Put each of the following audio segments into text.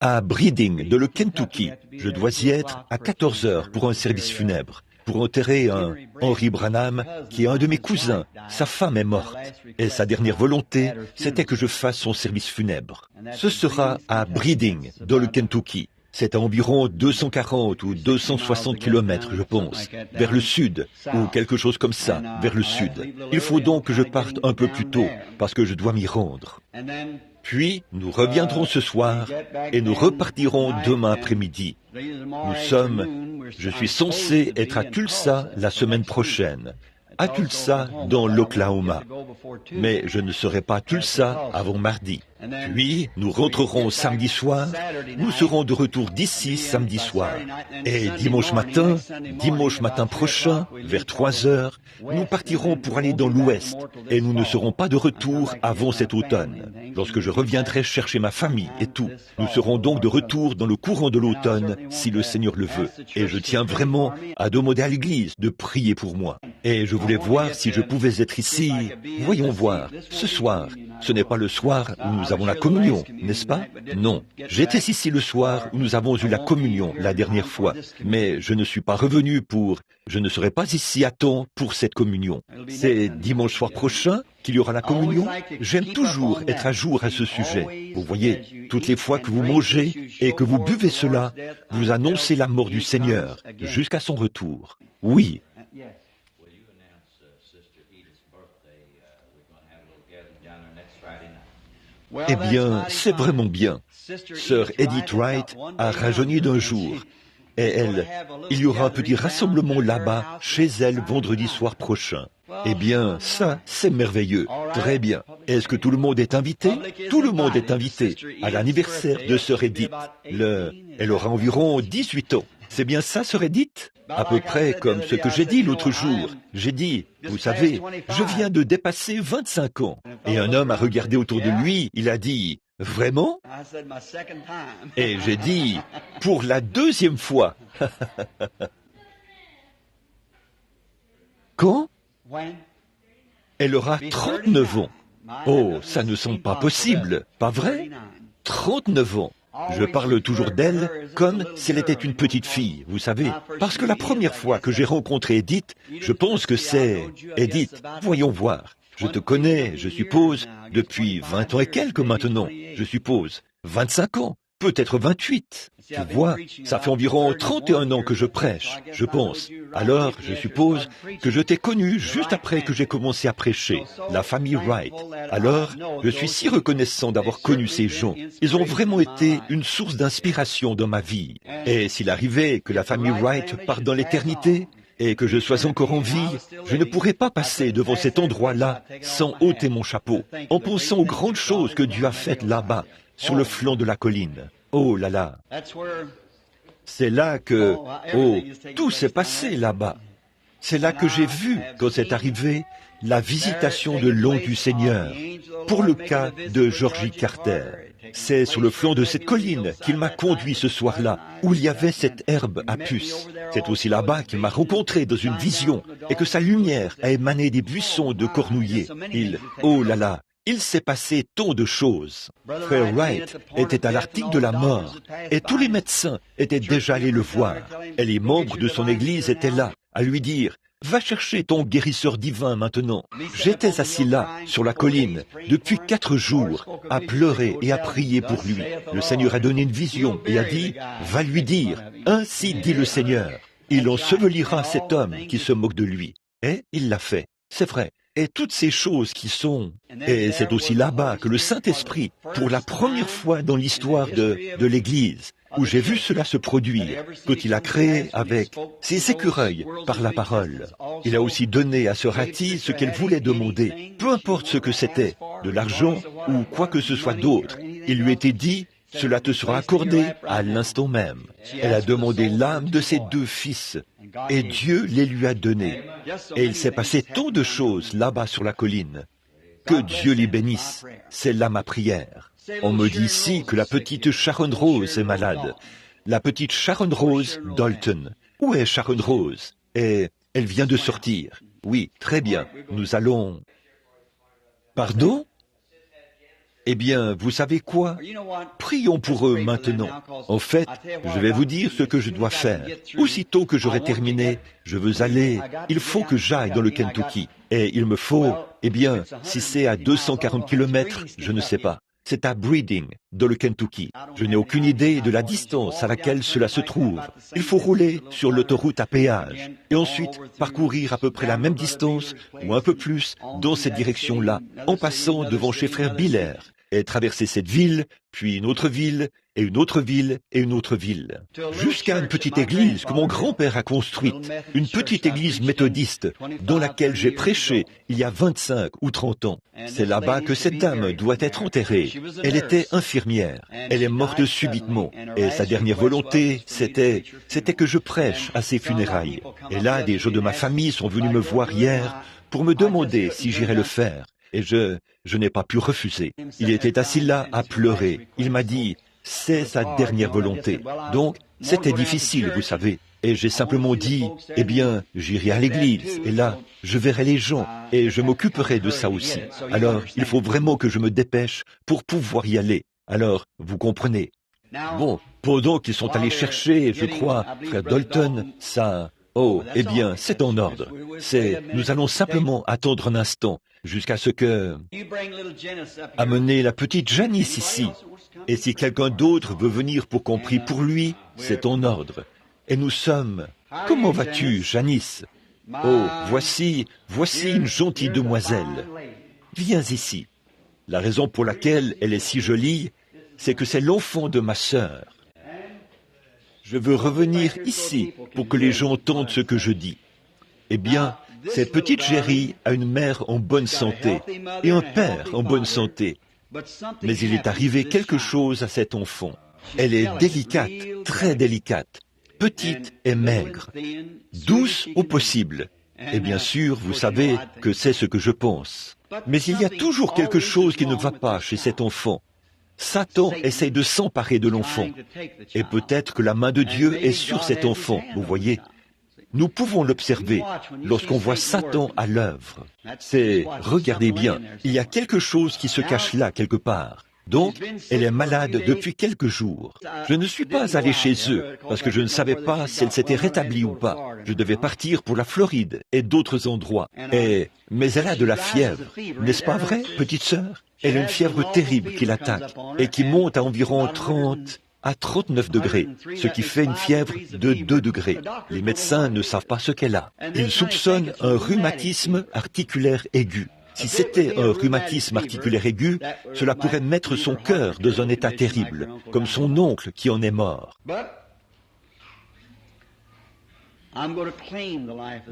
à Breeding, dans le Kentucky. Je dois y être à 14 heures pour un service funèbre, pour enterrer un Henry Branham, qui est un de mes cousins. Sa femme est morte, et sa dernière volonté, c'était que je fasse son service funèbre. Ce sera à Breeding, dans le Kentucky. C'est à environ 240 ou 260 kilomètres, je pense, vers le sud, ou quelque chose comme ça, vers le sud. Il faut donc que je parte un peu plus tôt, parce que je dois m'y rendre. Puis, nous reviendrons ce soir et nous repartirons demain après-midi. Je suis censé être à Tulsa la semaine prochaine. À Tulsa, dans l'Oklahoma. Mais je ne serai pas à Tulsa avant mardi. Puis, nous rentrerons samedi soir. Nous serons de retour d'ici samedi soir. Et dimanche matin prochain, vers 3 heures, nous partirons pour aller dans l'ouest. Et nous ne serons pas de retour avant cet automne, lorsque je reviendrai chercher ma famille et tout. Nous serons donc de retour dans le courant de l'automne, si le Seigneur le veut. Et je tiens vraiment à demander à l'Église de prier pour moi. Et je voulais voir si je pouvais être ici. Voyons voir, ce soir. Ce n'est pas le soir où nous avons la communion, n'est-ce pas? Non. J'étais ici le soir où nous avons eu la communion la dernière fois, mais je ne suis pas revenu je ne serai pas ici à temps pour cette communion. C'est dimanche soir prochain qu'il y aura la communion. J'aime toujours être à jour à ce sujet. Vous voyez, toutes les fois que vous mangez et que vous buvez cela, vous annoncez la mort du Seigneur jusqu'à son retour. Oui. Eh bien, c'est vraiment bien. Sœur Edith Wright a rajeuni d'un jour. Et il y aura un petit rassemblement là-bas, chez elle, vendredi soir prochain. Eh bien, ça, c'est merveilleux. Très bien. Est-ce que tout le monde est invité? Tout le monde est invité à l'anniversaire de Sœur Edith. Elle aura environ 18 ans. C'est bien ça, Sœur Edith? À peu près comme ce que j'ai dit l'autre jour. J'ai dit, vous savez, je viens de dépasser 25 ans. Et un homme a regardé autour de lui, il a dit, vraiment? Et j'ai dit, pour la deuxième fois. Quand? Elle aura 39 ans. Oh, ça ne semble pas possible, pas vrai? 39 ans. Je parle toujours d'elle comme si elle était une petite fille, vous savez. Parce que la première fois que j'ai rencontré Edith, je pense que c'est... Edith, voyons voir. Je te connais, je suppose, depuis 20 ans et quelques maintenant, je suppose. 25 ans, peut-être 28. Tu vois, ça fait environ 31 ans que je prêche, je pense. Alors, je suppose que je t'ai connu juste après que j'ai commencé à prêcher, la famille Wright. Alors, je suis si reconnaissant d'avoir connu ces gens. Ils ont vraiment été une source d'inspiration dans ma vie. Et s'il arrivait que la famille Wright parte dans l'éternité, et que je sois encore en vie, je ne pourrais pas passer devant cet endroit-là sans ôter mon chapeau, en pensant aux grandes choses que Dieu a faites là-bas, sur le flanc de la colline. Oh là là! C'est là que, tout s'est passé là-bas. C'est là que j'ai vu, quand c'est arrivé, la visitation de l'ange du Seigneur, pour le cas de Georgie Carter. C'est sur le flanc de cette colline qu'il m'a conduit ce soir-là, où il y avait cette herbe à puce. C'est aussi là-bas qu'il m'a rencontré dans une vision, et que sa lumière a émané des buissons de cornouillers. Oh là là, il s'est passé tant de choses. Frère Wright était à l'article de la mort, et tous les médecins étaient déjà allés le voir, et les membres de son église étaient là, à lui dire, « Va chercher ton guérisseur divin maintenant. » J'étais assis là, sur la colline, depuis 4 jours, à pleurer et à prier pour lui. Le Seigneur a donné une vision et a dit, « Va lui dire, ainsi dit le Seigneur, il ensevelira cet homme qui se moque de lui. » Et il l'a fait, c'est vrai. Et toutes ces choses qui sont... Et c'est aussi là-bas que le Saint-Esprit, pour la première fois dans l'histoire de l'Église, où j'ai vu cela se produire, quand il a créé avec ses écureuils par la parole. Il a aussi donné à Sœur Hattie ce qu'elle voulait demander, peu importe ce que c'était, de l'argent ou quoi que ce soit d'autre. Il lui était dit, cela te sera accordé à l'instant même. Elle a demandé l'âme de ses 2 fils, et Dieu les lui a donnés. Et il s'est passé tant de choses là-bas sur la colline. Que Dieu les bénisse, c'est là ma prière. On me dit ici que la petite Sharon Rose est malade. La petite Sharon Rose Dalton. Où est Sharon Rose? Et elle vient de sortir. Oui, très bien. Nous allons... Pardon? Eh bien, vous savez quoi? Prions pour eux maintenant. En fait, je vais vous dire ce que je dois faire. Aussitôt que j'aurai terminé, il faut que j'aille dans le Kentucky. Et il me faut, eh bien, si c'est à 240 kilomètres, je ne sais pas. C'est à Breeding, dans le Kentucky. Je n'ai aucune idée de la distance à laquelle cela se trouve. Il faut rouler sur l'autoroute à péage et ensuite parcourir à peu près la même distance ou un peu plus dans cette direction-là, en passant devant chez frère Biller et traverser cette ville, puis une autre ville, et une autre ville, et une autre ville, jusqu'à une petite église que mon grand-père a construite, une petite église méthodiste dans laquelle j'ai prêché il y a 25 ou 30 ans. C'est là-bas que cette dame doit être enterrée. Elle était infirmière. Elle est morte subitement. Et sa dernière volonté, c'était que je prêche à ses funérailles. Et là, des gens de ma famille sont venus me voir hier pour me demander si j'irais le faire. Et je n'ai pas pu refuser. Il était assis là à pleurer. Il m'a dit, c'est sa dernière volonté. Donc, c'était difficile, vous savez. Et j'ai simplement dit, eh bien, j'irai à l'église, et là, je verrai les gens, et je m'occuperai de ça aussi. Alors, il faut vraiment que je me dépêche pour pouvoir y aller. Alors, vous comprenez. Bon, pendant qu'ils sont allés chercher, je crois, frère Dalton, ça... Oh, eh bien, c'est en ordre. Nous allons simplement attendre un instant, jusqu'à ce que... Amenez la petite Janice ici. Et si quelqu'un d'autre veut venir pour qu'on prie pour lui, c'est en ordre. Et nous sommes... Comment vas-tu, Janice? Oh, voici une gentille demoiselle. Viens ici. La raison pour laquelle elle est si jolie, c'est que c'est l'enfant de ma sœur. Je veux revenir ici pour que les gens entendent ce que je dis. Eh bien, cette petite Jerry a une mère en bonne santé et un père en bonne santé. Mais il est arrivé quelque chose à cet enfant. Elle est délicate, très délicate, petite et maigre, douce au possible. Et bien sûr, vous savez que c'est ce que je pense. Mais il y a toujours quelque chose qui ne va pas chez cet enfant. Satan essaye de s'emparer de l'enfant. Et peut-être que la main de Dieu est sur cet enfant, vous voyez. Nous pouvons l'observer lorsqu'on voit Satan à l'œuvre. Regardez bien, il y a quelque chose qui se cache là quelque part. Donc, elle est malade depuis quelques jours. Je ne suis pas allé chez eux parce que je ne savais pas si elle s'était rétablie ou pas. Je devais partir pour la Floride et d'autres endroits. Mais elle a de la fièvre, n'est-ce pas vrai, petite sœur? Elle a une fièvre terrible qui l'attaque et qui monte à environ 30 à 39 degrés, ce qui fait une fièvre de 2 degrés. Les médecins ne savent pas ce qu'elle a. Ils soupçonnent un rhumatisme articulaire aigu. Si c'était un rhumatisme articulaire aigu, cela pourrait mettre son cœur dans un état terrible, comme son oncle qui en est mort.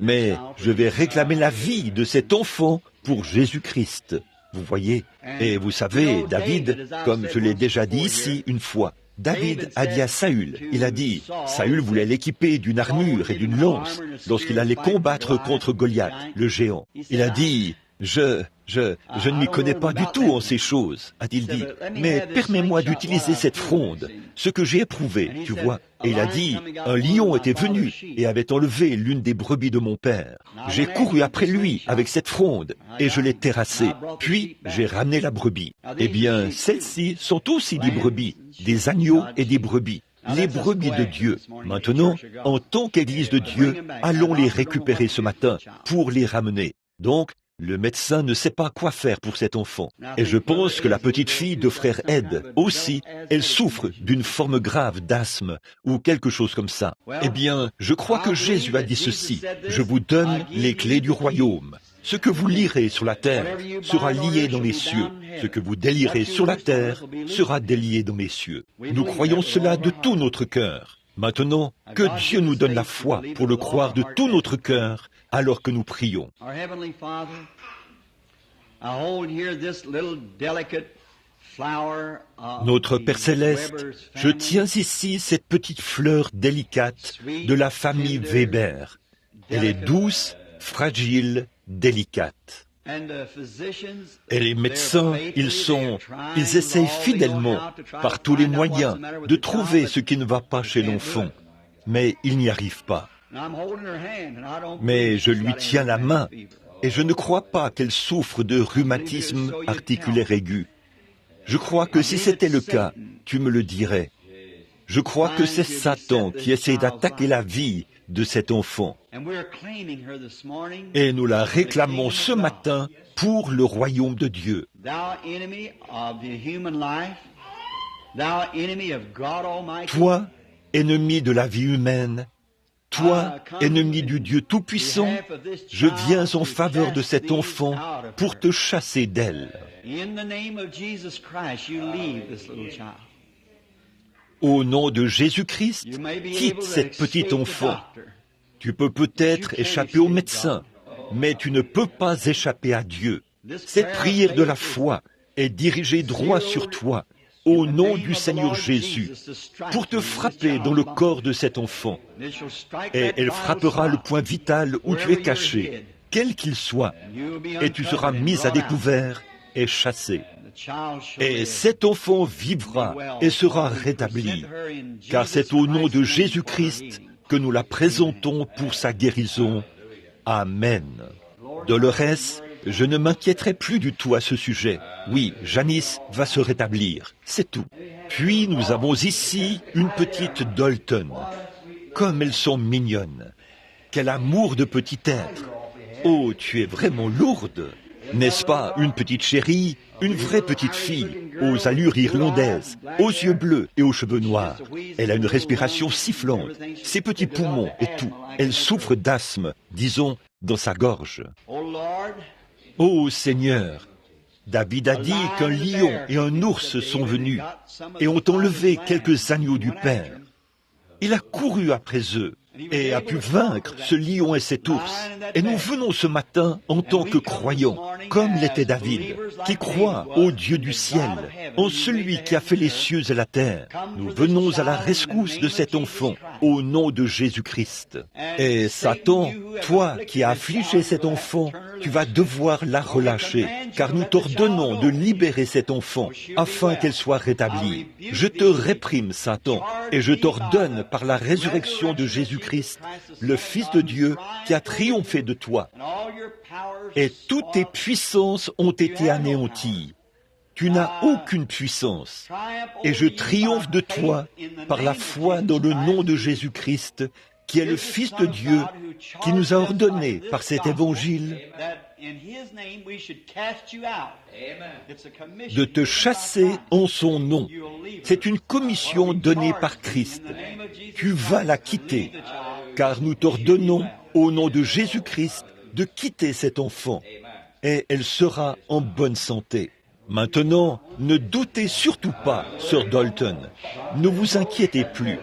Mais je vais réclamer la vie de cet enfant pour Jésus-Christ. Vous voyez? Et vous savez, David, comme je l'ai déjà dit ici une fois, David a dit à Saül, il a dit, Saül voulait l'équiper d'une armure et d'une lance lorsqu'il allait combattre contre Goliath, le géant. Il a dit, je ne m'y connais pas du tout en ces choses, a-t-il dit, mais permets-moi d'utiliser cette fronde, ce que j'ai éprouvé, tu vois. Et il a dit, un lion était venu et avait enlevé l'une des brebis de mon père. J'ai couru après lui avec cette fronde et je l'ai terrassé. Puis j'ai ramené la brebis. Eh bien, celles-ci sont aussi des brebis, des agneaux et des brebis. Les brebis de Dieu. Maintenant, en tant qu'Église de Dieu, allons les récupérer ce matin pour les ramener. Donc, le médecin ne sait pas quoi faire pour cet enfant. Et je pense que la petite fille de frère Ed aussi, elle souffre d'une forme grave d'asthme ou quelque chose comme ça. Eh bien, je crois que Jésus a dit ceci. Je vous donne les clés du royaume. Ce que vous lirez sur la terre sera lié dans les cieux. Ce que vous délirez sur la terre sera délié dans les cieux. Nous croyons cela de tout notre cœur. Maintenant, que Dieu nous donne la foi pour le croire de tout notre cœur alors que nous prions. Notre Père Céleste, je tiens ici cette petite fleur délicate de la famille Weber. Elle est douce, fragile, délicate. Et les médecins, ils essayent fidèlement, par tous les moyens, de trouver ce qui ne va pas chez l'enfant. Mais ils n'y arrivent pas. Mais je lui tiens la main, et je ne crois pas qu'elle souffre de rhumatisme articulaire aigu. Je crois que si c'était le cas, tu me le dirais. Je crois que c'est Satan qui essaie d'attaquer la vie de cet enfant. Et nous la réclamons ce matin pour le royaume de Dieu. Toi, ennemi de la vie humaine, toi, ennemi du Dieu Tout-Puissant, je viens en faveur de cet enfant pour te chasser d'elle. Au nom de Jésus-Christ, quitte cette petite enfant. Tu peux peut-être échapper au médecin, mais tu ne peux pas échapper à Dieu. Cette prière de la foi est dirigée droit sur toi, au nom du Seigneur Jésus, pour te frapper dans le corps de cet enfant. Et elle frappera le point vital où tu es caché, quel qu'il soit, et tu seras mis à découvert et chassé. Et cet enfant vivra et sera rétabli, car c'est au nom de Jésus-Christ que nous la présentons pour sa guérison. Amen. Dolores, je ne m'inquiéterai plus du tout à ce sujet. Oui, Janice va se rétablir, c'est tout. Puis nous avons ici une petite Dalton. Comme elles sont mignonnes. Quel amour de petit être. Oh, tu es vraiment lourde. N'est-ce pas une petite chérie, une vraie petite fille, aux allures irlandaises, aux yeux bleus et aux cheveux noirs. Elle a une respiration sifflante, ses petits poumons et tout. Elle souffre d'asthme, disons, dans sa gorge. Ô Seigneur, David a dit qu'un lion et un ours sont venus et ont enlevé quelques agneaux du Père. Il a couru après eux et a pu vaincre ce lion et cet ours. Et nous venons ce matin en tant que croyants, comme l'était David, qui croit au Dieu du ciel, en celui qui a fait les cieux et la terre. Nous venons à la rescousse de cet enfant, au nom de Jésus-Christ. Et Satan, toi qui as affligé cet enfant, tu vas devoir la relâcher, car nous t'ordonnons de libérer cet enfant, afin qu'elle soit rétablie. Je te réprime, Satan, et je t'ordonne par la résurrection de Jésus-Christ, le Fils de Dieu qui a triomphé de toi. Et toutes tes puissances ont été anéanties. Tu n'as aucune puissance. Et je triomphe de toi par la foi dans le nom de Jésus-Christ, qui est le Fils de Dieu, qui nous a ordonné par cet évangile de te chasser en son nom. C'est une commission donnée par Christ. Tu vas la quitter, car nous t'ordonnons, au nom de Jésus-Christ, de quitter cet enfant, et elle sera en bonne santé. Maintenant, ne doutez surtout pas, Sœur Dalton. Ne vous inquiétez plus.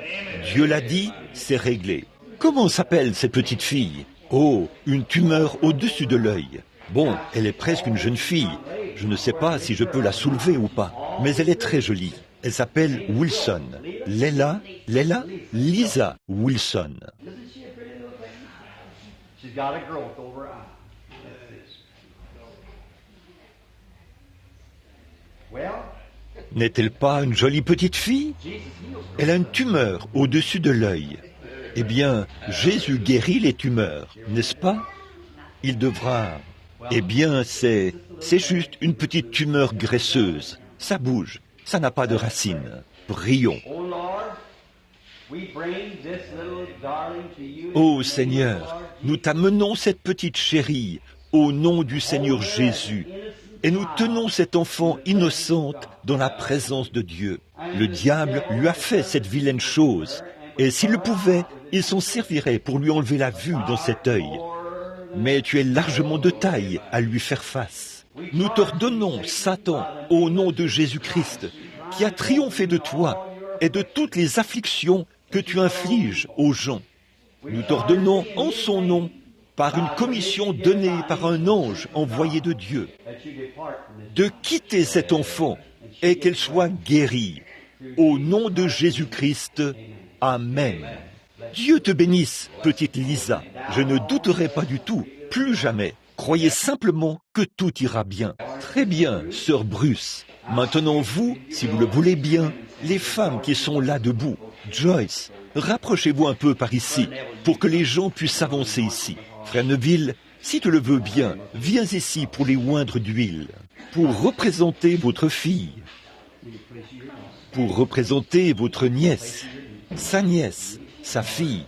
Dieu l'a dit, c'est réglé. Comment s'appelle cette petite fille? Oh, une tumeur au-dessus de l'œil. Bon, elle est presque une jeune fille. Je ne sais pas si je peux la soulever ou pas, mais elle est très jolie. Elle s'appelle Wilson. Lisa Wilson. N'est-elle pas une jolie petite fille? Elle a une tumeur au-dessus de l'œil. Eh bien, Jésus guérit les tumeurs, n'est-ce pas? Il devra... Eh bien, c'est juste une petite tumeur graisseuse. Ça bouge, ça n'a pas de racines. Prions. Ô Seigneur, nous t'amenons cette petite chérie au nom du Seigneur Jésus. Et nous tenons cet enfant innocente dans la présence de Dieu. Le diable lui a fait cette vilaine chose. Et s'il le pouvait, il s'en servirait pour lui enlever la vue dans cet œil. Mais tu es largement de taille à lui faire face. Nous t'ordonnons, Satan, au nom de Jésus-Christ, qui a triomphé de toi et de toutes les afflictions que tu infliges aux gens. Nous t'ordonnons en son nom, par une commission donnée par un ange envoyé de Dieu, de quitter cet enfant et qu'elle soit guérie. Au nom de Jésus-Christ, Amen. Dieu te bénisse, petite Lisa. Je ne douterai pas du tout, plus jamais. Croyez simplement que tout ira bien. Très bien, sœur Bruce. Maintenant, vous, si vous le voulez bien, les femmes qui sont là debout, Joyce, rapprochez-vous un peu par ici, pour que les gens puissent avancer ici. Frère Neville, si tu le veux bien, viens ici pour les oindre d'huile, pour représenter votre fille. pour représenter votre nièce, sa fille.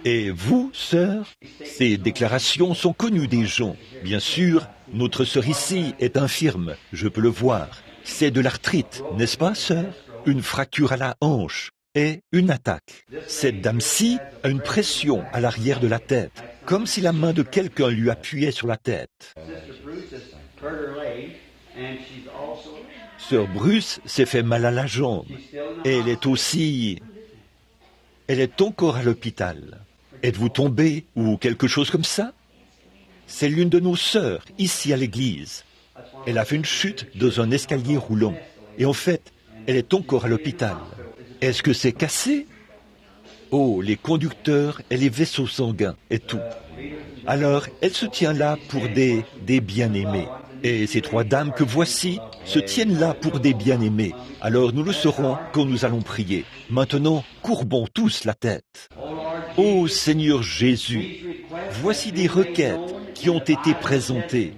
Et vous, sœur, ces déclarations sont connues des gens. Bien sûr, notre sœur ici est infirme, je peux le voir. C'est de l'arthrite, n'est-ce pas, sœur? Une fracture à la hanche et une attaque. Cette dame-ci a une pression à l'arrière de la tête, comme si la main de quelqu'un lui appuyait sur la tête. Sœur Bruce s'est fait mal à la jambe et elle est encore à l'hôpital. Êtes-vous tombé ou quelque chose comme ça? C'est l'une de nos sœurs, ici à l'église. Elle a fait une chute dans un escalier roulant. Et en fait, elle est encore à l'hôpital. Est-ce que c'est cassé? Oh, les conducteurs et les vaisseaux sanguins et tout. Alors, elle se tient là pour des bien-aimés. Et ces trois dames que voici se tiennent là pour des bien-aimés. Alors nous le saurons quand nous allons prier. Maintenant, courbons tous la tête. Ô Seigneur Jésus, voici des requêtes qui ont été présentées.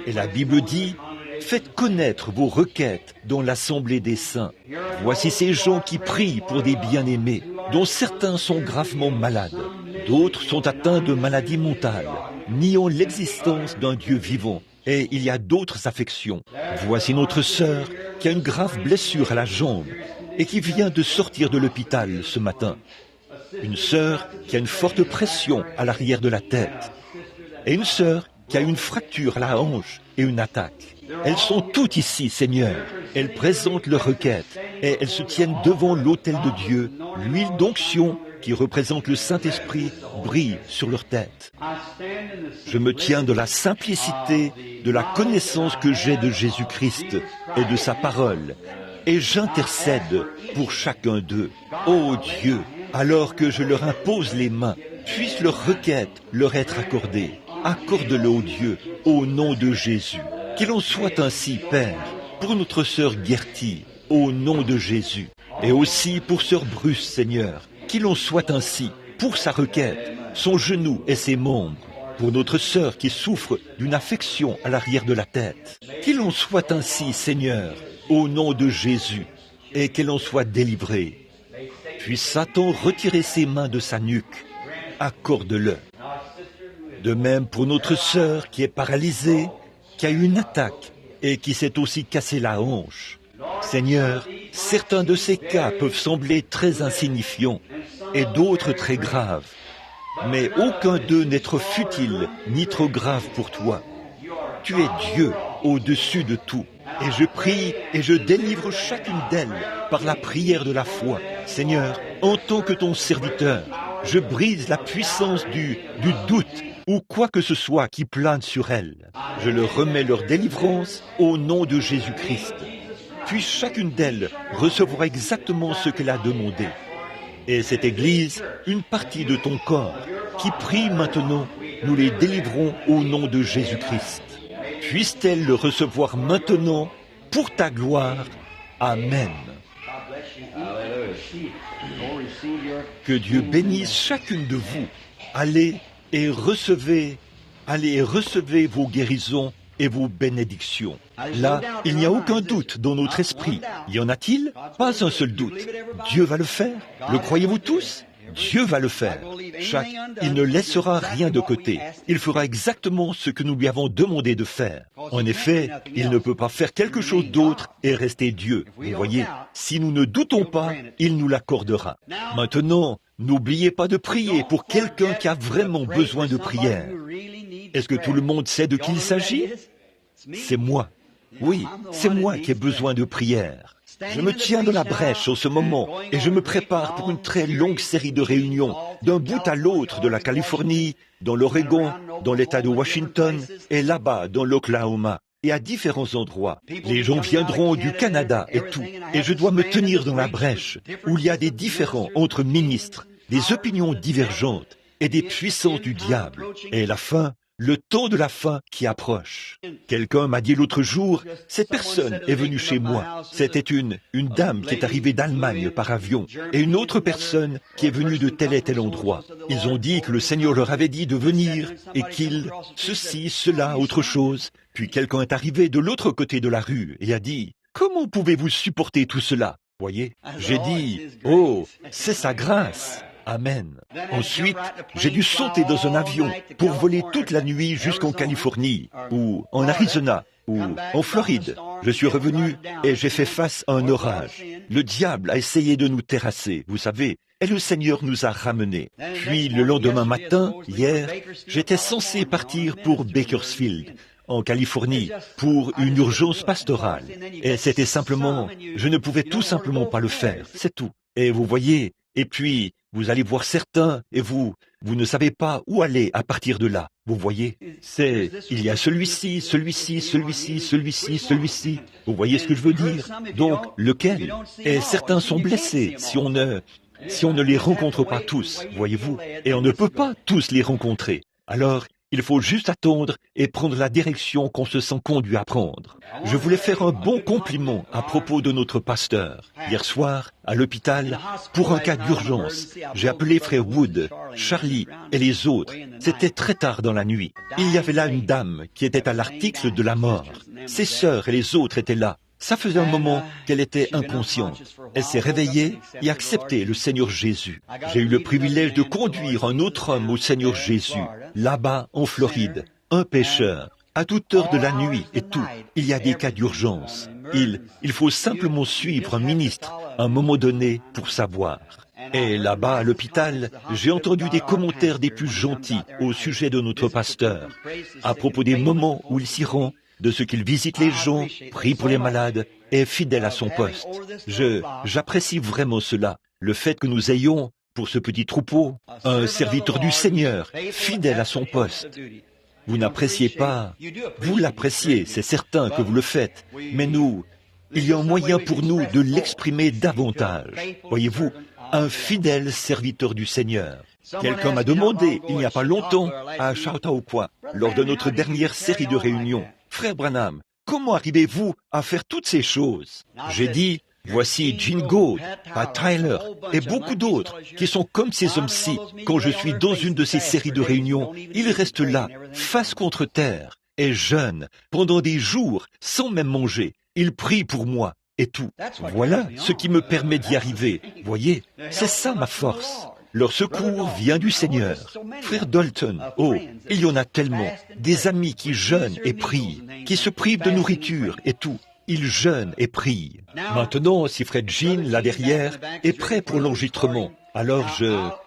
Et la Bible dit, faites connaître vos requêtes dans l'assemblée des saints. Voici ces gens qui prient pour des bien-aimés, dont certains sont gravement malades. D'autres sont atteints de maladies mentales, niant l'existence d'un Dieu vivant. Et il y a d'autres affections. Voici notre sœur qui a une grave blessure à la jambe et qui vient de sortir de l'hôpital ce matin. Une sœur qui a une forte pression à l'arrière de la tête. Et une sœur qui a une fracture à la hanche et une attaque. Elles sont toutes ici, Seigneur. Elles présentent leurs requêtes et elles se tiennent devant l'autel de Dieu. L'huile d'onction qui représente le Saint-Esprit brille sur leur tête. Je me tiens de la simplicité de la connaissance que j'ai de Jésus-Christ et de sa parole, et j'intercède pour chacun d'eux. Ô Dieu, alors que je leur impose les mains, puisse leur requête leur être accordée. Accorde-le, ô Dieu, au nom de Jésus. Qu'il en soit ainsi, Père, pour notre sœur Gertie, au nom de Jésus, et aussi pour sœur Bruce, Seigneur. Qu'il en soit ainsi pour sa requête, son genou et ses membres, pour notre sœur qui souffre d'une affection à l'arrière de la tête. Qu'il en soit ainsi, Seigneur, au nom de Jésus, et qu'elle en soit délivrée. Puisse Satan retirer ses mains de sa nuque. Accorde-le. De même pour notre sœur qui est paralysée, qui a eu une attaque et qui s'est aussi cassé la hanche. Seigneur, certains de ces cas peuvent sembler très insignifiants et d'autres très graves. Mais aucun d'eux n'est trop futile ni trop grave pour toi. Tu es Dieu au-dessus de tout. Et je prie et je délivre chacune d'elles par la prière de la foi. Seigneur, en tant que ton serviteur, je brise la puissance du doute ou quoi que ce soit qui plane sur elles. Je leur remets leur délivrance au nom de Jésus-Christ. Puis chacune d'elles recevra exactement ce qu'elle a demandé. Et cette Église, une partie de ton corps, qui prie maintenant, nous les délivrons au nom de Jésus-Christ. Puisse-t-elle le recevoir maintenant pour ta gloire. Amen. Que Dieu bénisse chacune de vous. Allez et recevez vos guérisons et vos bénédictions. Là, il n'y a aucun doute dans notre esprit. Y en a-t-il? Pas un seul doute. Dieu va le faire. Le croyez-vous tous? Dieu va le faire. Il ne laissera rien de côté. Il fera exactement ce que nous lui avons demandé de faire. En effet, il ne peut pas faire quelque chose d'autre et rester Dieu. Vous voyez, si nous ne doutons pas, il nous l'accordera. Maintenant, n'oubliez pas de prier pour quelqu'un qui a vraiment besoin de prière. Est-ce que tout le monde sait de qui il s'agit? C'est moi. Oui, c'est moi qui ai besoin de prière. Je me tiens dans la brèche en ce moment et je me prépare pour une très longue série de réunions d'un bout à l'autre de la Californie, dans l'Oregon, dans l'État de Washington et là-bas dans l'Oklahoma et à différents endroits. Les gens viendront du Canada et tout et je dois me tenir dans la brèche où il y a des différends entre ministres, des opinions divergentes et des puissances du diable. Et la fin, le temps de la fin qui approche. Quelqu'un m'a dit l'autre jour, cette personne est venue chez moi. C'était une dame qui est arrivée d'Allemagne par avion et une autre personne qui est venue de tel et tel endroit. Ils ont dit que le Seigneur leur avait dit de venir et qu'ils, ceci, cela, autre chose. Puis quelqu'un est arrivé de l'autre côté de la rue et a dit « Comment pouvez-vous supporter tout cela ?» Voyez, j'ai dit « Oh, c'est sa grâce !» Amen. Ensuite, j'ai dû sauter dans un avion pour voler toute la nuit jusqu'en Californie, ou en Arizona, ou en Floride. Je suis revenu et j'ai fait face à un orage. Le diable a essayé de nous terrasser, vous savez, et le Seigneur nous a ramenés. Puis le lendemain matin, hier, j'étais censé partir pour Bakersfield, en Californie, pour une urgence pastorale. Et c'était simplement, je ne pouvais tout simplement pas le faire, c'est tout. Et vous voyez, et puis, vous allez voir certains, et vous ne savez pas où aller à partir de là. Vous voyez, il y a celui-ci, celui-ci, celui-ci, celui-ci, celui-ci. Vous voyez ce que je veux dire? Donc, lequel? Et certains sont blessés si on ne les rencontre pas tous, voyez-vous. Et on ne peut pas tous les rencontrer. Alors, il faut juste attendre et prendre la direction qu'on se sent conduit à prendre. Je voulais faire un bon compliment à propos de notre pasteur. Hier soir, à l'hôpital, pour un cas d'urgence, j'ai appelé frère Wood, Charlie et les autres. C'était très tard dans la nuit. Il y avait là une dame qui était à l'article de la mort. Ses sœurs et les autres étaient là. Ça faisait un moment qu'elle était inconsciente. Elle s'est réveillée et a accepté le Seigneur Jésus. J'ai eu le privilège de conduire un autre homme au Seigneur Jésus, là-bas en Floride, un pécheur, à toute heure de la nuit et tout. Il y a des cas d'urgence. Il faut simplement suivre un ministre à un moment donné pour savoir. Et là-bas, à l'hôpital, j'ai entendu des commentaires des plus gentils au sujet de notre pasteur, à propos des moments où il s'y rend, de ce qu'il visite les gens, prie pour les malades, et est fidèle à son poste. J'apprécie vraiment cela, le fait que nous ayons, pour ce petit troupeau, un serviteur du Seigneur, fidèle à son poste. Vous n'appréciez pas, vous l'appréciez, c'est certain que vous le faites, mais nous, il y a un moyen pour nous de l'exprimer davantage. Voyez-vous, un fidèle serviteur du Seigneur. Quelqu'un m'a demandé, il n'y a pas longtemps, à Chautauqua, lors de notre dernière série de réunions, « Frère Branham, comment arrivez-vous à faire toutes ces choses ?» J'ai dit, « Voici Jingo, Pat Tyler et beaucoup d'autres qui sont comme ces hommes-ci. Quand je suis dans une de ces séries de réunions, ils restent là, face contre terre, et jeûnent pendant des jours, sans même manger. Ils prient pour moi. Et tout. Voilà ce qui me permet d'y arriver. Voyez, c'est ça ma force. Leur secours vient du Seigneur. Frère Dalton, oh, il y en a tellement. Des amis qui jeûnent et prient, qui se privent de nourriture et tout. Ils jeûnent et prient. Maintenant, si Frère Jean, là derrière, est prêt pour l'enregistrement, alors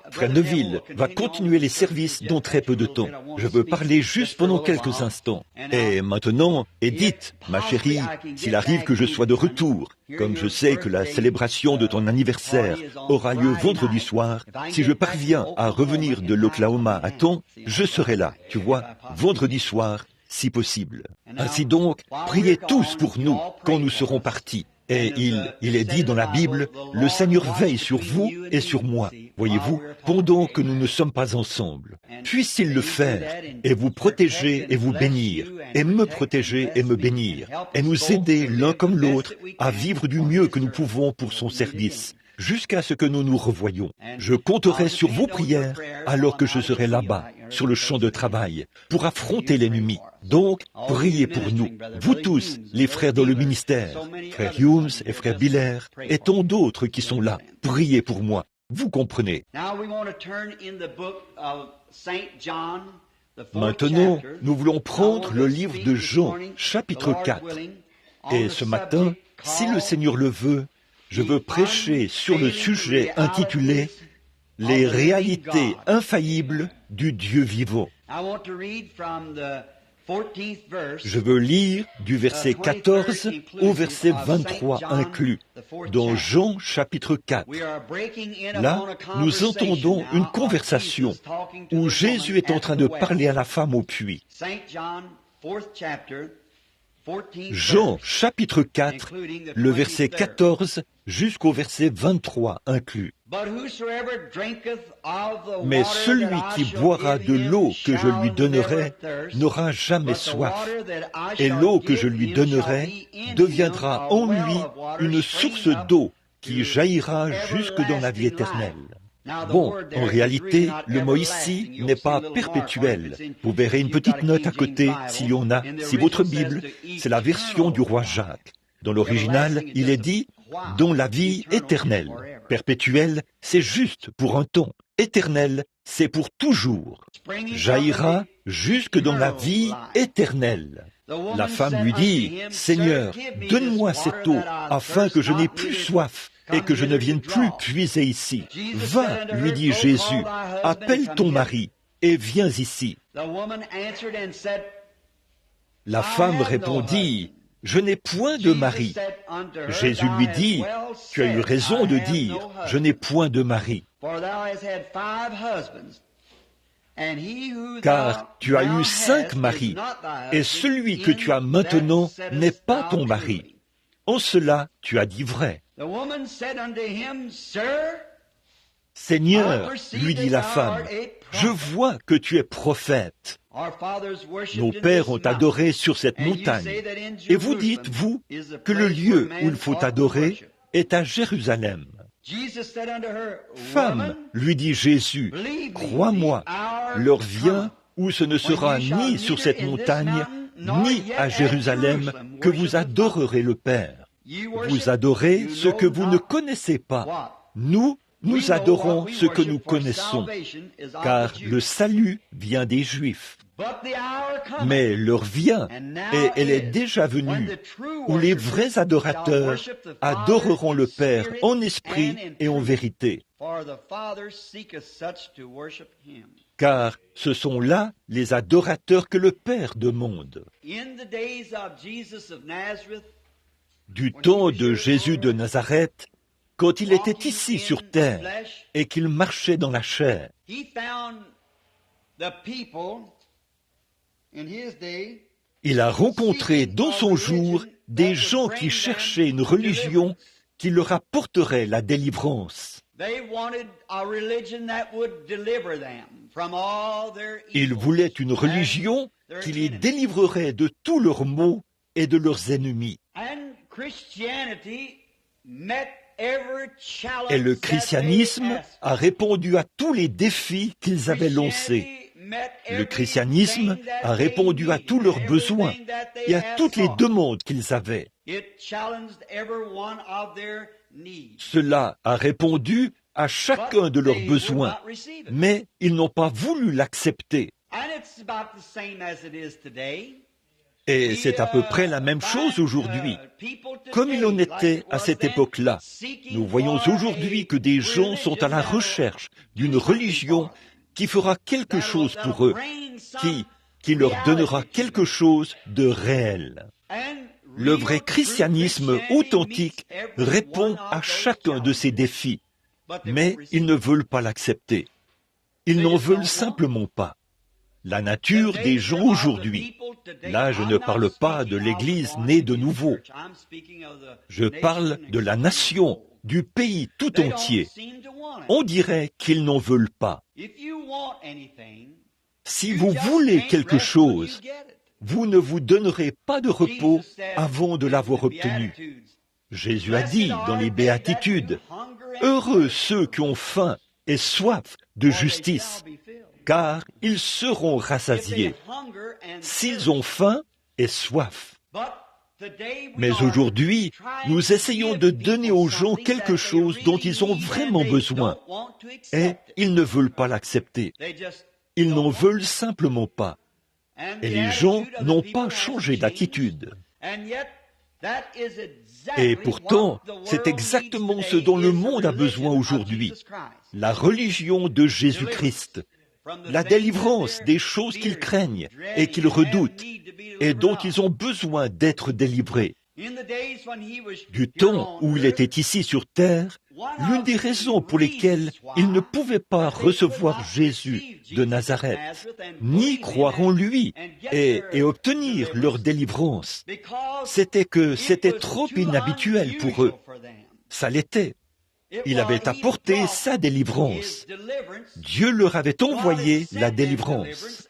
Frère Neville va continuer les services dans très peu de temps. Je veux parler juste pendant quelques instants. Et maintenant, Edith, ma chérie, s'il arrive que je sois de retour, comme je sais que la célébration de ton anniversaire aura lieu vendredi soir, si je parviens à revenir de l'Oklahoma à temps, je serai là, tu vois, vendredi soir, si possible. Ainsi donc, priez tous pour nous quand nous serons partis. Et il est dit dans la Bible, le Seigneur veille sur vous et sur moi, voyez-vous, pendant que nous ne sommes pas ensemble. Puisse-t-il le faire et vous protéger et vous bénir, et me protéger et me bénir, et nous aider l'un comme l'autre à vivre du mieux que nous pouvons pour son service, jusqu'à ce que nous nous revoyions. Je compterai sur vos prières alors que je serai là-bas, sur le champ de travail, pour affronter l'ennemi. Donc, priez pour nous, vous tous, les frères dans le ministère, frère Humes et frère Biller, et tant d'autres qui sont là. Priez pour moi, vous comprenez. Maintenant, nous voulons prendre le livre de Jean, chapitre 4. Et ce matin, si le Seigneur le veut, je veux prêcher sur le sujet intitulé « Les réalités infaillibles du Dieu vivant ». Je veux lire du verset 14 au verset 23 inclus, dans Jean chapitre 4. Là, nous entendons une conversation où Jésus est en train de parler à la femme au puits. Jean chapitre 4, le verset 14 jusqu'au verset 23 inclus. Mais celui qui boira de l'eau que je lui donnerai n'aura jamais soif, et l'eau que je lui donnerai deviendra en lui une source d'eau qui jaillira jusque dans la vie éternelle. Bon, en réalité, le mot ici n'est pas perpétuel. Vous verrez une petite note à côté, s'il y en a. Si votre Bible, c'est la version du roi Jacques. Dans l'original, il est dit « dont la vie éternelle ». Perpétuel, c'est juste pour un temps. Éternel, c'est pour toujours. Jaillira jusque dans la vie éternelle. La femme lui dit, « Seigneur, donne-moi cette eau, afin que je n'ai plus soif et que je ne vienne plus puiser ici. » « Va, lui dit Jésus, appelle ton mari et viens ici. » La femme répondit, « Je n'ai point de mari. » Jésus lui dit, « Tu as eu raison de dire, je n'ai point de mari. Car tu as eu 5 maris, et celui que tu as maintenant n'est pas ton mari. En cela, tu as dit vrai. » Seigneur, lui dit la femme, je vois que tu es prophète. Nos pères ont adoré sur cette montagne. Et vous dites, vous, que le lieu où il faut adorer est à Jérusalem. Femme, lui dit Jésus, crois-moi, l'heure vient où ce ne sera ni sur cette montagne, ni à Jérusalem que vous adorerez le Père. Vous adorez ce que vous ne connaissez pas. Nous adorons ce que nous connaissons, car le salut vient des Juifs. Mais l'heure vient, et elle est déjà venue, où les vrais adorateurs adoreront le Père en esprit et en vérité. Car ce sont là les adorateurs que le Père demande. Du temps de Jésus de Nazareth, quand il était ici sur terre et qu'il marchait dans la chair, il a rencontré dans son jour des gens qui cherchaient une religion qui leur apporterait la délivrance. Ils voulaient une religion qui les délivrerait de tous leurs maux et de leurs ennemis. Et le christianisme a répondu à tous les défis qu'ils avaient lancés. Le christianisme a répondu à tous leurs besoins et à toutes les demandes qu'ils avaient. Cela a répondu à chacun de leurs besoins, mais ils n'ont pas voulu l'accepter. Et c'est à peu près la même chose aujourd'hui. Comme il en était à cette époque-là, nous voyons aujourd'hui que des gens sont à la recherche d'une religion qui fera quelque chose pour eux, qui leur donnera quelque chose de réel. Le vrai christianisme authentique répond à chacun de ces défis, mais ils ne veulent pas l'accepter. Ils n'en veulent simplement pas. La nature des gens aujourd'hui, là je ne parle pas de l'Église née de nouveau, je parle de la nation, du pays tout entier. On dirait qu'ils n'en veulent pas. Si vous voulez quelque chose, vous ne vous donnerez pas de repos avant de l'avoir obtenu. Jésus a dit dans les Béatitudes, « Heureux ceux qui ont faim et soif de justice, car ils seront rassasiés. » S'ils ont faim et soif. Mais aujourd'hui, nous essayons de donner aux gens quelque chose dont ils ont vraiment besoin, et ils ne veulent pas l'accepter. Ils n'en veulent simplement pas. Et les gens n'ont pas changé d'attitude. Et pourtant, c'est exactement ce dont le monde a besoin aujourd'hui. La religion de Jésus-Christ. La délivrance des choses qu'ils craignent et qu'ils redoutent et dont ils ont besoin d'être délivrés. Du temps où il était ici sur terre, l'une des raisons pour lesquelles ils ne pouvaient pas recevoir Jésus de Nazareth, ni croire en lui et obtenir leur délivrance, c'était que c'était trop inhabituel pour eux. Ça l'était. Il avait apporté sa délivrance. Dieu leur avait envoyé la délivrance.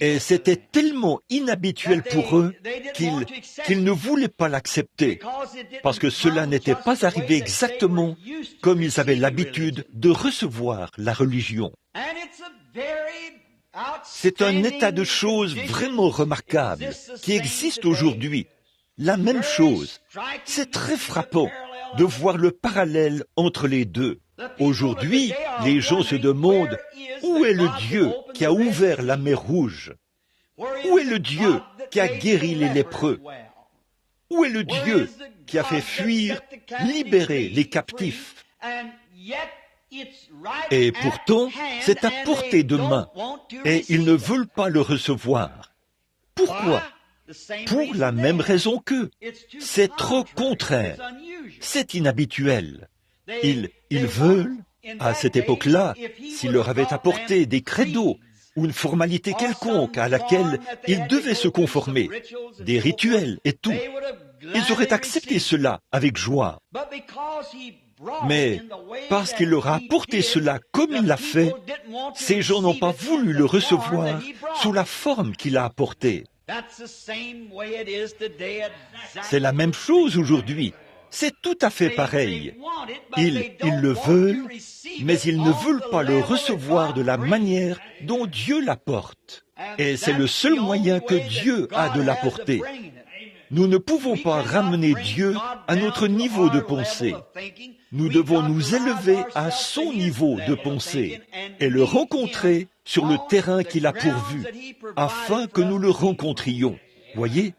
Et c'était tellement inhabituel pour eux qu'ils ne voulaient pas l'accepter, parce que cela n'était pas arrivé exactement comme ils avaient l'habitude de recevoir la religion. C'est un état de choses vraiment remarquable qui existe aujourd'hui. La même chose. C'est très frappant de voir le parallèle entre les deux. Aujourd'hui, les gens se demandent où est le Dieu qui a ouvert la mer Rouge? Où est le Dieu qui a guéri les lépreux? Où est le Dieu qui a fait fuir, libérer les captifs? Et pourtant, c'est à portée de main, et ils ne veulent pas le recevoir. Pourquoi? Pour la même raison qu'eux. C'est trop contraire. C'est inhabituel. Ils veulent, à cette époque-là, s'ils leur avaient apporté des credos ou une formalité quelconque à laquelle ils devaient se conformer, des rituels et tout, ils auraient accepté cela avec joie. Mais parce qu'il leur a apporté cela comme il l'a fait, ces gens n'ont pas voulu le recevoir sous la forme qu'il a apportée. C'est la même chose aujourd'hui. C'est tout à fait pareil. Ils le veulent, mais ils ne veulent pas le recevoir de la manière dont Dieu l'apporte. Et c'est le seul moyen que Dieu a de l'apporter. Nous ne pouvons pas ramener Dieu à notre niveau de pensée. Nous devons nous élever à son niveau de pensée et le rencontrer sur le terrain qu'il a pourvu, afin que nous le rencontrions. Voyez,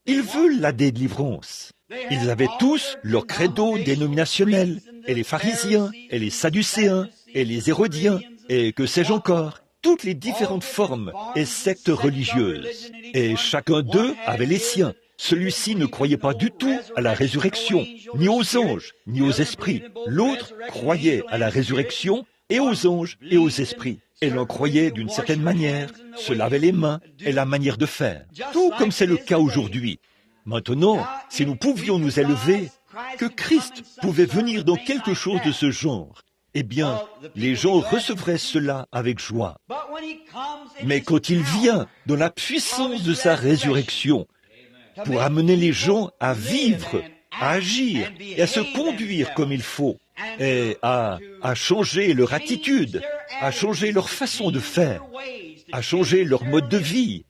ils veulent la délivrance. Ils avaient tous leur credo dénominationnel, et les pharisiens, et les sadducéens, et les hérodiens, et que sais-je encore, toutes les différentes formes et sectes religieuses. Et chacun d'eux avait les siens. Celui-ci ne croyait pas du tout à la résurrection, ni aux anges, ni aux esprits. L'autre croyait à la résurrection et aux anges et aux esprits. Et l'on croyait d'une certaine manière, se lavait les mains et la manière de faire. Tout comme c'est le cas aujourd'hui. Maintenant, si nous pouvions nous élever, que Christ pouvait venir dans quelque chose de ce genre, eh bien, les gens recevraient cela avec joie. Mais quand il vient dans la puissance de sa résurrection, pour amener les gens à vivre, à agir et à se conduire comme il faut, et à changer leur attitude, à changer leur façon de faire, à changer leur mode de vie,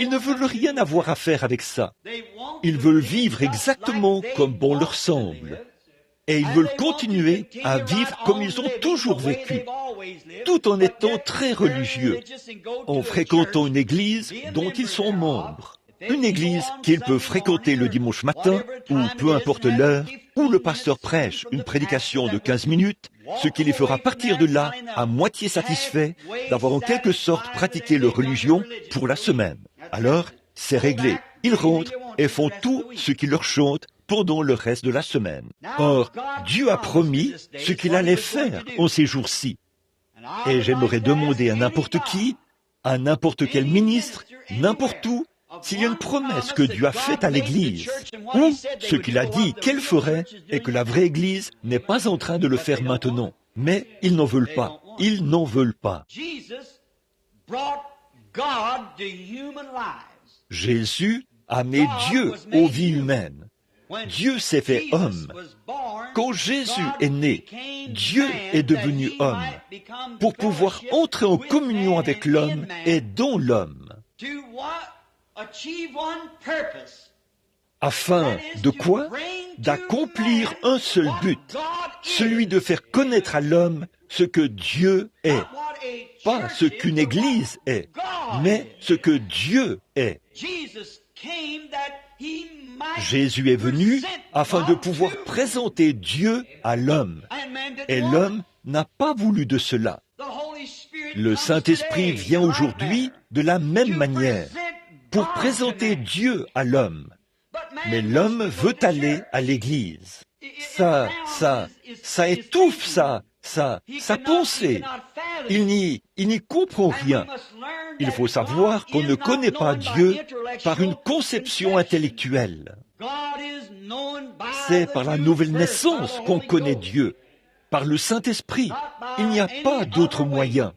ils ne veulent rien avoir à faire avec ça. Ils veulent vivre exactement comme bon leur semble. Et ils veulent continuer à vivre comme ils ont toujours vécu, tout en étant très religieux, en fréquentant une église dont ils sont membres. Une église qu'ils peuvent fréquenter le dimanche matin, ou peu importe l'heure, où le pasteur prêche une prédication de 15 minutes, ce qui les fera partir de là à moitié satisfaits d'avoir en quelque sorte pratiqué leur religion pour la semaine. Alors, c'est réglé. Ils rentrent et font tout ce qu'il leur chante pendant le reste de la semaine. Or, Dieu a promis ce qu'il allait faire en ces jours-ci. Et j'aimerais demander à n'importe qui, à n'importe quel ministre, n'importe où, s'il y a une promesse que Dieu a faite à l'Église, ou ce qu'il a dit qu'elle ferait, et que la vraie Église n'est pas en train de le faire maintenant. Mais ils n'en veulent pas. Ils n'en veulent pas. Jésus a mis Dieu aux vies humaines. Dieu s'est fait homme. Quand Jésus est né, Dieu est devenu homme pour pouvoir entrer en communion avec l'homme et dans l'homme. Afin de quoi? D'accomplir un seul but, celui de faire connaître à l'homme ce que Dieu est. Pas ce qu'une église est, mais ce que Dieu est. Jésus est venu afin de pouvoir présenter Dieu à l'homme. Et l'homme n'a pas voulu de cela. Le Saint-Esprit vient aujourd'hui de la même manière pour présenter Dieu à l'homme. Mais l'homme veut aller à l'église. Ça étouffe sa pensée. Il n'y comprend rien. Il faut savoir qu'on ne connaît pas Dieu par une conception intellectuelle. C'est par la nouvelle naissance qu'on connaît Dieu, par le Saint-Esprit. Il n'y a pas d'autre moyen.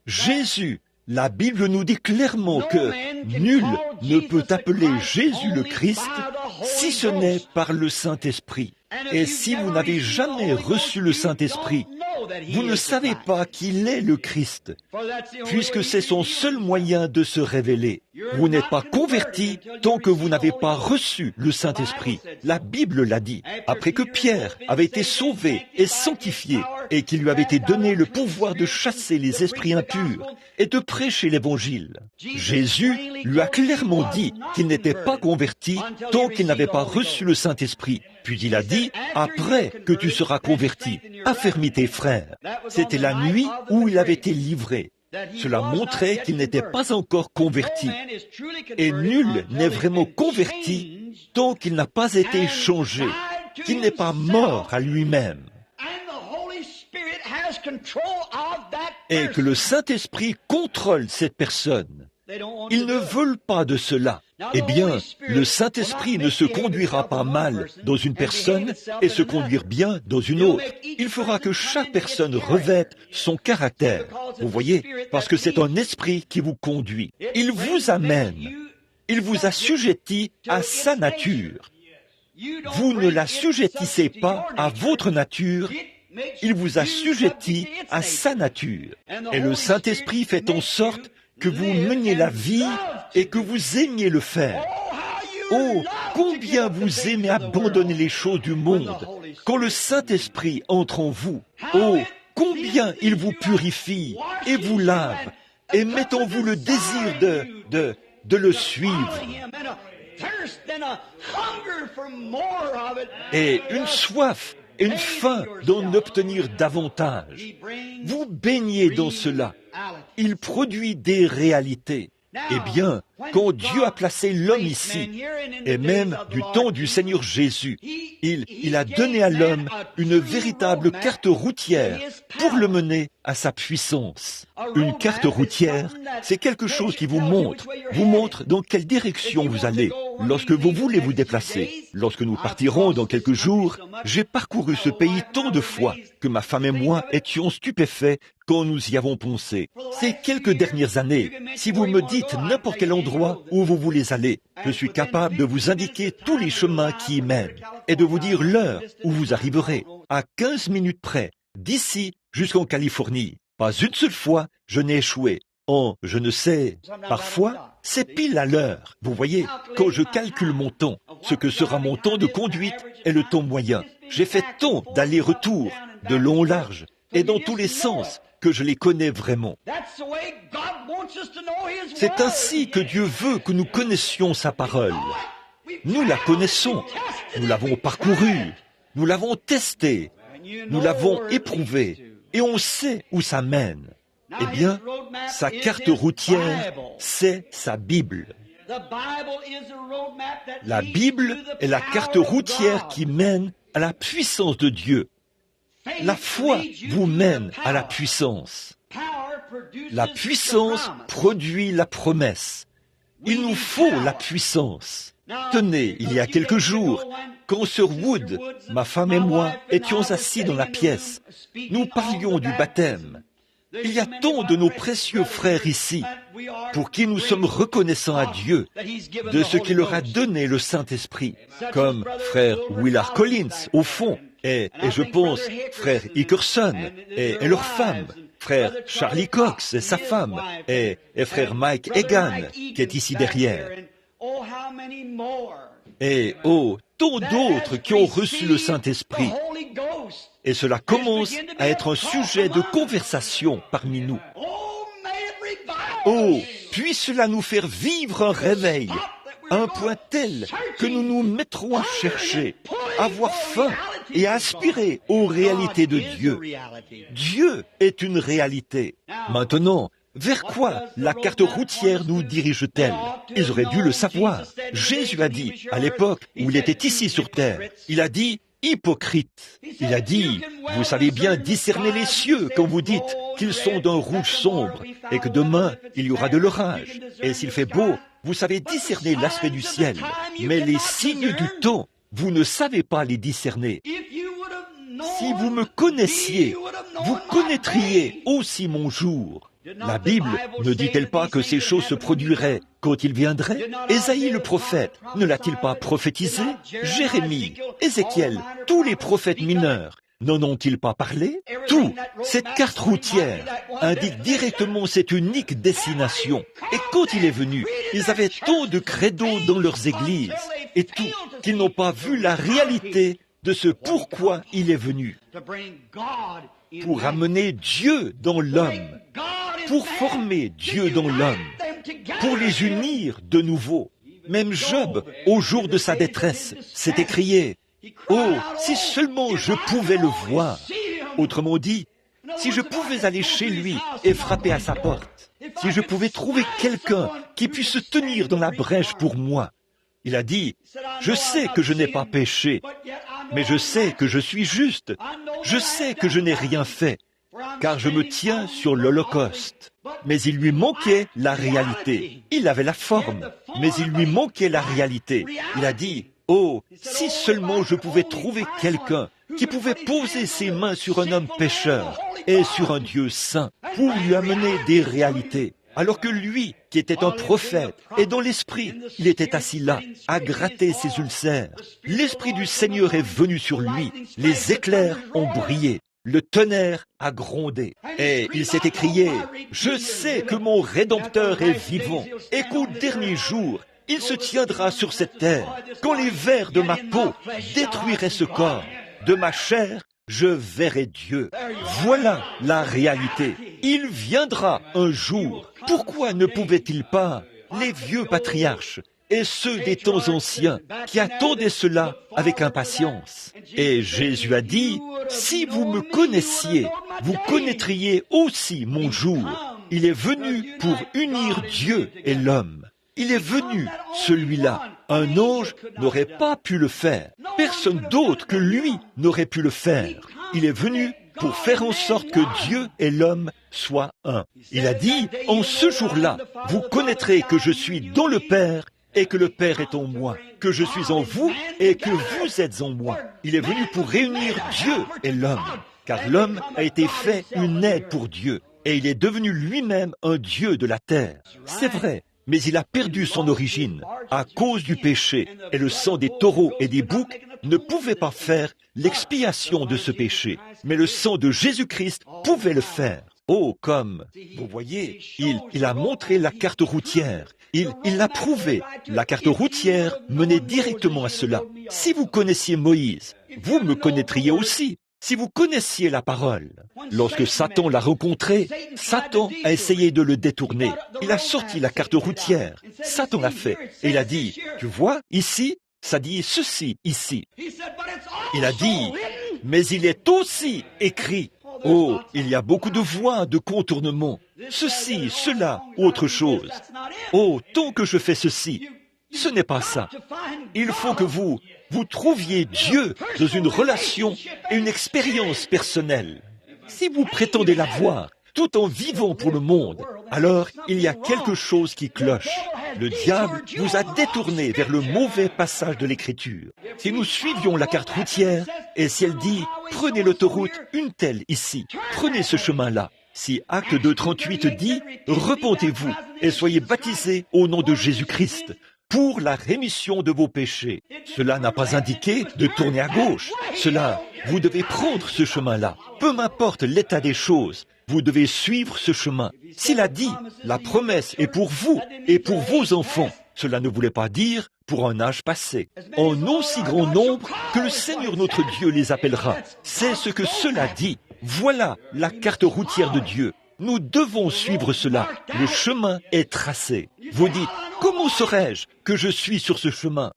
Jésus, la Bible nous dit clairement que nul ne peut appeler Jésus le Christ si ce n'est par le Saint-Esprit. Et si vous n'avez jamais reçu le Saint-Esprit, vous ne savez pas qu'il est le Christ, puisque c'est son seul moyen de se révéler. Vous n'êtes pas converti tant que vous n'avez pas reçu le Saint-Esprit. La Bible l'a dit, après que Pierre avait été sauvé et sanctifié, et qu'il lui avait été donné le pouvoir de chasser les esprits impurs et de prêcher l'Évangile. Jésus lui a clairement dit qu'il n'était pas converti tant qu'il n'avait pas reçu le Saint-Esprit. Puis il a dit, après que tu seras converti, affermis tes frères. C'était la nuit où il avait été livré. Cela montrait qu'il n'était pas encore converti. Et nul n'est vraiment converti tant qu'il n'a pas été changé, qu'il n'est pas mort à lui-même. Et que le Saint-Esprit contrôle cette personne. Ils ne veulent pas de cela. Eh bien, le Saint-Esprit ne se conduira pas mal dans une personne et se conduire bien dans une autre. Il fera que chaque personne revête son caractère. Vous voyez, parce que c'est un esprit qui vous conduit. Il vous amène. Il vous assujettit à sa nature. Vous ne l'assujettissez pas à votre nature. Il vous assujettit à sa nature. Et le Saint-Esprit fait en sorte que vous meniez la vie et que vous aimiez le faire. Oh, combien vous aimez abandonner les choses du monde quand le Saint-Esprit entre en vous. Oh, combien il vous purifie et vous lave et met en vous le désir de le suivre. Et une soif et une faim d'en obtenir davantage. Vous baignez dans cela. Il produit des réalités. Eh bien, quand Dieu a placé l'homme ici, et même du temps du Seigneur Jésus, il a donné à l'homme une véritable carte routière pour le mener à sa puissance. Une carte routière, c'est quelque chose qui vous montre dans quelle direction vous allez lorsque vous voulez vous déplacer. Lorsque nous partirons dans quelques jours, j'ai parcouru ce pays tant de fois que ma femme et moi étions stupéfaits quand nous y avons pensé. Ces quelques dernières années, si vous me dites n'importe quel endroit où vous voulez aller, je suis capable de vous indiquer tous les chemins qui y mènent et de vous dire l'heure où vous arriverez, à 15 minutes près, d'ici jusqu'en Californie. Pas une seule fois, je n'ai échoué. Je ne sais, parfois, c'est pile à l'heure. Vous voyez, quand je calcule mon temps, ce que sera mon temps de conduite et le temps moyen. J'ai fait tant d'aller-retour, de long au large, et dans tous les sens, que je les connais vraiment. C'est ainsi que Dieu veut que nous connaissions sa parole. Nous la connaissons, nous l'avons parcourue, nous l'avons testée, nous l'avons éprouvée, et on sait où ça mène. Eh bien, sa carte routière, c'est sa Bible. La Bible est la carte routière qui mène à la puissance de Dieu. La foi vous mène à la puissance. La puissance produit la promesse. Il nous faut la puissance. Tenez, il y a quelques jours, quand Sir Wood, ma femme et moi, étions assis dans la pièce, nous parlions du baptême. Il y a tant de nos précieux frères ici, pour qui nous sommes reconnaissants à Dieu de ce qu'il leur a donné le Saint-Esprit, comme frère Willard Collins, au fond, et je pense frère Hickerson et leur femme, frère Charlie Cox et sa femme, et frère Mike Egan, qui est ici derrière. Et tant d'autres qui ont reçu le Saint-Esprit. Et cela commence à être un sujet de conversation parmi nous. Puisse cela nous faire vivre un réveil, à un point tel que nous nous mettrons à chercher, à avoir faim et à aspirer aux réalités de Dieu. Dieu est une réalité. Maintenant, vers quoi la carte routière nous dirige-t-elle? Ils auraient dû le savoir. Jésus a dit, à l'époque où il était ici sur terre, il a dit, hypocrite. Il a dit, vous savez bien discerner les cieux quand vous dites qu'ils sont d'un rouge sombre et que demain il y aura de l'orage. Et s'il fait beau, vous savez discerner l'aspect du ciel. Mais les signes du temps, vous ne savez pas les discerner. Si vous me connaissiez, vous connaîtriez aussi mon jour. La Bible ne dit-elle pas que ces choses se produiraient quand il viendrait? Ésaïe le prophète ne l'a-t-il pas prophétisé? Jérémie, Ézéchiel, tous les prophètes mineurs n'en ont-ils pas parlé? Tout, cette carte routière, indique directement cette unique destination. Et quand il est venu, ils avaient tant de credos dans leurs églises, et tout, qu'ils n'ont pas vu la réalité de ce pourquoi il est venu. Pour amener Dieu dans l'homme, pour former Dieu dans l'homme, pour les unir de nouveau. Même Job, au jour de sa détresse, s'est écrié « Oh, si seulement je pouvais le voir !» Autrement dit, si je pouvais aller chez lui et frapper à sa porte, si je pouvais trouver quelqu'un qui puisse se tenir dans la brèche pour moi. Il a dit, je sais que je n'ai pas péché, mais je sais que je suis juste. Je sais que je n'ai rien fait, car je me tiens sur l'Holocauste. Mais il lui manquait la réalité. Il avait la forme, mais il lui manquait la réalité. Il a dit, oh, si seulement je pouvais trouver quelqu'un qui pouvait poser ses mains sur un homme pécheur et sur un Dieu saint pour lui amener des réalités. Alors que lui, qui était un prophète, et dans l'esprit, il était assis là, à gratter ses ulcères. L'esprit du Seigneur est venu sur lui, les éclairs ont brillé, le tonnerre a grondé, et il s'est écrié, « Je sais que mon Rédempteur est vivant, et qu'au dernier jour, il se tiendra sur cette terre, quand les vers de ma peau détruiraient ce corps, de ma chair, je verrai Dieu. » Voilà la réalité. Il viendra un jour. Pourquoi ne pouvaient-ils pas, les vieux patriarches et ceux des temps anciens, qui attendaient cela avec impatience? Et Jésus a dit, « Si vous me connaissiez, vous connaîtriez aussi mon jour. » Il est venu pour unir Dieu et l'homme. Il est venu, celui-là. Un ange n'aurait pas pu le faire. Personne d'autre que lui n'aurait pu le faire. Il est venu pour faire en sorte que Dieu et l'homme soient un. Il a dit, en ce jour-là, vous connaîtrez que je suis dans le Père et que le Père est en moi, que je suis en vous et que vous êtes en moi. Il est venu pour réunir Dieu et l'homme, car l'homme a été fait une aide pour Dieu et il est devenu lui-même un Dieu de la terre. C'est vrai. Mais il a perdu son origine à cause du péché, et le sang des taureaux et des boucs ne pouvait pas faire l'expiation de ce péché. Mais le sang de Jésus-Christ pouvait le faire. Oh, comme, vous voyez, il a montré la carte routière. Il l'a prouvé. La carte routière menait directement à cela. Si vous connaissiez Moïse, vous me connaîtriez aussi. Si vous connaissiez la parole, lorsque Satan l'a rencontré, Satan a essayé de le détourner. Il a sorti la carte routière. Satan l'a fait. Et il a dit, tu vois, ici, ça dit ceci, ici. Il a dit, mais il est aussi écrit. Oh, il y a beaucoup de voies de contournement. Ceci, cela, autre chose. Oh, tant que je fais ceci. Ce n'est pas ça. Il faut que vous trouviez Dieu dans une relation et une expérience personnelle. Si vous prétendez l'avoir, tout en vivant pour le monde, alors il y a quelque chose qui cloche. Le diable vous a détourné vers le mauvais passage de l'Écriture. Si nous suivions la carte routière, et si elle dit « Prenez l'autoroute, une telle ici, prenez ce chemin-là », si Acte 2:38 dit « Repentez-vous et soyez baptisés au nom de Jésus-Christ », pour la rémission de vos péchés. Cela n'a pas indiqué de tourner à gauche. Cela, vous devez prendre ce chemin-là. Peu m'importe l'état des choses, vous devez suivre ce chemin. S'il a dit, la promesse est pour vous et pour vos enfants, cela ne voulait pas dire pour un âge passé. En aussi grand nombre que le Seigneur notre Dieu les appellera. C'est ce que cela dit. Voilà la carte routière de Dieu. Nous devons suivre cela. Le chemin est tracé. Vous dites, comment saurais-je que je suis sur ce chemin?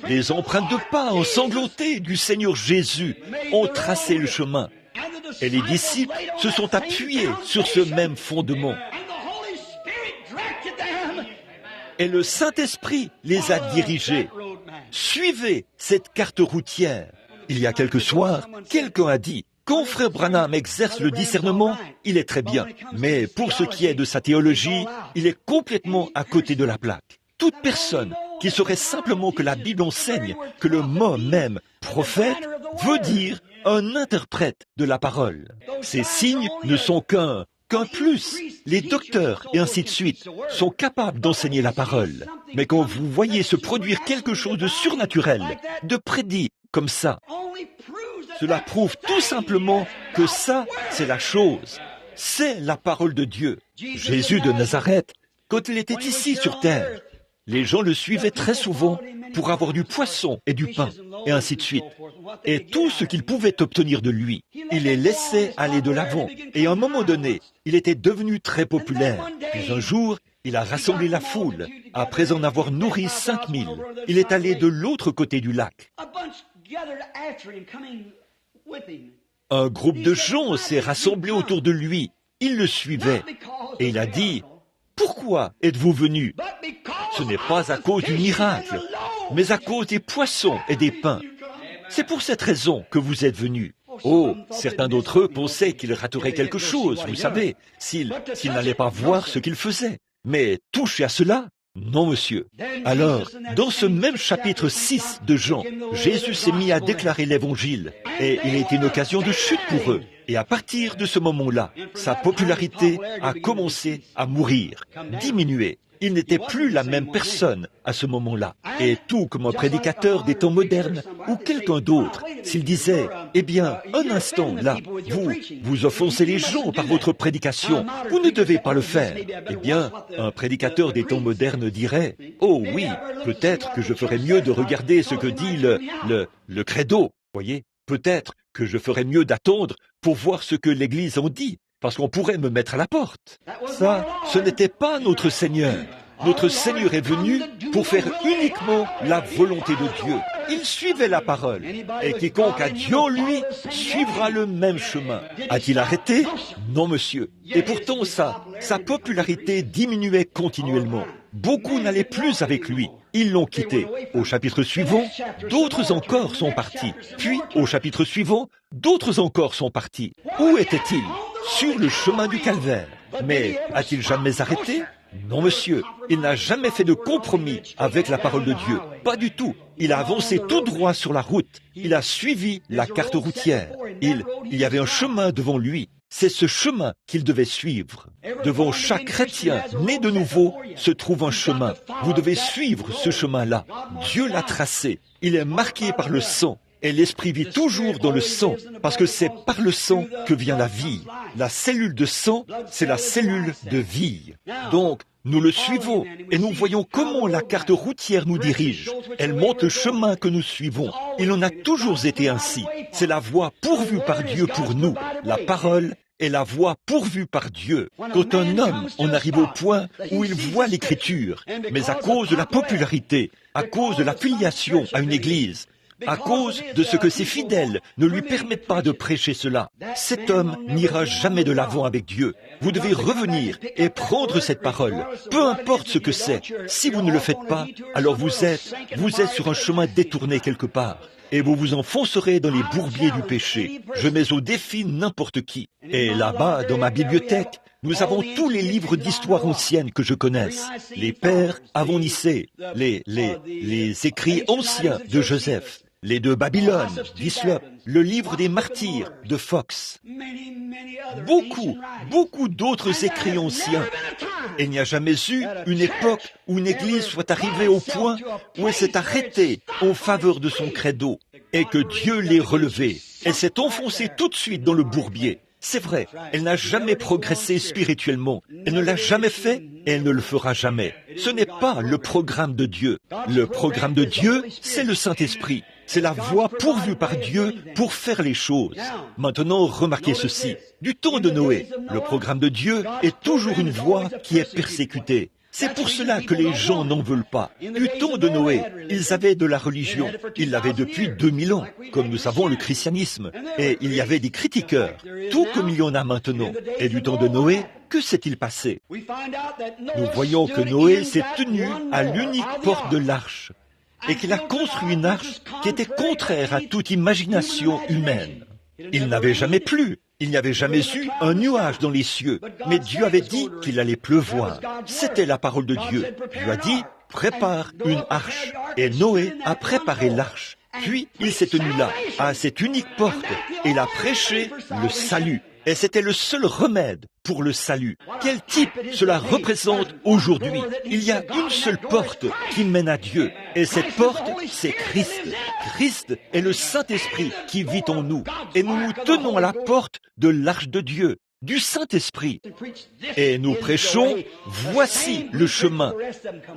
Les empreintes de pas ensanglantés du Seigneur Jésus ont tracé le chemin. Et les disciples se sont appuyés sur ce même fondement. Et le Saint-Esprit les a dirigés. Suivez cette carte routière. Il y a quelques soirs, quelqu'un a dit, quand Frère Branham exerce le discernement, il est très bien. Mais pour ce qui est de sa théologie, il est complètement à côté de la plaque. Toute personne qui saurait simplement que la Bible enseigne que le mot même, prophète, veut dire un interprète de la parole. Ces signes ne sont qu'un plus. Les docteurs et ainsi de suite sont capables d'enseigner la parole. Mais quand vous voyez se produire quelque chose de surnaturel, de prédit comme ça, cela prouve tout simplement que ça, c'est la chose. C'est la parole de Dieu. Jésus de Nazareth, quand il était ici sur terre, les gens le suivaient très souvent pour avoir du poisson et du pain, et ainsi de suite. Et tout ce qu'ils pouvaient obtenir de lui, il les laissait aller de l'avant. Et à un moment donné, il était devenu très populaire. Puis un jour, il a rassemblé la foule. Après en avoir nourri 5000, il est allé de l'autre côté du lac. Un groupe de gens s'est rassemblé autour de lui. Il le suivait. Et il a dit, « Pourquoi êtes-vous venus ? Ce n'est pas à cause du miracle, mais à cause des poissons et des pains. C'est pour cette raison que vous êtes venus. » Oh, certains d'entre eux pensaient qu'il raterait quelque chose, vous savez, s'ils n'allaient pas voir ce qu'il faisait. Mais touché à cela, non, monsieur. Alors, dans ce même chapitre 6 de Jean, Jésus s'est mis à déclarer l'Évangile, et il a été une occasion de chute pour eux. Et à partir de ce moment-là, sa popularité a commencé à mourir, diminuer. Il n'était plus la même personne à ce moment-là. Et tout comme un prédicateur des temps modernes ou quelqu'un d'autre, s'il disait, « Eh bien, un instant, là, vous offensez les gens par votre prédication, vous ne devez pas le faire. » Eh bien, un prédicateur des temps modernes dirait, « Oh oui, peut-être que je ferais mieux de regarder ce que dit le credo, voyez. Peut-être que je ferais mieux d'attendre pour voir ce que l'Église en dit. » Parce qu'on pourrait me mettre à la porte. Ça, ce n'était pas notre Seigneur. Notre Seigneur est venu pour faire uniquement la volonté de Dieu. Il suivait la parole. Et quiconque a Dieu en lui suivra le même chemin. A-t-il arrêté? Non, monsieur. Et pourtant, sa popularité diminuait continuellement. Beaucoup n'allaient plus avec lui. Ils l'ont quitté. Au chapitre suivant, d'autres encore sont partis. Puis, au chapitre suivant, d'autres encore sont partis. Où était-il? Sur le chemin du calvaire. Mais a-t-il jamais arrêté? Non, monsieur. Il n'a jamais fait de compromis avec la parole de Dieu. Pas du tout. Il a avancé tout droit sur la route. Il a suivi la carte routière. Il y avait un chemin devant lui. C'est ce chemin qu'il devait suivre. Devant chaque chrétien né de nouveau se trouve un chemin. Vous devez suivre ce chemin-là. Dieu l'a tracé. Il est marqué par le sang. Et l'esprit vit toujours dans le sang, parce que c'est par le sang que vient la vie. La cellule de sang, c'est la cellule de vie. Donc, nous le suivons, et nous voyons comment la carte routière nous dirige. Elle montre le chemin que nous suivons. Il en a toujours été ainsi. C'est la voie pourvue par Dieu pour nous. La parole est la voie pourvue par Dieu. Quand un homme en arrive au point où il voit l'Écriture, mais à cause de la popularité, à cause de l'affiliation à une église, à cause de ce que ses fidèles ne lui permettent pas de prêcher cela, cet homme n'ira jamais de l'avant avec Dieu. Vous devez revenir et prendre cette parole, peu importe ce que c'est. Si vous ne le faites pas, alors vous êtes sur un chemin détourné quelque part. Et vous vous enfoncerez dans les bourbiers du péché. Je mets au défi n'importe qui. Et là-bas, dans ma bibliothèque, nous avons tous les livres d'histoire ancienne que je connaisse. Les pères Avonicés, les écrits anciens de Joseph, les de Babylone, d'Hyslop, le livre des martyrs de Fox. Beaucoup d'autres écrits anciens. Et il n'y a jamais eu une époque où une église soit arrivée au point où elle s'est arrêtée en faveur de son credo et que Dieu l'ait relevée. Elle s'est enfoncée tout de suite dans le bourbier. C'est vrai, elle n'a jamais progressé spirituellement. Elle ne l'a jamais fait et elle ne le fera jamais. Ce n'est pas le programme de Dieu. Le programme de Dieu, c'est le Saint-Esprit. C'est la voie pourvue par Dieu pour faire les choses. Maintenant, remarquez ceci. Du temps de Noé, le programme de Dieu est toujours une voie qui est persécutée. C'est pour cela que les gens n'en veulent pas. Du temps de Noé, ils avaient de la religion. Ils l'avaient depuis 2000 ans, comme nous savons le christianisme. Et il y avait des critiqueurs, tout comme il y en a maintenant. Et du temps de Noé, que s'est-il passé? Nous voyons que Noé s'est tenu à l'unique porte de l'arche et qu'il a construit une arche qui était contraire à toute imagination humaine. Il n'avait jamais plu. Il n'y avait jamais eu un nuage dans les cieux, mais Dieu avait dit qu'il allait pleuvoir. C'était la parole de Dieu. Dieu a dit, prépare une arche. Et Noé a préparé l'arche. Puis il s'est tenu là, à cette unique porte, et il a prêché le salut. Et c'était le seul remède pour le salut. Quel type cela représente aujourd'hui? Il y a une seule porte qui mène à Dieu. Et cette porte, c'est Christ. Christ est le Saint-Esprit qui vit en nous. Et nous nous tenons à la porte de l'arche de Dieu, du Saint-Esprit. Et nous prêchons, voici le chemin,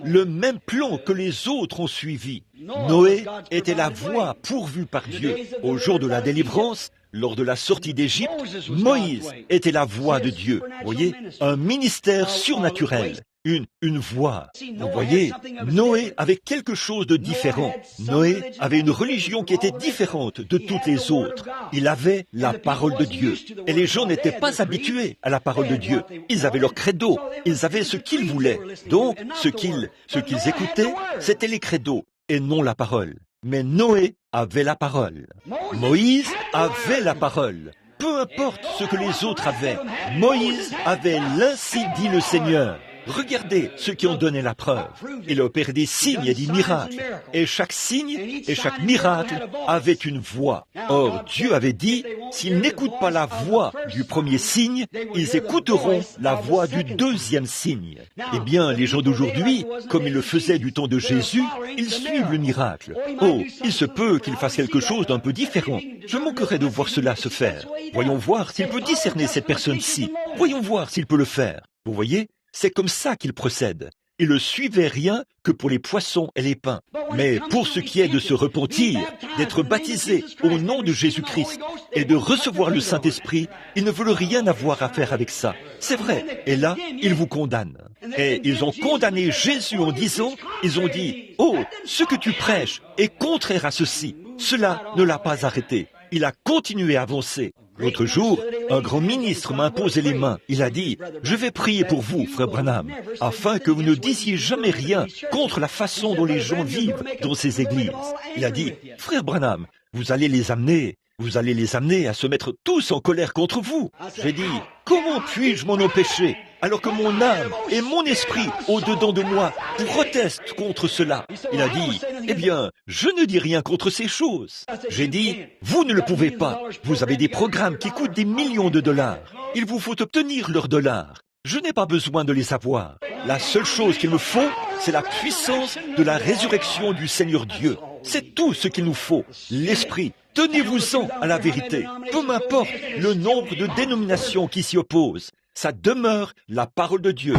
le même plan que les autres ont suivi. Noé était la voie pourvue par Dieu. Au jour de la délivrance, lors de la sortie d'Égypte, Moïse était la voix de Dieu. Vous voyez, un ministère surnaturel, une voix. Vous voyez, Noé avait quelque chose de différent. Noé avait une religion qui était différente de toutes les autres. Il avait la parole de Dieu. Et les gens n'étaient pas habitués à la parole de Dieu. Ils avaient leur credo. Ils avaient ce qu'ils voulaient. Donc, ce qu'ils écoutaient, c'était les credos et non la parole. Mais Noé avait la parole. Moïse avait la parole. Peu importe ce que les autres avaient, Moïse avait l'ainsi dit le Seigneur. Regardez ceux qui ont donné la preuve. Il a opéré des signes et des miracles. Et chaque signe et chaque miracle avait une voix. Or, Dieu avait dit, s'ils n'écoutent pas la voix du premier signe, ils écouteront la voix du deuxième signe. Eh bien, les gens d'aujourd'hui, comme ils le faisaient du temps de Jésus, ils suivent le miracle. Oh, il se peut qu'ils fassent quelque chose d'un peu différent. Je manquerais de voir cela se faire. Voyons voir s'il peut discerner cette personne-ci. Voyons voir s'il peut le faire. Vous voyez ? C'est comme ça qu'il procède. Il ne suivait rien que pour les poissons et les pains. Mais pour ce qui est de se repentir, d'être baptisé au nom de Jésus-Christ et de recevoir le Saint-Esprit, ils ne veulent rien avoir à faire avec ça. C'est vrai. Et là, ils vous condamnent. Et ils ont condamné Jésus en disant, ils ont dit, « Oh, ce que tu prêches est contraire à ceci. » Cela ne l'a pas arrêté. Il a continué à avancer. L'autre jour, un grand ministre m'a imposé les mains. Il a dit, « Je vais prier pour vous, frère Branham, afin que vous ne disiez jamais rien contre la façon dont les gens vivent dans ces églises. » Il a dit, « Frère Branham, vous allez les amener à se mettre tous en colère contre vous. » J'ai dit, « Comment puis-je m'en empêcher alors que mon âme et mon esprit au-dedans de moi protestent contre cela? » Il a dit, « Eh bien, je ne dis rien contre ces choses. » J'ai dit, « Vous ne le pouvez pas. Vous avez des programmes qui coûtent des millions de dollars. Il vous faut obtenir leurs dollars. Je n'ai pas besoin de les avoir. La seule chose qu'il me faut, c'est la puissance de la résurrection du Seigneur Dieu. C'est tout ce qu'il nous faut, l'esprit. Tenez-vous-en à la vérité. Peu m'importe le nombre de dénominations qui s'y opposent. Ça demeure la parole de Dieu.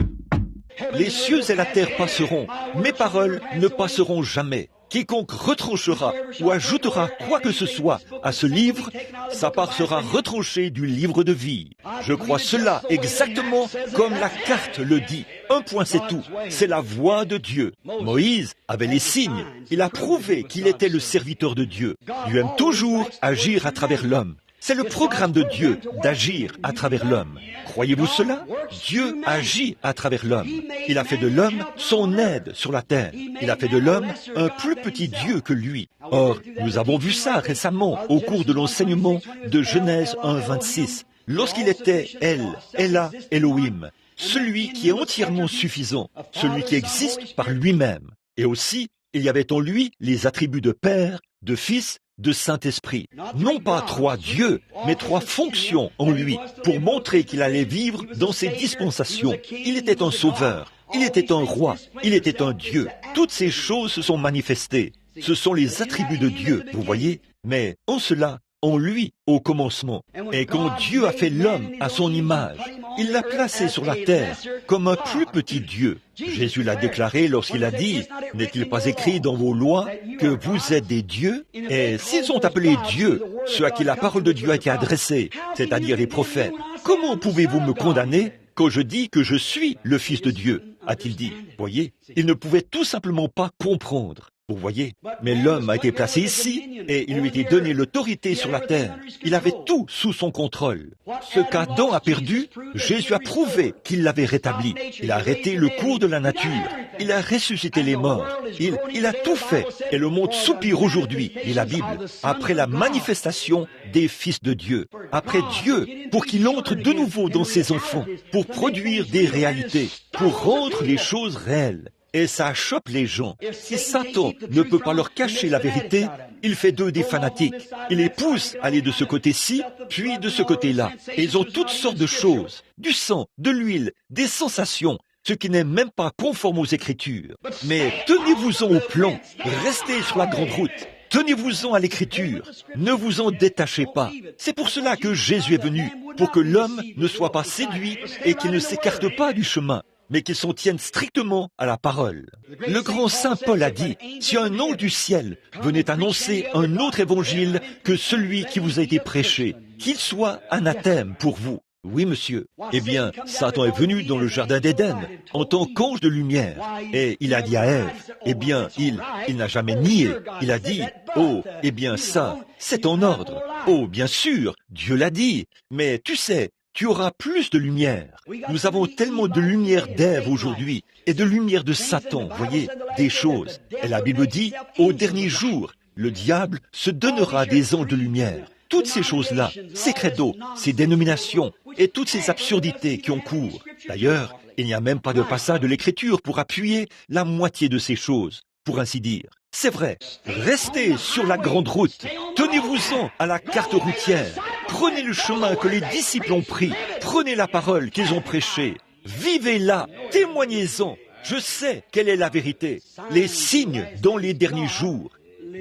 Les cieux et la terre passeront, mes paroles ne passeront jamais. Quiconque retranchera ou ajoutera quoi que ce soit à ce livre, sa part sera retranchée du livre de vie. Je crois cela exactement comme la carte le dit. Un point, c'est tout. C'est la voix de Dieu. Moïse avait les signes. Il a prouvé qu'il était le serviteur de Dieu. Dieu aime toujours agir à travers l'homme. C'est le programme de Dieu d'agir à travers l'homme. Croyez-vous cela? Dieu agit à travers l'homme. Il a fait de l'homme son aide sur la terre. Il a fait de l'homme un plus petit Dieu que lui. Or, nous avons vu ça récemment au cours de l'enseignement de Genèse 1:26. Lorsqu'il était Ella, Elohim, celui qui est entièrement suffisant, celui qui existe par lui-même. Et aussi, il y avait en lui les attributs de Père, de Fils, de Saint-Esprit. Non pas 3 dieux, mais 3 fonctions en lui, pour montrer qu'il allait vivre dans ses dispensations. Il était un sauveur, il était un roi, il était un Dieu. Toutes ces choses se sont manifestées. Ce sont les attributs de Dieu, vous voyez, mais en cela, en lui, au commencement. Et quand Dieu a fait l'homme à son image, il l'a placé sur la terre comme un plus petit Dieu. Jésus l'a déclaré lorsqu'il a dit, « N'est-il pas écrit dans vos lois que vous êtes des dieux ?» Et s'ils sont appelés dieux, ceux à qui la parole de Dieu a été adressée, c'est-à-dire les prophètes, comment pouvez-vous me condamner quand je dis que je suis le Fils de Dieu? A-t-il dit. Voyez, il ne pouvait tout simplement pas comprendre. Vous voyez, mais l'homme a été placé ici et il lui a été donné l'autorité sur la terre. Il avait tout sous son contrôle. Ce qu'Adam a perdu, Jésus a prouvé qu'il l'avait rétabli. Il a arrêté le cours de la nature. Il a ressuscité les morts. Il a tout fait. Et le monde soupire aujourd'hui, dit la Bible, après la manifestation des fils de Dieu. Après Dieu, pour qu'il entre de nouveau dans ses enfants, pour produire des réalités, pour rendre les choses réelles. Et ça chope les gens. Si Satan ne peut pas leur cacher la vérité, il fait d'eux des fanatiques. Il les pousse à aller de ce côté-ci, puis de ce côté-là. Et ils ont toutes sortes de choses. Du sang, de l'huile, des sensations, ce qui n'est même pas conforme aux Écritures. Mais tenez-vous-en au plan. Restez sur la grande route. Tenez-vous-en à l'Écriture. Ne vous en détachez pas. C'est pour cela que Jésus est venu, pour que l'homme ne soit pas séduit et qu'il ne s'écarte pas du chemin, mais qu'il s'en tienne strictement à la parole. Le grand saint Paul a dit, si un ange du ciel venait annoncer un autre évangile que celui qui vous a été prêché, qu'il soit anathème pour vous. Oui, monsieur. Eh bien, Satan est venu dans le jardin d'Éden en tant qu'ange de lumière. Et il a dit à Ève, eh bien, il n'a jamais nié. Il a dit, oh, eh bien, ça, c'est en ordre. Oh, bien sûr, Dieu l'a dit. Mais tu sais, tu auras plus de lumière. Nous avons tellement de lumière d'Ève aujourd'hui et de lumière de Satan, voyez, des choses. Et la Bible dit, au dernier jour, le diable se donnera des anges de lumière. Toutes ces choses-là, ces credos, ces dénominations et toutes ces absurdités qui ont cours. D'ailleurs, il n'y a même pas de passage de l'Écriture pour appuyer la moitié de ces choses, pour ainsi dire. C'est vrai, restez sur la grande route, tenez-vous-en à la carte routière, prenez le chemin que les disciples ont pris, prenez la parole qu'ils ont prêchée, vivez-la, témoignez-en. Je sais quelle est la vérité, les signes dans les derniers jours,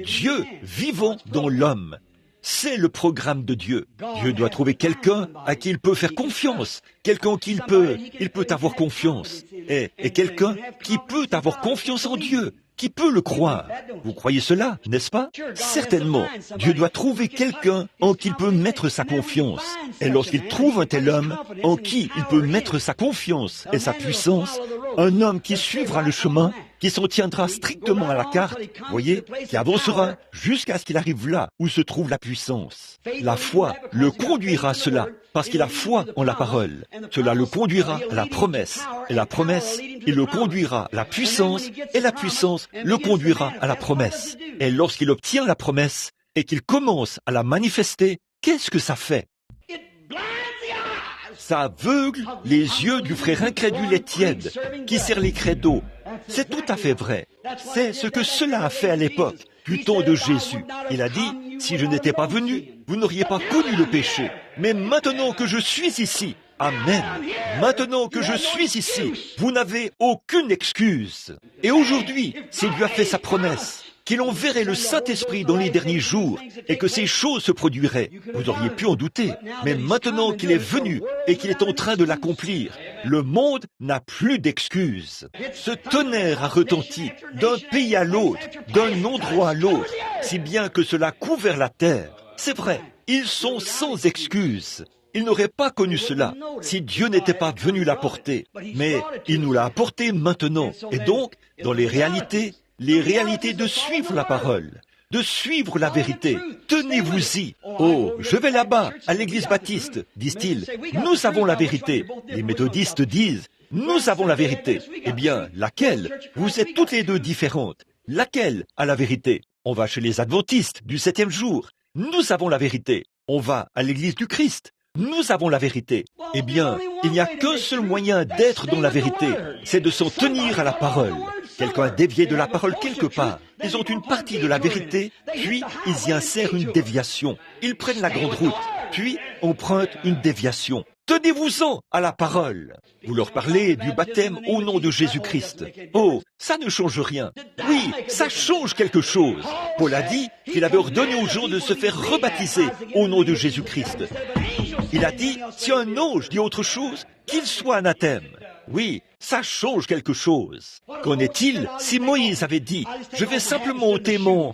Dieu vivant dans l'homme. C'est le programme de Dieu. Dieu doit trouver quelqu'un à qui il peut faire confiance, quelqu'un qui il peut avoir confiance, et quelqu'un qui peut avoir confiance en Dieu, qui peut le croire. Vous croyez cela, n'est-ce pas? Certainement. Dieu doit trouver quelqu'un en qui il peut mettre sa confiance. Et lorsqu'il trouve un tel homme en qui il peut mettre sa confiance et sa puissance, un homme qui suivra le chemin, qui s'en tiendra strictement à la carte, voyez, qui avancera jusqu'à ce qu'il arrive là où se trouve la puissance. La foi le conduira à cela, parce qu'il a foi en la parole. Cela le conduira à la promesse, et la promesse, il le conduira à la puissance, et la puissance le conduira à la promesse. Et lorsqu'il obtient la promesse, et qu'il commence à la manifester, qu'est-ce que ça fait? Ça aveugle les yeux du frère incrédule et tiède, qui sert les credos. C'est tout à fait vrai. C'est ce que cela a fait à l'époque, du temps de Jésus. Il a dit, si je n'étais pas venu, vous n'auriez pas connu le péché. Mais maintenant que je suis ici, amen. Maintenant que je suis ici, vous n'avez aucune excuse. Et aujourd'hui, si Dieu a fait sa promesse, qu'il enverrait le Saint-Esprit dans les derniers jours et que ces choses se produiraient. Vous auriez pu en douter, mais maintenant qu'il est venu et qu'il est en train de l'accomplir, le monde n'a plus d'excuses. Ce tonnerre a retenti d'un pays à l'autre, d'un endroit à l'autre, si bien que cela a couvert la terre. C'est vrai, ils sont sans excuses. Ils n'auraient pas connu cela si Dieu n'était pas venu l'apporter. Mais il nous l'a apporté maintenant. Et donc, dans les réalités de suivre la parole, de suivre la vérité. Tenez-vous-y. Oh, je vais là-bas, à l'église baptiste, disent-ils. Nous avons la vérité. Les méthodistes disent, nous avons la vérité. Eh bien, laquelle? Vous êtes toutes les deux différentes. Laquelle a la vérité? On va chez les adventistes du 7e jour. Nous avons la vérité. On va à l'église du Christ. Nous avons la vérité. Eh bien, il n'y a qu'un seul moyen d'être dans la vérité, c'est de s'en tenir à la parole. Quelqu'un a dévié de la parole quelque part. Ils ont une partie de la vérité, puis ils y insèrent une déviation. Ils prennent la grande route, puis empruntent une déviation. Tenez-vous-en à la parole. Vous leur parlez du baptême au nom de Jésus-Christ. Oh, ça ne change rien. Oui, ça change quelque chose. Paul a dit qu'il avait ordonné aux gens de se faire rebaptiser au nom de Jésus-Christ. Il a dit, si un ange dit autre chose, qu'il soit anathème. Oui, ça change quelque chose. Qu'en est-il si Moïse avait dit, je vais simplement ôter mon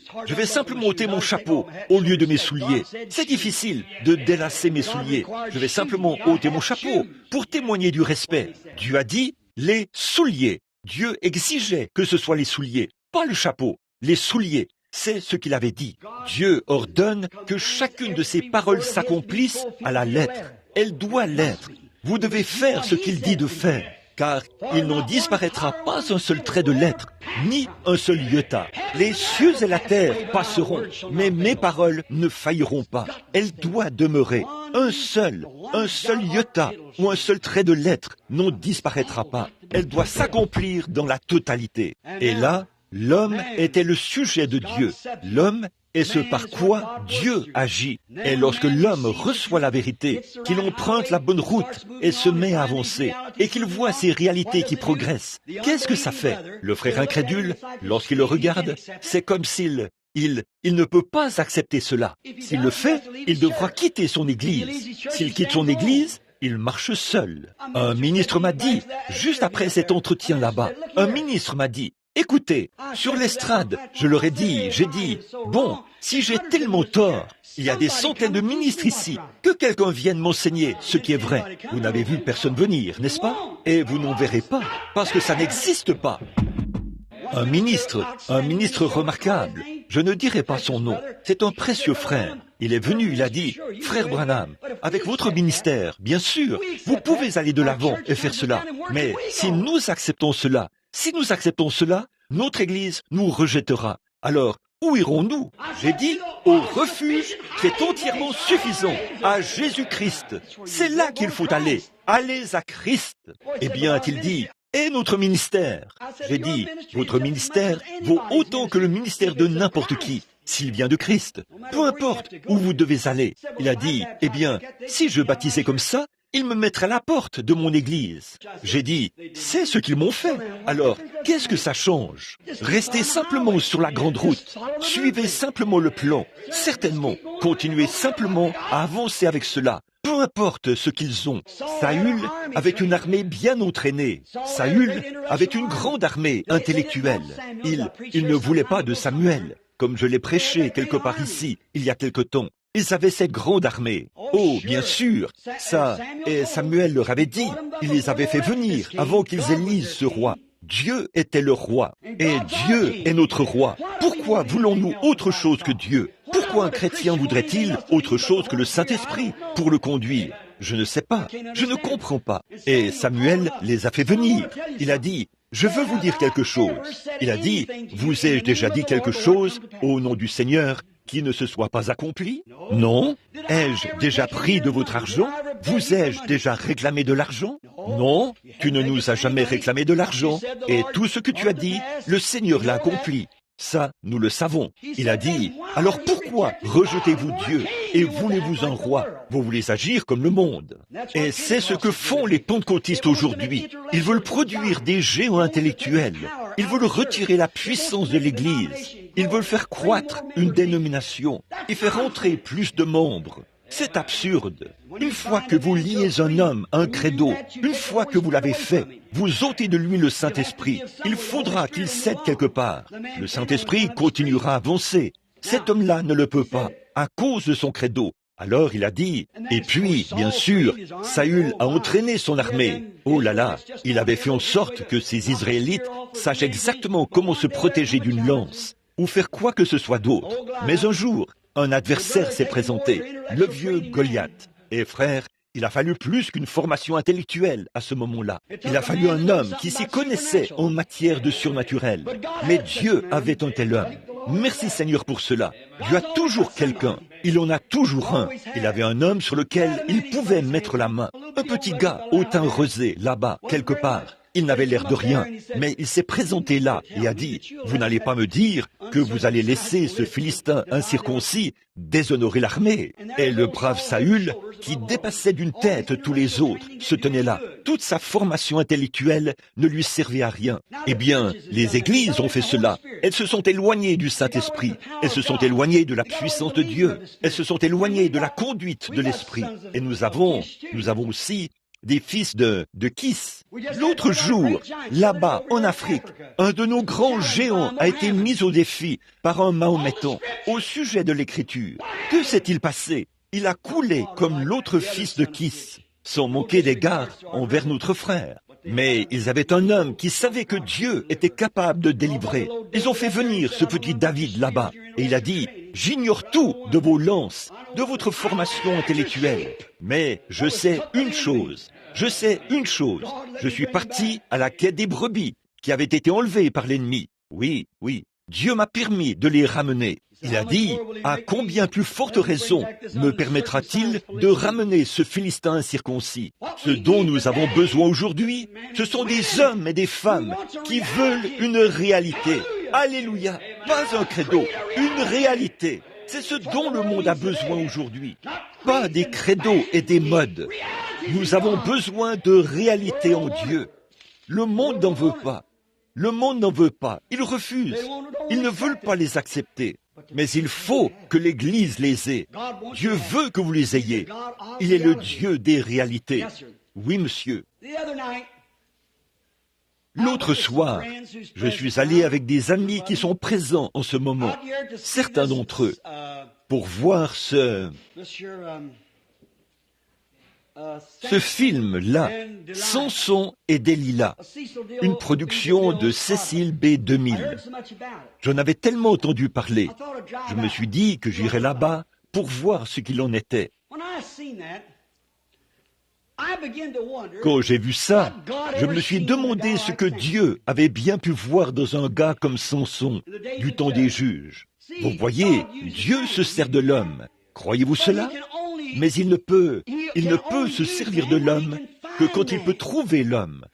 chapeau au lieu de mes souliers. C'est difficile de délasser mes souliers. Je vais simplement ôter mon chapeau pour témoigner du respect. Dieu a dit, les souliers. Dieu exigeait que ce soit les souliers, pas le chapeau, les souliers. C'est ce qu'il avait dit. Dieu ordonne que chacune de ses paroles s'accomplisse à la lettre. Elle doit l'être. Vous devez faire ce qu'il dit de faire, car il n'en disparaîtra pas un seul trait de lettre, ni un seul iota. Les cieux et la terre passeront, mais mes paroles ne failliront pas. Elle doit demeurer. Un seul iota ou un seul trait de lettre n'en disparaîtra pas. elle doit s'accomplir dans la totalité. Et là, l'homme était le sujet de Dieu. L'homme est ce par quoi Dieu agit. Et lorsque l'homme reçoit la vérité, qu'il emprunte la bonne route et se met à avancer, et qu'il voit ces réalités qui progressent, qu'est-ce que ça fait? Le frère incrédule, lorsqu'il le regarde, c'est comme s'il ne peut pas accepter cela. S'il le fait, il devra quitter son église. S'il quitte son église, il marche seul. Un ministre m'a dit, juste après cet entretien là-bas, un ministre m'a dit, écoutez, sur l'estrade, j'ai dit, bon, si j'ai tellement tort, il y a des centaines de ministres ici, que quelqu'un vienne m'enseigner ce qui est vrai. Vous n'avez vu personne venir, n'est-ce pas? Et vous n'en verrez pas, parce que ça n'existe pas. Un ministre remarquable, je ne dirai pas son nom, c'est un précieux frère. Il est venu, il a dit, « Frère Branham, avec votre ministère, bien sûr, vous pouvez aller de l'avant et faire cela. Mais si nous acceptons cela, notre Église nous rejettera. Alors, où irons-nous? J'ai dit, au refuge qui est entièrement suffisant, à Jésus-Christ. C'est là qu'il faut aller. Allez à Christ. » Eh bien, a-t-il dit, et notre ministère? J'ai dit, votre ministère vaut autant que le ministère de n'importe qui, s'il vient de Christ. Peu importe où vous devez aller. Il a dit, eh bien, si je baptisais comme ça, il me mettrait à la porte de mon église. J'ai dit, c'est ce qu'ils m'ont fait. Alors, qu'est-ce que ça change? Restez simplement sur la grande route. Suivez simplement le plan. Certainement, continuez simplement à avancer avec cela. Peu importe ce qu'ils ont. Saül avait une armée bien entraînée. Saül avait une grande armée intellectuelle. Il ne voulait pas de Samuel, comme je l'ai prêché quelque part ici, il y a quelque temps. Ils avaient cette grande armée. Oh, bien sûr, ça, et Samuel leur avait dit, il les avait fait venir avant qu'ils élisent ce roi. Dieu était le roi, et Dieu est notre roi. Pourquoi voulons-nous autre chose que Dieu? Pourquoi un chrétien voudrait-il autre chose que le Saint-Esprit pour le conduire? Je ne sais pas, je ne comprends pas. Et Samuel les a fait venir. Il a dit, je veux vous dire quelque chose. Il a dit, vous ai-je déjà dit quelque chose au nom du Seigneur qui ne se soit pas accompli? Non. Ai-je déjà pris de votre argent? Vous ai-je déjà réclamé de l'argent? Non, tu ne nous as jamais réclamé de l'argent. Et tout ce que tu as dit, le Seigneur l'a accompli. Ça, nous le savons. Il a dit, alors pourquoi rejetez-vous Dieu et voulez-vous un roi? Vous voulez agir comme le monde. Et c'est ce que font les pentecôtistes aujourd'hui. Ils veulent produire des géants intellectuels. Ils veulent retirer la puissance de l'Église. Ils veulent faire croître une dénomination et faire entrer plus de membres. C'est absurde. Une fois que vous liez un homme à un credo, une fois que vous l'avez fait, vous ôtez de lui le Saint-Esprit. Il faudra qu'il cède quelque part. Le Saint-Esprit continuera à avancer. Cet homme-là ne le peut pas, à cause de son credo. Alors il a dit, et puis, bien sûr, Saül a entraîné son armée. Oh là là, il avait fait en sorte que ces Israélites sachent exactement comment se protéger d'une lance, ou faire quoi que ce soit d'autre. Mais un jour, un adversaire s'est présenté, le vieux Goliath. Et frère, il a fallu plus qu'une formation intellectuelle à ce moment-là. Il a fallu un homme qui s'y connaissait en matière de surnaturel. Mais Dieu avait un tel homme. Merci Seigneur pour cela. Dieu a toujours quelqu'un. Il en a toujours un. Il avait un homme sur lequel il pouvait mettre la main. Un petit gars au teint rosé, là-bas, quelque part. Il n'avait l'air de rien, mais il s'est présenté là et a dit, « Vous n'allez pas me dire que vous allez laisser ce Philistin incirconcis déshonorer l'armée. » Et le brave Saül, qui dépassait d'une tête tous les autres, se tenait là. Toute sa formation intellectuelle ne lui servait à rien. Eh bien, les églises ont fait cela. Elles se sont éloignées du Saint-Esprit. Elles se sont éloignées de la puissance de Dieu. Elles se sont éloignées de la conduite de l'Esprit. Et nous avons aussi des fils de Kis. L'autre jour, là-bas, en Afrique, un de nos grands géants a été mis au défi par un Mahométan au sujet de l'écriture. Que s'est-il passé? Il a coulé comme l'autre fils de Kis, sans manquer d'égard envers notre frère. Mais ils avaient un homme qui savait que Dieu était capable de délivrer. Ils ont fait venir ce petit David là-bas, et il a dit, « J'ignore tout de vos lances, de votre formation intellectuelle, mais je sais une chose, je suis parti à la quête des brebis qui avaient été enlevées par l'ennemi. Oui, Dieu m'a permis de les ramener. Il a dit, à combien plus forte raison me permettra-t-il de ramener ce Philistin incirconcis? Ce dont nous avons besoin aujourd'hui, ce sont des hommes et des femmes qui veulent une réalité. Alléluia! Pas un credo, une réalité. C'est ce dont le monde a besoin aujourd'hui. Pas des credos et des modes. Nous avons besoin de réalité en Dieu. Le monde n'en veut pas. Le monde n'en veut pas. Ils refusent. Ils ne veulent pas les accepter. Mais il faut que l'Église les ait. Dieu veut que vous les ayez. Il est le Dieu des réalités. Oui, monsieur. L'autre soir, je suis allé avec des amis qui sont présents en ce moment, certains d'entre eux, pour voir ce film-là, Samson et Delilah, une production de Cecil B. 2000. J'en avais tellement entendu parler. Je me suis dit que j'irais là-bas pour voir ce qu'il en était. Quand j'ai vu ça, je me suis demandé ce que Dieu avait bien pu voir dans un gars comme Samson, du temps des juges. Vous voyez, Dieu se sert de l'homme. Croyez-vous cela? Mais il ne peut se servir de l'homme que quand il peut trouver l'homme,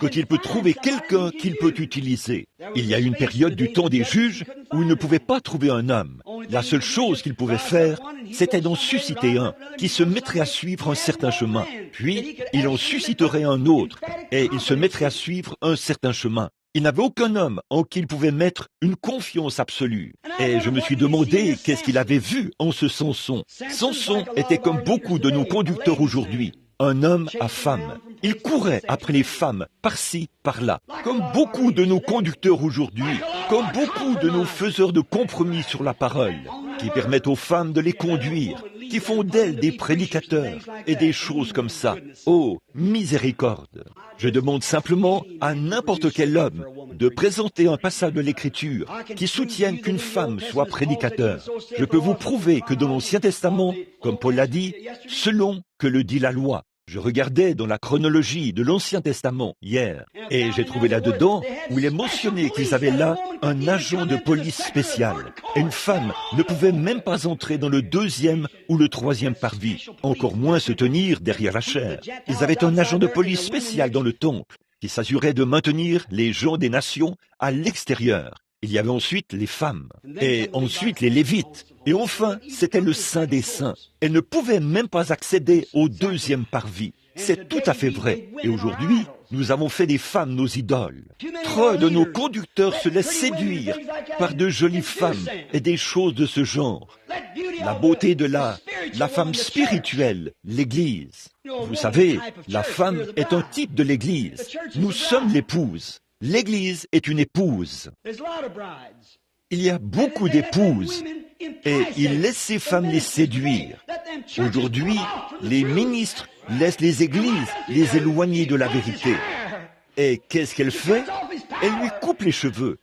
quand il peut trouver quelqu'un qu'il peut utiliser. Il y a une période du temps des juges où il ne pouvait pas trouver un homme. La seule chose qu'il pouvait faire, c'était d'en susciter un qui se mettrait à suivre un certain chemin. Puis, il en susciterait un autre et il se mettrait à suivre un certain chemin. Il n'avait aucun homme en qui il pouvait mettre une confiance absolue. Et je me suis demandé qu'est-ce qu'il avait vu en ce Samson. Samson était comme beaucoup de nos conducteurs aujourd'hui, un homme à femme. Il courait après les femmes, par-ci, par-là. Comme beaucoup de nos conducteurs aujourd'hui, comme beaucoup de nos faiseurs de compromis sur la parole, qui permettent aux femmes de les conduire, qui font d'elles des prédicateurs et des choses comme ça. Oh, miséricorde! Je demande simplement à n'importe quel homme de présenter un passage de l'Écriture qui soutienne qu'une femme soit prédicateur. Je peux vous prouver que dans l'Ancien Testament, comme Paul l'a dit, selon que le dit la loi. Je regardais dans la chronologie de l'Ancien Testament hier, et j'ai trouvé là-dedans où il est mentionné qu'ils avaient là un agent de police spécial. Et une femme ne pouvait même pas entrer dans le 2e ou le 3e parvis, encore moins se tenir derrière la chaire. Ils avaient un agent de police spécial dans le temple, qui s'assurait de maintenir les gens des nations à l'extérieur. Il y avait ensuite les femmes, et ensuite les Lévites, et enfin, c'était le Saint des Saints. Elle ne pouvait même pas accéder au 2e parvis. C'est tout à fait vrai. Et aujourd'hui, nous avons fait des femmes nos idoles. Trop de nos conducteurs se laissent séduire par de jolies femmes et des choses de ce genre. La beauté de la femme spirituelle, l'Église. Vous savez, la femme est un type de l'Église. Nous sommes l'épouse. L'Église est une épouse. Il y a beaucoup d'épouses et il laisse ces femmes les séduire. Aujourd'hui, les ministres laissent les églises les éloigner de la vérité. Et qu'est-ce qu'elle fait? Elle lui coupe les cheveux.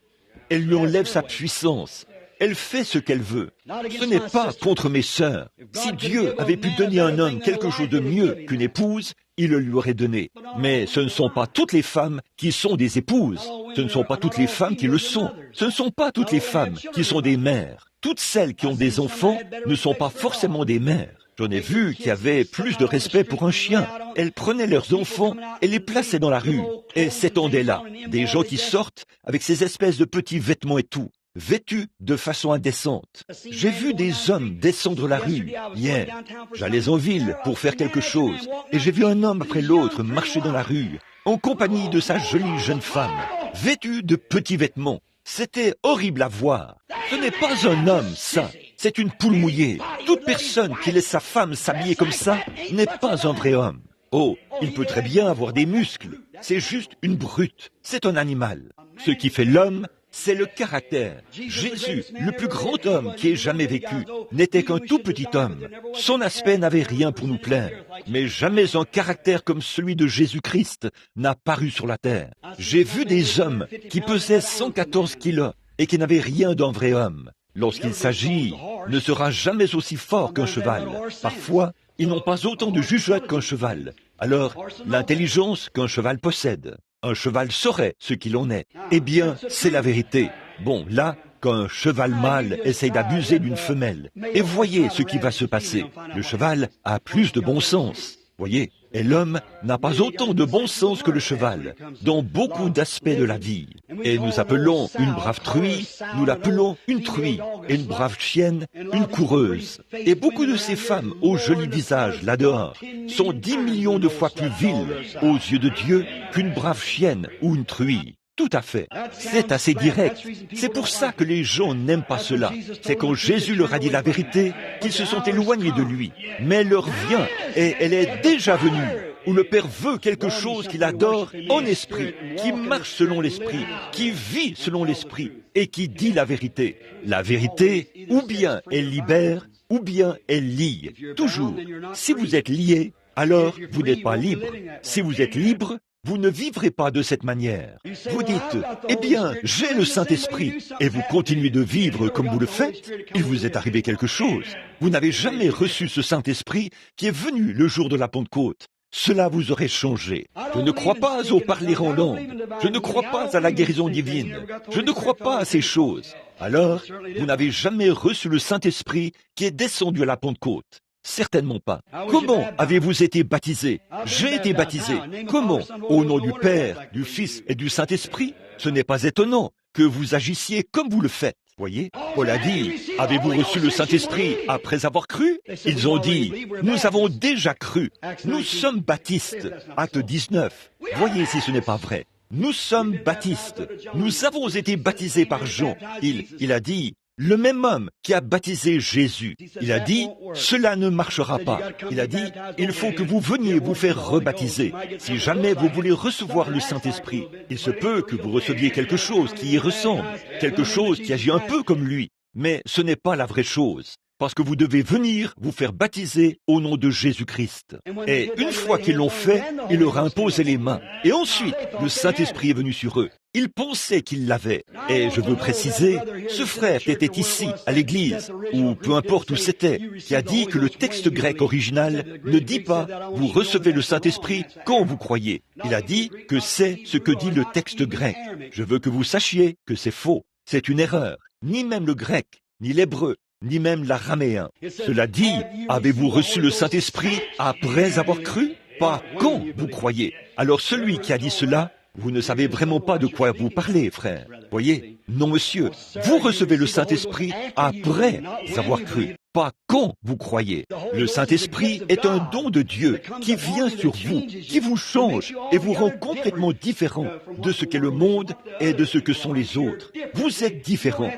Elle lui enlève sa puissance. Elle fait ce qu'elle veut. Ce n'est pas contre mes sœurs. Si Dieu avait pu donner à un homme quelque chose de mieux qu'une épouse, il le lui aurait donné. Mais ce ne sont pas toutes les femmes qui sont des épouses. Ce ne sont pas toutes les femmes qui le sont. Ce ne sont pas toutes les femmes qui sont des mères. Toutes celles qui ont des enfants ne sont pas forcément des mères. J'en ai vu qui avaient plus de respect pour un chien. Elles prenaient leurs enfants et les plaçaient dans la rue. Et s'étendaient là. Des gens qui sortent avec ces espèces de petits vêtements et tout, vêtus de façon indécente. J'ai vu des hommes descendre la rue hier. J'allais en ville pour faire quelque chose et j'ai vu un homme après l'autre marcher dans la rue en compagnie de sa jolie jeune femme, vêtue de petits vêtements. C'était horrible à voir. Ce n'est pas un homme, ça. C'est une poule mouillée. Toute personne qui laisse sa femme s'habiller comme ça n'est pas un vrai homme. Oh, il peut très bien avoir des muscles. C'est juste une brute. C'est un animal. Ce qui fait l'homme, c'est le caractère. Jésus, le plus grand homme qui ait jamais vécu, n'était qu'un tout petit homme. Son aspect n'avait rien pour nous plaire. Mais jamais un caractère comme celui de Jésus-Christ n'a paru sur la terre. J'ai vu des hommes qui pesaient 114 kilos et qui n'avaient rien d'un vrai homme. Lorsqu'il s'agit, ne sera jamais aussi fort qu'un cheval. Parfois, ils n'ont pas autant de jugeote qu'un cheval. Alors, l'intelligence qu'un cheval possède. Un cheval saurait ce qu'il en est. Eh bien, c'est la vérité. Bon, là, quand un cheval mâle essaye d'abuser d'une femelle. Et voyez ce qui va se passer. Le cheval a plus de bon sens. Voyez, et l'homme n'a pas autant de bon sens que le cheval, dans beaucoup d'aspects de la vie. Et nous appelons une brave truie, nous l'appelons une truie, et une brave chienne, une coureuse. Et beaucoup de ces femmes au joli visage là-dehors sont 10 millions de fois plus viles aux yeux de Dieu qu'une brave chienne ou une truie. Tout à fait. C'est assez direct. C'est pour ça que les gens n'aiment pas cela. C'est quand Jésus leur a dit la vérité qu'ils se sont éloignés de lui. Mais l'heure vient, et elle est déjà venue, où le Père veut quelque chose qu'il adore en esprit, qui marche selon l'esprit, qui vit selon l'esprit, et qui dit la vérité. La vérité, ou bien elle libère, ou bien elle lie. Toujours. Si vous êtes lié, alors vous n'êtes pas libre. Si vous êtes libre, vous ne vivrez pas de cette manière. Vous dites, eh bien, j'ai le Saint-Esprit, et vous continuez de vivre comme vous le faites, il vous est arrivé quelque chose. Vous n'avez jamais reçu ce Saint-Esprit qui est venu le jour de la Pentecôte. Cela vous aurait changé. Je ne crois pas au parler en langue. Je ne crois pas à la guérison divine. Je ne crois pas à ces choses. Alors, vous n'avez jamais reçu le Saint-Esprit qui est descendu à la Pentecôte. Certainement pas. Comment avez-vous été baptisé? J'ai été baptisé. Comment? Au nom du Père, du Fils et du Saint-Esprit? Ce n'est pas étonnant que vous agissiez comme vous le faites. Voyez, Paul a dit, avez-vous reçu le Saint-Esprit après avoir cru? Ils ont dit, nous avons déjà cru. Nous sommes baptistes. Acte 19. Voyez si ce n'est pas vrai. Nous sommes baptistes. Nous avons été baptisés par Jean. Il a dit, le même homme qui a baptisé Jésus, il a dit, cela ne marchera pas. Il a dit, il faut que vous veniez vous faire rebaptiser. Si jamais vous voulez recevoir le Saint-Esprit, il se peut que vous receviez quelque chose qui y ressemble, quelque chose qui agit un peu comme lui. Mais ce n'est pas la vraie chose. Parce que vous devez venir vous faire baptiser au nom de Jésus-Christ. Et une fois qu'ils l'ont fait, il leur a imposé les mains. Et ensuite, le Saint-Esprit est venu sur eux. Ils pensaient qu'ils l'avaient. Et je veux préciser, ce frère qui était ici, à l'église, ou peu importe où c'était, qui a dit que le texte grec original ne dit pas « vous recevez le Saint-Esprit quand vous croyez ». Il a dit que c'est ce que dit le texte grec. Je veux que vous sachiez que c'est faux. C'est une erreur. Ni même le grec, ni l'hébreu, ni même l'araméen. Cela dit, avez-vous reçu le Saint-Esprit après avoir cru? Pas quand vous croyez. Alors celui qui a dit cela, vous ne savez vraiment pas de quoi vous parlez, frère. Voyez? Non, monsieur. Vous recevez le Saint-Esprit après avoir cru. Pas quand vous croyez. Le Saint-Esprit est un don de Dieu qui vient sur vous, qui vous change et vous rend complètement différent de ce qu'est le monde et de ce que sont les autres. Vous êtes différent.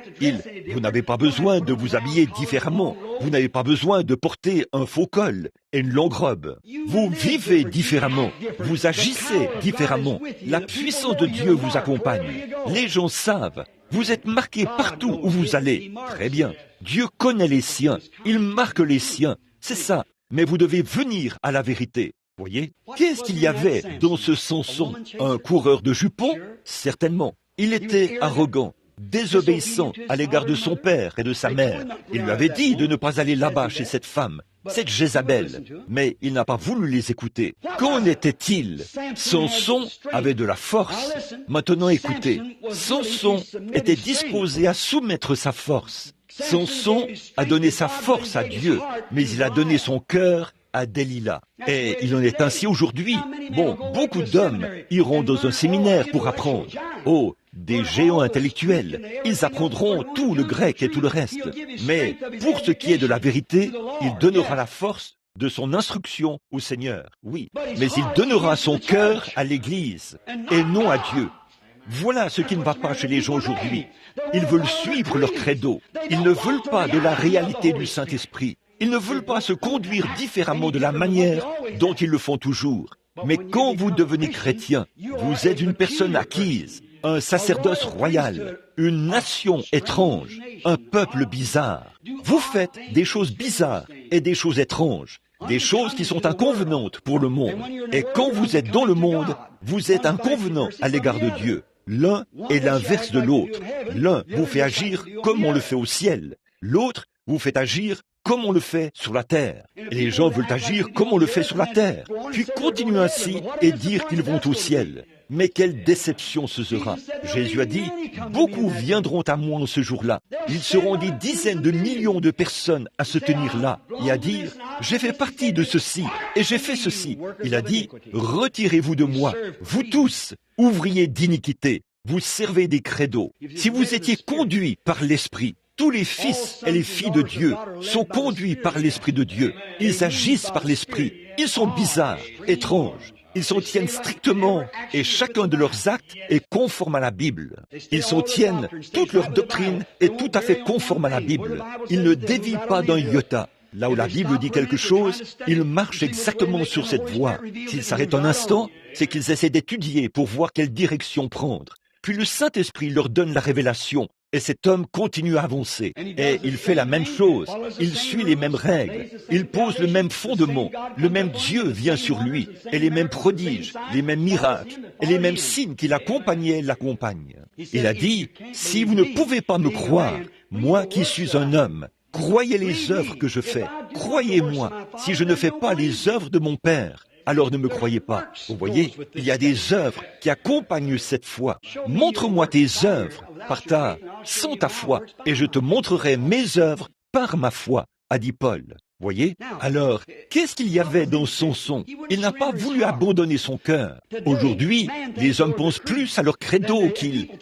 Vous n'avez pas besoin de vous habiller différemment. Vous n'avez pas besoin de porter un faux col et une longue robe. Vous vivez différemment. Vous agissez différemment. La puissance de Dieu vous accompagne. Les gens savent. Vous êtes marqués partout où vous allez. Très bien. Dieu connaît les siens. Il marque les siens. C'est ça. Mais vous devez venir à la vérité. Voyez? Qu'est-ce qu'il y avait dans ce Samson? Un coureur de jupons? Certainement. Il était arrogant, désobéissant à l'égard de son père et de sa mère. Il lui avait dit de ne pas aller là-bas chez cette femme, cette Jézabel. Mais il n'a pas voulu les écouter. Qu'en était-il? Samson avait de la force. Maintenant écoutez, Samson était disposé à soumettre sa force. Samson a donné sa force à Dieu, mais il a donné son cœur à Delilah. Et il en est ainsi aujourd'hui. Bon, beaucoup d'hommes iront dans un séminaire pour apprendre. Oh, des géants intellectuels. Ils apprendront tout le grec et tout le reste. Mais pour ce qui est de la vérité, il donnera la force de son instruction au Seigneur. Oui, mais il donnera son cœur à l'Église et non à Dieu. Voilà ce qui ne va pas chez les gens aujourd'hui. Ils veulent suivre leur credo. Ils ne veulent pas de la réalité du Saint-Esprit. Ils ne veulent pas se conduire différemment de la manière dont ils le font toujours. Mais quand vous devenez chrétien, vous êtes une personne acquise, un sacerdoce royal, une nation étrange, un peuple bizarre. Vous faites des choses bizarres et des choses étranges, des choses qui sont inconvenantes pour le monde. Et quand vous êtes dans le monde, vous êtes inconvenant à l'égard de Dieu. L'un est l'inverse de l'autre. L'un vous fait agir comme on le fait au ciel. L'autre vous fait agir comme on le fait sur la terre. Et les gens veulent agir comme on le fait sur la terre, puis continuer ainsi et dire qu'ils vont au ciel. Mais quelle déception ce sera. Jésus a dit, beaucoup viendront à moi en ce jour-là. Ils seront des dizaines de millions de personnes à se tenir là et à dire, j'ai fait partie de ceci et j'ai fait ceci. Il a dit, retirez-vous de moi, vous tous, ouvriers d'iniquité, vous servez des credos. Si vous étiez conduits par l'Esprit, tous les fils et les filles de Dieu sont conduits par l'Esprit de Dieu. Ils agissent par l'Esprit. Ils sont bizarres, étranges. Ils s'en tiennent strictement et chacun de leurs actes est conforme à la Bible. Ils s'en tiennent, toute leur doctrine est tout à fait conforme à la Bible. Ils ne dévient pas d'un iota. Là où la Bible dit quelque chose, ils marchent exactement sur cette voie. S'ils s'arrêtent un instant, c'est qu'ils essaient d'étudier pour voir quelle direction prendre. Puis le Saint-Esprit leur donne la révélation. Et cet homme continue à avancer. Et il fait la même chose. Il suit les mêmes règles. Il pose le même fondement. Le même Dieu vient sur lui. Et les mêmes prodiges, les mêmes miracles, et les mêmes signes qui l'accompagnaient l'accompagnent. Il a dit, si vous ne pouvez pas me croire, moi qui suis un homme, croyez les œuvres que je fais. Croyez-moi, si je ne fais pas les œuvres de mon Père, alors ne me croyez pas. Vous voyez, il y a des œuvres qui accompagnent cette foi. Montre-moi tes œuvres sans ta foi, et je te montrerai mes œuvres par ma foi, a dit Paul. Voyez? Alors, qu'est-ce qu'il y avait dans Samson? Il n'a pas voulu abandonner son cœur. Aujourd'hui, les hommes pensent plus à leur credo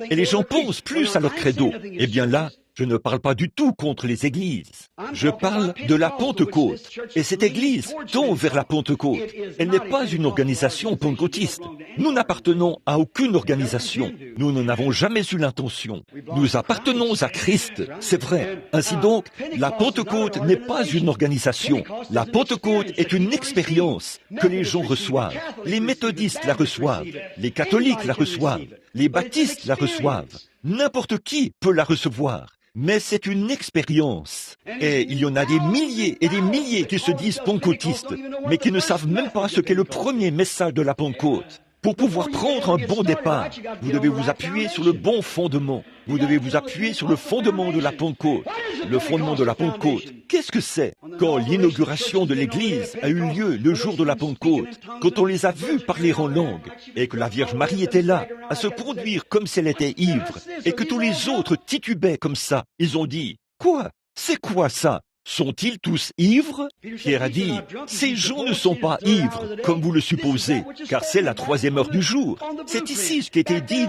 et les gens pensent plus à leur credo. Eh bien là, je ne parle pas du tout contre les églises. Je parle de la Pentecôte. Et cette église tend vers la Pentecôte. Elle n'est pas une organisation pentecôtiste. Nous n'appartenons à aucune organisation. Nous n'en avons jamais eu l'intention. Nous appartenons à Christ, c'est vrai. Ainsi donc, la Pentecôte n'est pas une organisation. La Pentecôte est une expérience que les gens reçoivent. Les méthodistes la reçoivent. Les catholiques la reçoivent. Les baptistes la reçoivent. N'importe qui peut la recevoir. Mais c'est une expérience. Et il y en a des milliers et des milliers qui se disent pentecôtistes, mais qui ne savent même pas ce qu'est le premier message de la Pentecôte. Pour pouvoir prendre un bon départ, vous devez vous appuyer sur le bon fondement. Vous devez vous appuyer sur le fondement de la Pentecôte. Le fondement de la Pentecôte, qu'est-ce que c'est? Quand l'inauguration de l'Église a eu lieu le jour de la Pentecôte, quand on les a vus parler en langue, et que la Vierge Marie était là, à se conduire comme si elle était ivre, et que tous les autres titubaient comme ça, ils ont dit, « Quoi? C'est quoi ça? Sont-ils tous ivres ?» Pierre a dit, « Ces gens ne sont pas ivres, comme vous le supposez, car c'est la 3e heure du jour. » C'est ici ce qui a été dit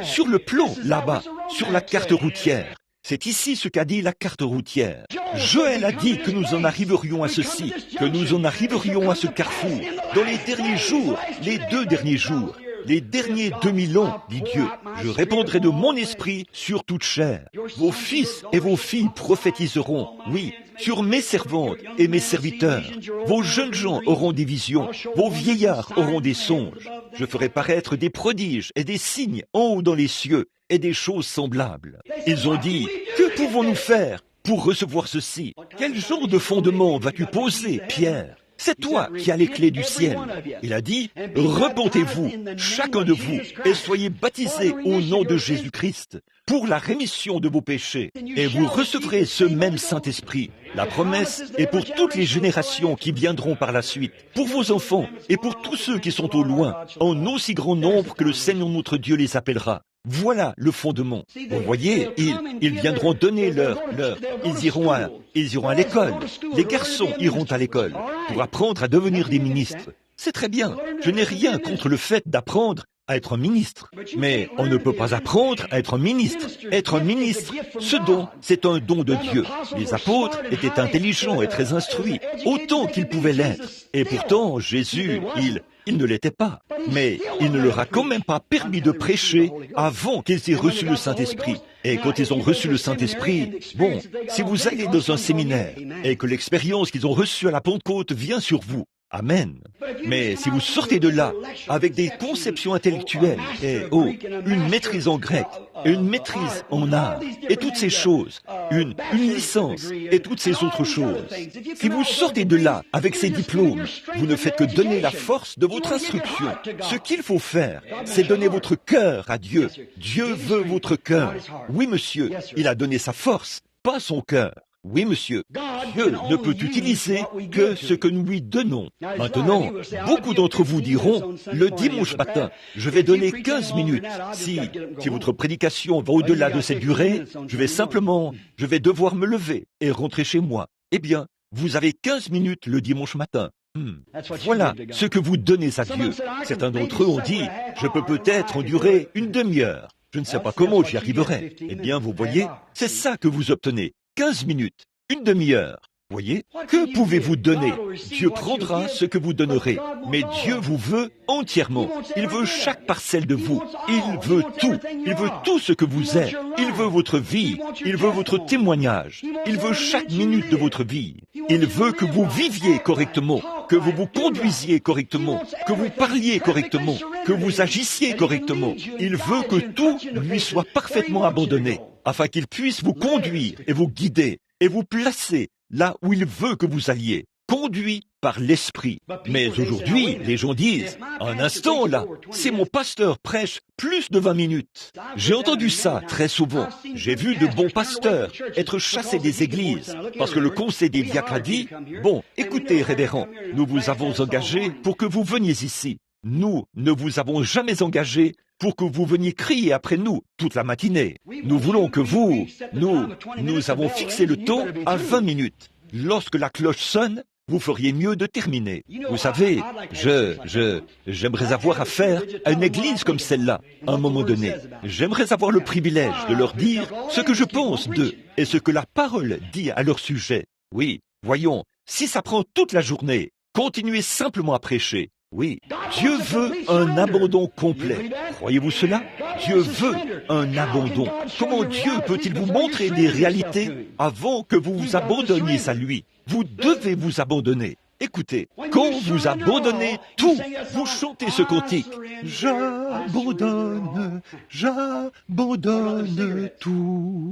sur le plan, là-bas, sur la carte routière. C'est ici ce qu'a dit la carte routière. Joël a dit que nous en arriverions à ceci, que nous en arriverions à ce carrefour, dans les derniers jours, les 2 derniers jours. Les derniers 2000 ans, dit Dieu, je répandrai de mon esprit sur toute chair. Vos fils et vos filles prophétiseront, oui, sur mes servantes et mes serviteurs. Vos jeunes gens auront des visions, vos vieillards auront des songes. Je ferai paraître des prodiges et des signes en haut dans les cieux et des choses semblables. Ils ont dit, que pouvons-nous faire pour recevoir ceci? Quel genre de fondement vas-tu poser, Pierre? C'est toi qui as les clés du ciel. Il a dit, repentez-vous, chacun de vous, et soyez baptisés au nom de Jésus-Christ pour la rémission de vos péchés. Et vous recevrez ce même Saint-Esprit. La promesse est pour toutes les générations qui viendront par la suite, pour vos enfants et pour tous ceux qui sont au loin, en aussi grand nombre que le Seigneur notre Dieu les appellera. Voilà le fondement. Vous voyez, ils viendront donner ils iront à l'école. Les garçons iront à l'école pour apprendre à devenir des ministres. C'est très bien. Je n'ai rien contre le fait d'apprendre à être un ministre. Mais on ne peut pas apprendre à être un ministre. Être un ministre, ce don, c'est un don de Dieu. Les apôtres étaient intelligents et très instruits, autant qu'ils pouvaient l'être. Et pourtant, Jésus, il ne l'était pas. Mais il ne leur a quand même pas permis de prêcher avant qu'ils aient reçu le Saint-Esprit. Et quand ils ont reçu le Saint-Esprit, bon, si vous allez dans un séminaire et que l'expérience qu'ils ont reçue à la Pentecôte vient sur vous, Amen. Mais si vous sortez de là avec des conceptions intellectuelles et une maîtrise en grec, une maîtrise en art et toutes ces choses, une licence et toutes ces autres choses, si vous sortez de là avec ces diplômes, vous ne faites que donner la force de votre instruction. Ce qu'il faut faire, c'est donner votre cœur à Dieu. Dieu veut votre cœur. Oui, monsieur, il a donné sa force, pas son cœur. Oui, monsieur. Dieu ne peut utiliser que ce que nous lui donnons. Maintenant, beaucoup d'entre vous diront, le dimanche matin, je vais donner 15 minutes. Si votre prédication va au-delà de cette durée, je vais devoir me lever et rentrer chez moi. Eh bien, vous avez 15 minutes le dimanche matin. Voilà ce que vous donnez à Dieu. Certains d'entre eux ont dit, je peux peut-être endurer une demi-heure. Je ne sais pas comment j'y arriverai. Eh bien, vous voyez, c'est ça que vous obtenez. 15 minutes, une demi-heure. Voyez, que pouvez-vous donner? Dieu prendra ce que vous donnerez, mais Dieu vous veut entièrement. Il veut chaque parcelle de vous. Il veut tout. Il veut tout ce que vous êtes. Il veut votre vie. Il veut votre témoignage. Il veut chaque minute de votre vie. Il veut que vous viviez correctement, que vous vous conduisiez correctement, que vous parliez correctement, que vous agissiez correctement. Il veut que tout lui soit parfaitement abandonné, afin qu'il puisse vous conduire et vous guider et vous placer là où il veut que vous alliez, conduit par l'Esprit. Mais aujourd'hui, les gens disent, un instant là, si mon pasteur prêche plus de 20 minutes. J'ai entendu ça très souvent. J'ai vu de bons pasteurs être chassés des églises, parce que le conseil des diacres a dit, bon, écoutez, révérend, nous vous avons engagé pour que vous veniez ici. Nous ne vous avons jamais engagé pour que vous veniez crier après nous toute la matinée. Nous voulons que nous avons fixé le temps à 20 minutes. Lorsque la cloche sonne, vous feriez mieux de terminer. Vous savez, j'aimerais avoir affaire à une église comme celle-là, à un moment donné. J'aimerais avoir le privilège de leur dire ce que je pense d'eux et ce que la parole dit à leur sujet. Oui, voyons, si ça prend toute la journée, continuez simplement à prêcher. Oui, Dieu veut un abandon complet. Croyez-vous cela? Dieu veut un abandon. Comment Dieu peut-il vous montrer des réalités avant que vous vous abandonniez à lui? Vous devez vous abandonner. Écoutez, quand vous abandonnez tout, vous chantez ce cantique. J'abandonne tout.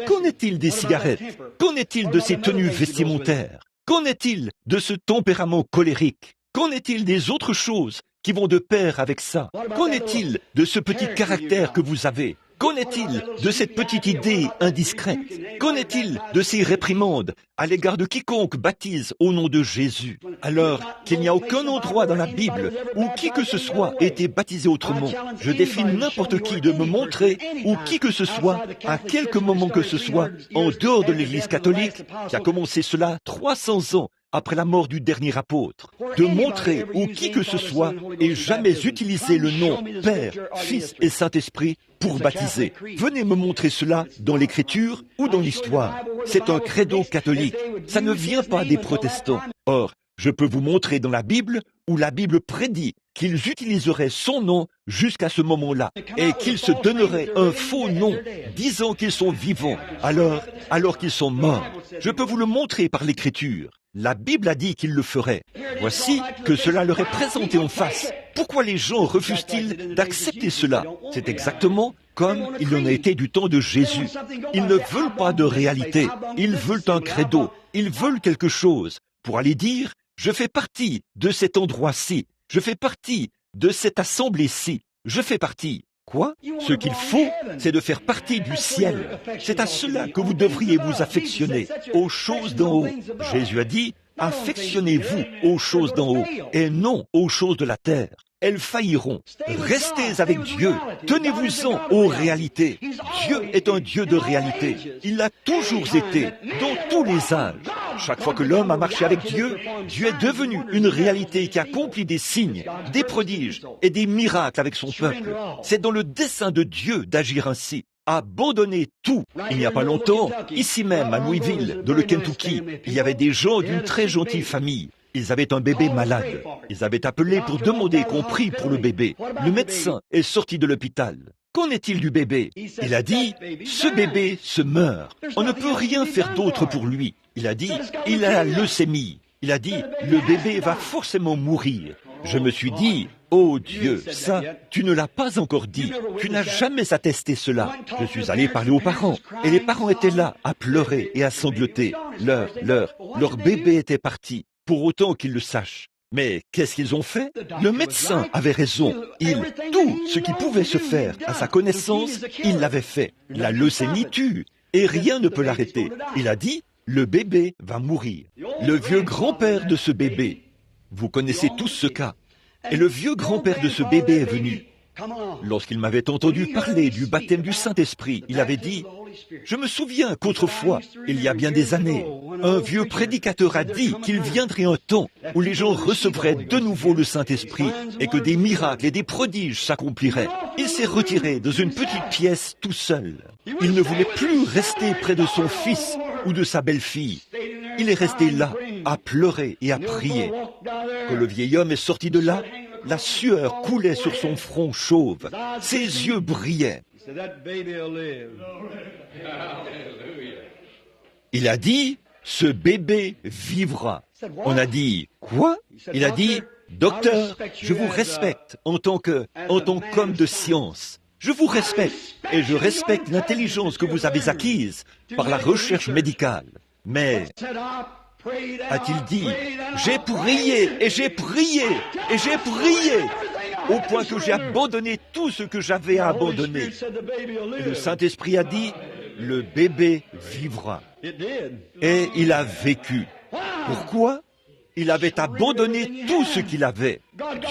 Qu'en est-il des cigarettes? Qu'en est-il de ces tenues vestimentaires? Qu'en est-il de ce tempérament colérique? Qu'en est-il des autres choses qui vont de pair avec ça? Qu'en est-il de ce petit caractère que vous avez? Qu'en est-il de cette petite idée indiscrète? Qu'en est-il de ces réprimandes à l'égard de quiconque baptise au nom de Jésus, alors qu'il n'y a aucun endroit dans la Bible où qui que ce soit ait été baptisé autrement? Je défie n'importe qui de me montrer où qui que ce soit, à quelque moment que ce soit, en dehors de l'Église catholique, qui a commencé cela 300 ans après la mort du dernier apôtre, de montrer où qui que ce soit ait jamais utilisé le nom Père, Fils et Saint-Esprit pour baptiser. Venez me montrer cela dans l'Écriture ou dans l'Histoire. C'est un credo catholique. Ça ne vient pas des protestants. Or, je peux vous montrer dans la Bible où la Bible prédit qu'ils utiliseraient son nom jusqu'à ce moment-là et qu'ils se donneraient un faux nom disant qu'ils sont vivants alors qu'ils sont morts. Je peux vous le montrer par l'Écriture. La Bible a dit qu'il le ferait. Voici que cela leur est présenté en face. Pourquoi les gens refusent-ils d'accepter cela? C'est exactement comme il en a été du temps de Jésus. Ils ne veulent pas de réalité. Ils veulent un credo. Ils veulent quelque chose pour aller dire « Je fais partie de cet endroit-ci. Je fais partie de cette assemblée-ci. Je fais partie. » Quoi? Ce qu'il faut, c'est de faire partie du ciel. C'est à cela que vous devriez vous affectionner, aux choses d'en haut. Jésus a dit, affectionnez-vous aux choses d'en haut et non aux choses de la terre. Elles failliront. Restez avec Dieu. Tenez-vous-en aux réalités. Dieu est un Dieu de réalité. Il l'a toujours été, dans tous les âges. Chaque fois que l'homme a marché avec Dieu, Dieu est devenu une réalité qui accomplit des signes, des prodiges et des miracles avec son peuple. C'est dans le dessein de Dieu d'agir ainsi. Abandonner tout. Il n'y a pas longtemps, ici même à Louisville, dans le Kentucky, il y avait des gens d'une très gentille famille. Ils avaient un bébé malade. Ils avaient appelé pour demander qu'on prie pour le bébé. Le médecin est sorti de l'hôpital. Qu'en est-il du bébé? Il a dit, ce bébé se meurt. On ne peut rien faire d'autre pour lui. Il a dit, il a la leucémie. Il a dit, le bébé va forcément mourir. Je me suis dit, oh Dieu, ça, tu ne l'as pas encore dit. Tu n'as jamais attesté cela. Je suis allé parler aux parents. Et les parents étaient là, à pleurer et à sangloter. Leur bébé était parti. Pour autant qu'ils le sachent. Mais qu'est-ce qu'ils ont fait? Le médecin avait raison. Tout ce qui pouvait se faire à sa connaissance, il l'avait fait. La leucémie tue, et rien ne peut l'arrêter. Il a dit, Le bébé va mourir. Le vieux grand-père de ce bébé, vous connaissez tous ce cas. Et le vieux grand-père de ce bébé est venu. Lorsqu'il m'avait entendu parler du baptême du Saint-Esprit, il avait dit, « Je me souviens qu'autrefois, il y a bien des années, un vieux prédicateur a dit qu'il viendrait un temps où les gens recevraient de nouveau le Saint-Esprit et que des miracles et des prodiges s'accompliraient. » Il s'est retiré dans une petite pièce tout seul. Il ne voulait plus rester près de son fils ou de sa belle-fille. Il est resté là, à pleurer et à prier. Quand le vieil homme est sorti de là, la sueur coulait sur son front chauve. Ses yeux brillaient. Il a dit, « Ce bébé vivra. » On a dit, « Quoi ?» Il a dit, « Docteur, je vous respecte en tant qu'homme de science. Je vous respecte et je respecte l'intelligence que vous avez acquise par la recherche médicale. Mais, a-t-il dit, j'ai prié et j'ai prié et j'ai prié au point que j'ai abandonné tout ce que j'avais à abandonner. Et le Saint-Esprit a dit, le bébé vivra. Et il a vécu. Pourquoi ? Il avait abandonné tout ce qu'il avait.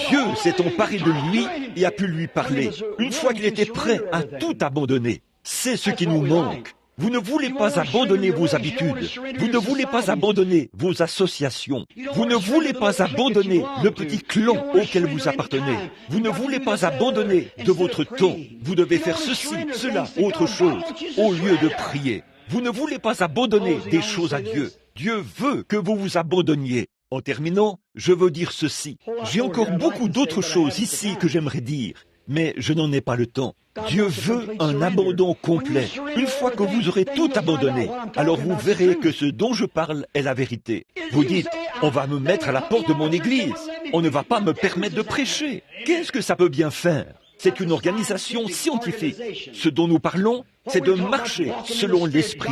Dieu s'est emparé de lui et a pu lui parler. Une fois qu'il était prêt à tout abandonner, c'est ce qui nous manque. Vous ne voulez pas abandonner vos habitudes. Vous ne voulez pas abandonner vos associations. Vous ne voulez pas abandonner le petit clan auquel vous appartenez. Vous ne voulez pas abandonner de votre temps. Vous devez faire ceci, cela, autre chose, au lieu de prier. Vous ne voulez pas abandonner des choses à Dieu. Dieu veut que vous vous abandonniez. En terminant, je veux dire ceci. J'ai encore beaucoup d'autres choses ici que j'aimerais dire, mais je n'en ai pas le temps. Dieu veut un abandon complet. Une fois que vous aurez tout abandonné, alors vous verrez que ce dont je parle est la vérité. Vous dites, on va me mettre à la porte de mon église. On ne va pas me permettre de prêcher. Qu'est-ce que ça peut bien faire ? C'est une organisation scientifique. Ce dont nous parlons, c'est de marcher selon l'Esprit.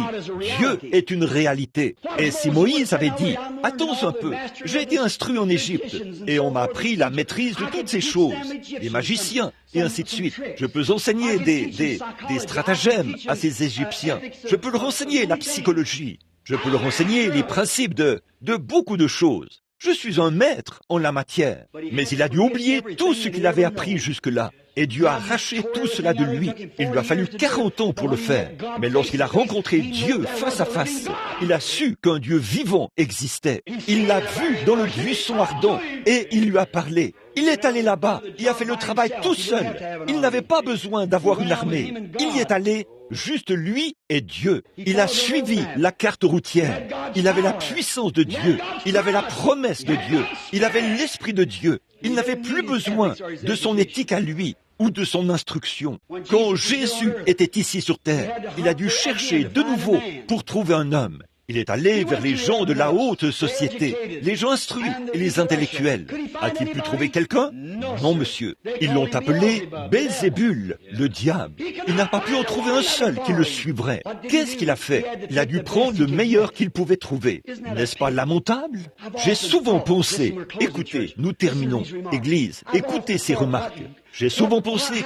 Dieu est une réalité. Et si Moïse avait dit, « Attends un peu, j'ai été instruit en Égypte et on m'a appris la maîtrise de toutes ces choses, les magiciens, et ainsi de suite. Je peux enseigner des stratagèmes à ces Égyptiens. Je peux leur enseigner la psychologie. Je peux leur enseigner les principes de beaucoup de choses. Je suis un maître en la matière. » Mais il a dû oublier tout ce qu'il avait appris jusque-là. Et Dieu a arraché tout cela de lui. Il lui a fallu 40 ans pour le faire. Mais lorsqu'il a rencontré Dieu face à face, il a su qu'un Dieu vivant existait. Il l'a vu dans le buisson ardent et il lui a parlé. Il est allé là-bas, il a fait le travail tout seul. Il n'avait pas besoin d'avoir une armée. Il y est allé, juste lui et Dieu. Il a suivi la carte routière. Il avait la puissance de Dieu. Il avait la promesse de Dieu. Il avait l'Esprit de Dieu. Il n'avait plus besoin de son éthique à lui ou de son instruction. Quand Jésus était ici sur terre, il a dû chercher de nouveau pour trouver un homme. Il est allé vers les gens de la haute société, les gens instruits et les intellectuels. A-t-il pu trouver quelqu'un? Non, monsieur. Ils l'ont appelé Belzébul, le diable. Il n'a pas pu en trouver un seul qui le suivrait. Qu'est-ce qu'il a fait? Il a dû prendre le meilleur qu'il pouvait trouver. N'est-ce pas lamentable? J'ai souvent pensé, écoutez, nous terminons, Église, écoutez ces remarques. J'ai souvent pensé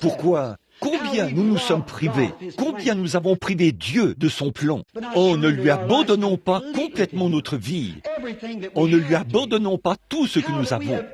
pourquoi? Combien nous nous sommes privés, combien nous avons privé Dieu de son plan, en ne lui abandonnons pas complètement notre vie, en ne lui abandonnons pas tout ce que nous avons.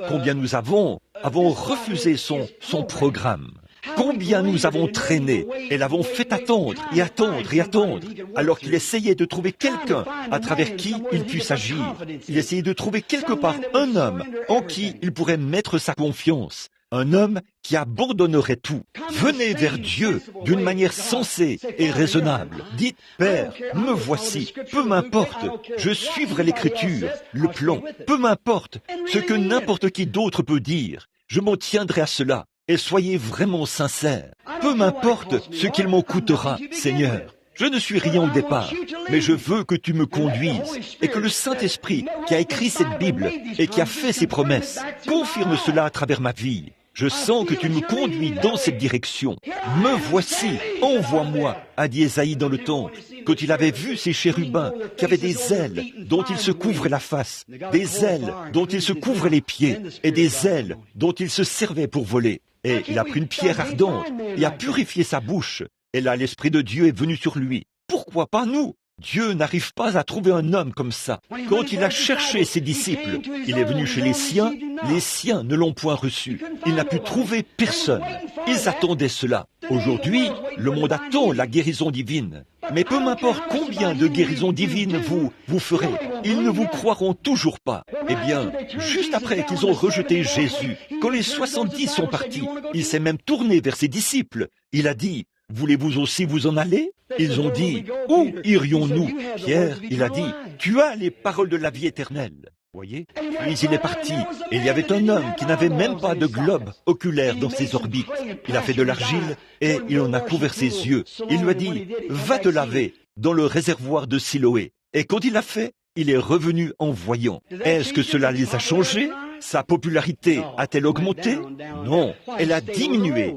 Combien nous avons refusé son programme. Combien nous avons traîné et l'avons fait attendre et attendre et attendre, alors qu'il essayait de trouver quelqu'un à travers qui il puisse agir. Il essayait de trouver quelque part un homme en qui il pourrait mettre sa confiance. Un homme qui abandonnerait tout. Venez vers Dieu d'une manière sensée et raisonnable. Dites, Père, me voici, peu m'importe, je suivrai l'Écriture, le plan, peu m'importe ce que n'importe qui d'autre peut dire, je m'en tiendrai à cela. Et soyez vraiment sincères. Peu m'importe ce qu'il m'en coûtera, Seigneur. Je ne suis rien au départ, mais je veux que tu me conduises et que le Saint-Esprit qui a écrit cette Bible et qui a fait ces promesses confirme cela à travers ma vie. Je sens que tu me conduis dans cette direction. Me voici, envoie-moi, a dit Ésaïe dans le temple, quand il avait vu ces chérubins qui avaient des ailes dont ils se couvraient la face, des ailes dont ils se couvraient les pieds et des ailes dont ils se servaient pour voler. Et il a pris une pierre ardente et a purifié sa bouche. Et là, l'Esprit de Dieu est venu sur lui. pourquoi pas nous? Dieu n'arrive pas à trouver un homme comme ça. Quand il a cherché ses disciples, il est venu chez les siens ne l'ont point reçu. Il n'a pu trouver personne. Ils attendaient cela. Aujourd'hui, le monde attend la guérison divine. Mais peu m'importe combien de guérisons divines vous ferez, ils ne vous croiront toujours pas. Eh bien, juste après qu'ils ont rejeté Jésus, quand les 70 sont partis, il s'est même tourné vers ses disciples. Il a dit: voulez-vous aussi vous en aller? Ils ont dit: où irions-nous? Pierre, il a dit: tu as les paroles de la vie éternelle. Voyez? Puis il est parti, et il y avait un homme qui n'avait même pas de globe oculaire dans ses orbites. Il a fait de l'argile, et il en a couvert ses yeux. Il lui a dit: va te laver dans le réservoir de Siloé. Et quand il l'a fait, il est revenu en voyant. Est-ce que cela les a changés? Sa popularité a-t-elle augmenté? Non, elle a diminué.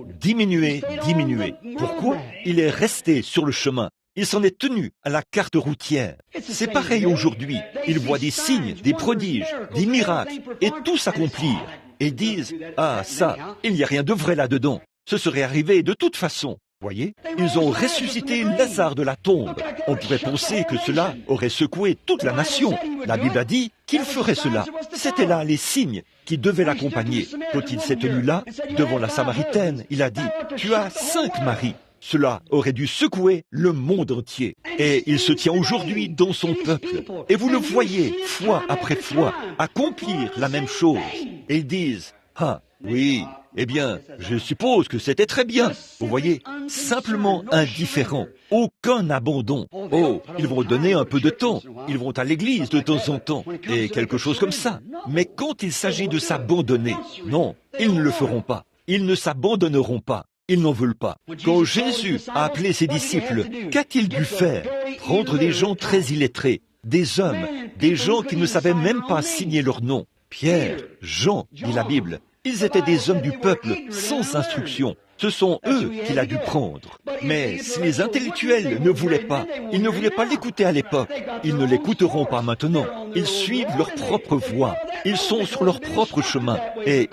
Pourquoi? Il est resté sur le chemin. Il s'en est tenu à la carte routière. C'est pareil aujourd'hui. Ils voient des signes, des prodiges, des miracles, et tout s'accomplir. Et ils disent: ah, ça, il n'y a rien de vrai là-dedans. Ce serait arrivé de toute façon. Voyez, ils ont ressuscité Lazare de la tombe. On pourrait penser que cela aurait secoué toute la nation. La Bible a dit qu'il ferait cela. C'était là les signes qui devaient l'accompagner. Quand il s'est tenu là, devant la Samaritaine, il a dit: tu as 5 maris. Cela aurait dû secouer le monde entier. Et il se tient aujourd'hui dans son peuple. Et vous le voyez, fois après fois, accomplir la même chose. Et ils disent: ah, oui, eh bien, je suppose que c'était très bien. Vous voyez, simplement indifférent, aucun abandon. Oh, ils vont donner un peu de temps, ils vont à l'église de temps en temps, et quelque chose comme ça. Mais quand il s'agit de s'abandonner, non, ils ne le feront pas. Ils ne s'abandonneront pas. Ils n'en veulent pas. Quand Jésus a appelé ses disciples, qu'a-t-il dû faire? Prendre des gens très illettrés, des hommes, des gens qui ne savaient même pas signer leur nom. Pierre, Jean, dit la Bible, ils étaient des hommes du peuple sans instruction. Ce sont eux qu'il a dû prendre. Mais si les intellectuels ne voulaient pas, ils ne voulaient pas l'écouter à l'époque, ils ne l'écouteront pas maintenant. Ils suivent leur propre voie. Ils sont sur leur propre chemin. Et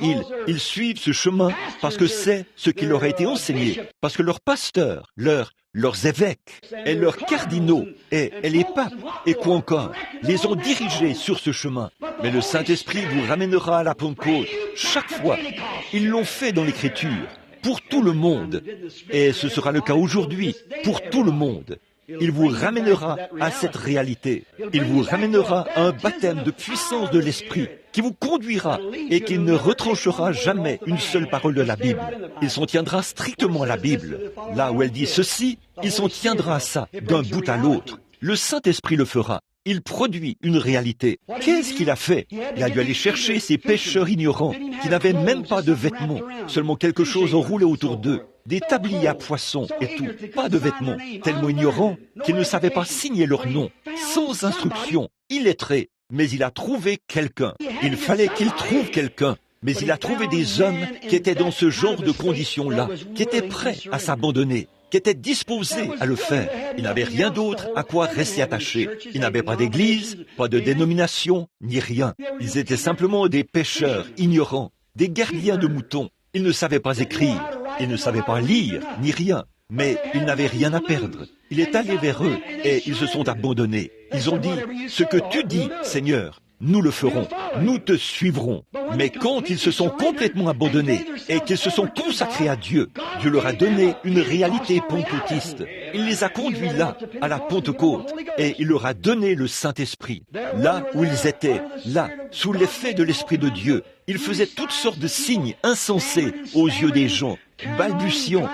ils suivent ce chemin parce que c'est ce qui leur a été enseigné. Parce que leurs pasteurs, leurs évêques et leurs cardinaux et les papes et quoi encore les ont dirigés sur ce chemin. Mais le Saint-Esprit vous ramènera à la Pentecôte chaque fois. Ils l'ont fait dans l'Écriture. Pour tout le monde. Et ce sera le cas aujourd'hui, pour tout le monde. Il vous ramènera à cette réalité. Il vous ramènera à un baptême de puissance de l'Esprit qui vous conduira et qui ne retranchera jamais une seule parole de la Bible. Il s'en tiendra strictement à la Bible. Là où elle dit ceci, il s'en tiendra à ça, d'un bout à l'autre. Le Saint-Esprit le fera. Il produit une réalité. Qu'est-ce qu'il a fait? Il a dû aller chercher ces pêcheurs ignorants qui n'avaient même pas de vêtements, seulement quelque chose enroulé autour d'eux, des tabliers à poissons et tout, pas de vêtements, tellement ignorants qu'ils ne savaient pas signer leur nom, sans instruction, illettrés. Mais il a trouvé quelqu'un. Il fallait qu'il trouve quelqu'un. Mais il a trouvé des hommes qui étaient dans ce genre de conditions-là, qui étaient prêts à s'abandonner, qui étaient disposés à le faire. Il n'avait rien d'autre à quoi rester attaché. Il n'avait pas d'église, pas de dénomination, ni rien. Ils étaient simplement des pêcheurs ignorants, des gardiens de moutons. Ils ne savaient pas écrire, ils ne savaient pas lire, ni rien. Mais ils n'avaient rien à perdre. Il est allé vers eux et ils se sont abandonnés. Ils ont dit: ce que tu dis, Seigneur, nous le ferons, nous te suivrons. Mais quand ils se sont complètement abandonnés et qu'ils se sont consacrés à Dieu, Dieu leur a donné une réalité pentecôtiste. Il les a conduits là, à la Pentecôte, et il leur a donné le Saint-Esprit. Là où ils étaient, là, sous l'effet de l'Esprit de Dieu, ils faisaient toutes sortes de signes insensés aux yeux des gens, balbutiant,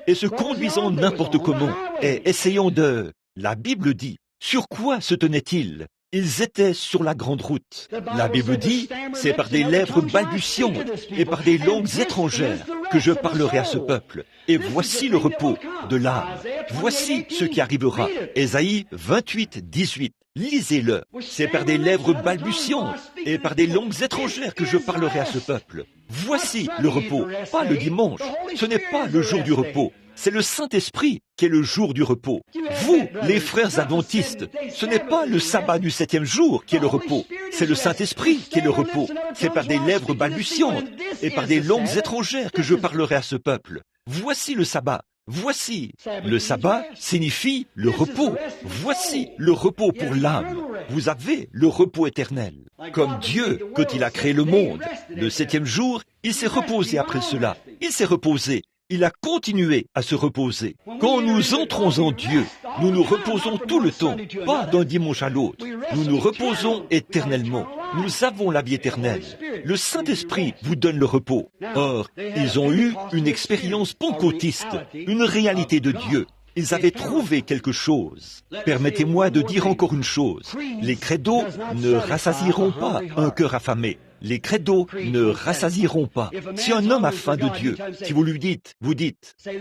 et se conduisant n'importe comment, et essayant de... La Bible dit, sur quoi se tenaient-ils? Ils étaient sur la grande route. La Bible dit, c'est par des lèvres balbutiantes et par des langues étrangères que je parlerai à ce peuple. Et voici le repos de l'âme. Voici ce qui arrivera. Ésaïe 28, 18. Lisez-le. C'est par des lèvres balbutiantes et par des langues étrangères que je parlerai à ce peuple. Voici le repos. Pas le dimanche. Ce n'est pas le jour du repos. C'est le Saint-Esprit qui est le jour du repos. Vous, les frères adventistes, ce n'est pas le sabbat du 7e jour qui est le repos. C'est le Saint-Esprit qui est le repos. C'est par des lèvres balbutiantes et par des langues étrangères que je parlerai à ce peuple. Voici le sabbat. Voici, le sabbat signifie le repos. Voici le repos pour l'âme. Vous avez le repos éternel. Comme Dieu, quand il a créé le monde, le 7e jour, il s'est reposé après cela. Il s'est reposé. Il a continué à se reposer. Quand nous entrons en Dieu, nous nous reposons tout le temps, pas d'un dimanche à l'autre. Nous nous reposons éternellement. Nous avons la vie éternelle. Le Saint-Esprit vous donne le repos. Or, ils ont eu une expérience pentecôtiste, une réalité de Dieu. Ils avaient trouvé quelque chose. Permettez-moi de dire encore une chose. Les credos ne rassasieront pas un cœur affamé. Les credos ne rassasieront pas. Si un homme a faim de Dieu, si vous lui dites,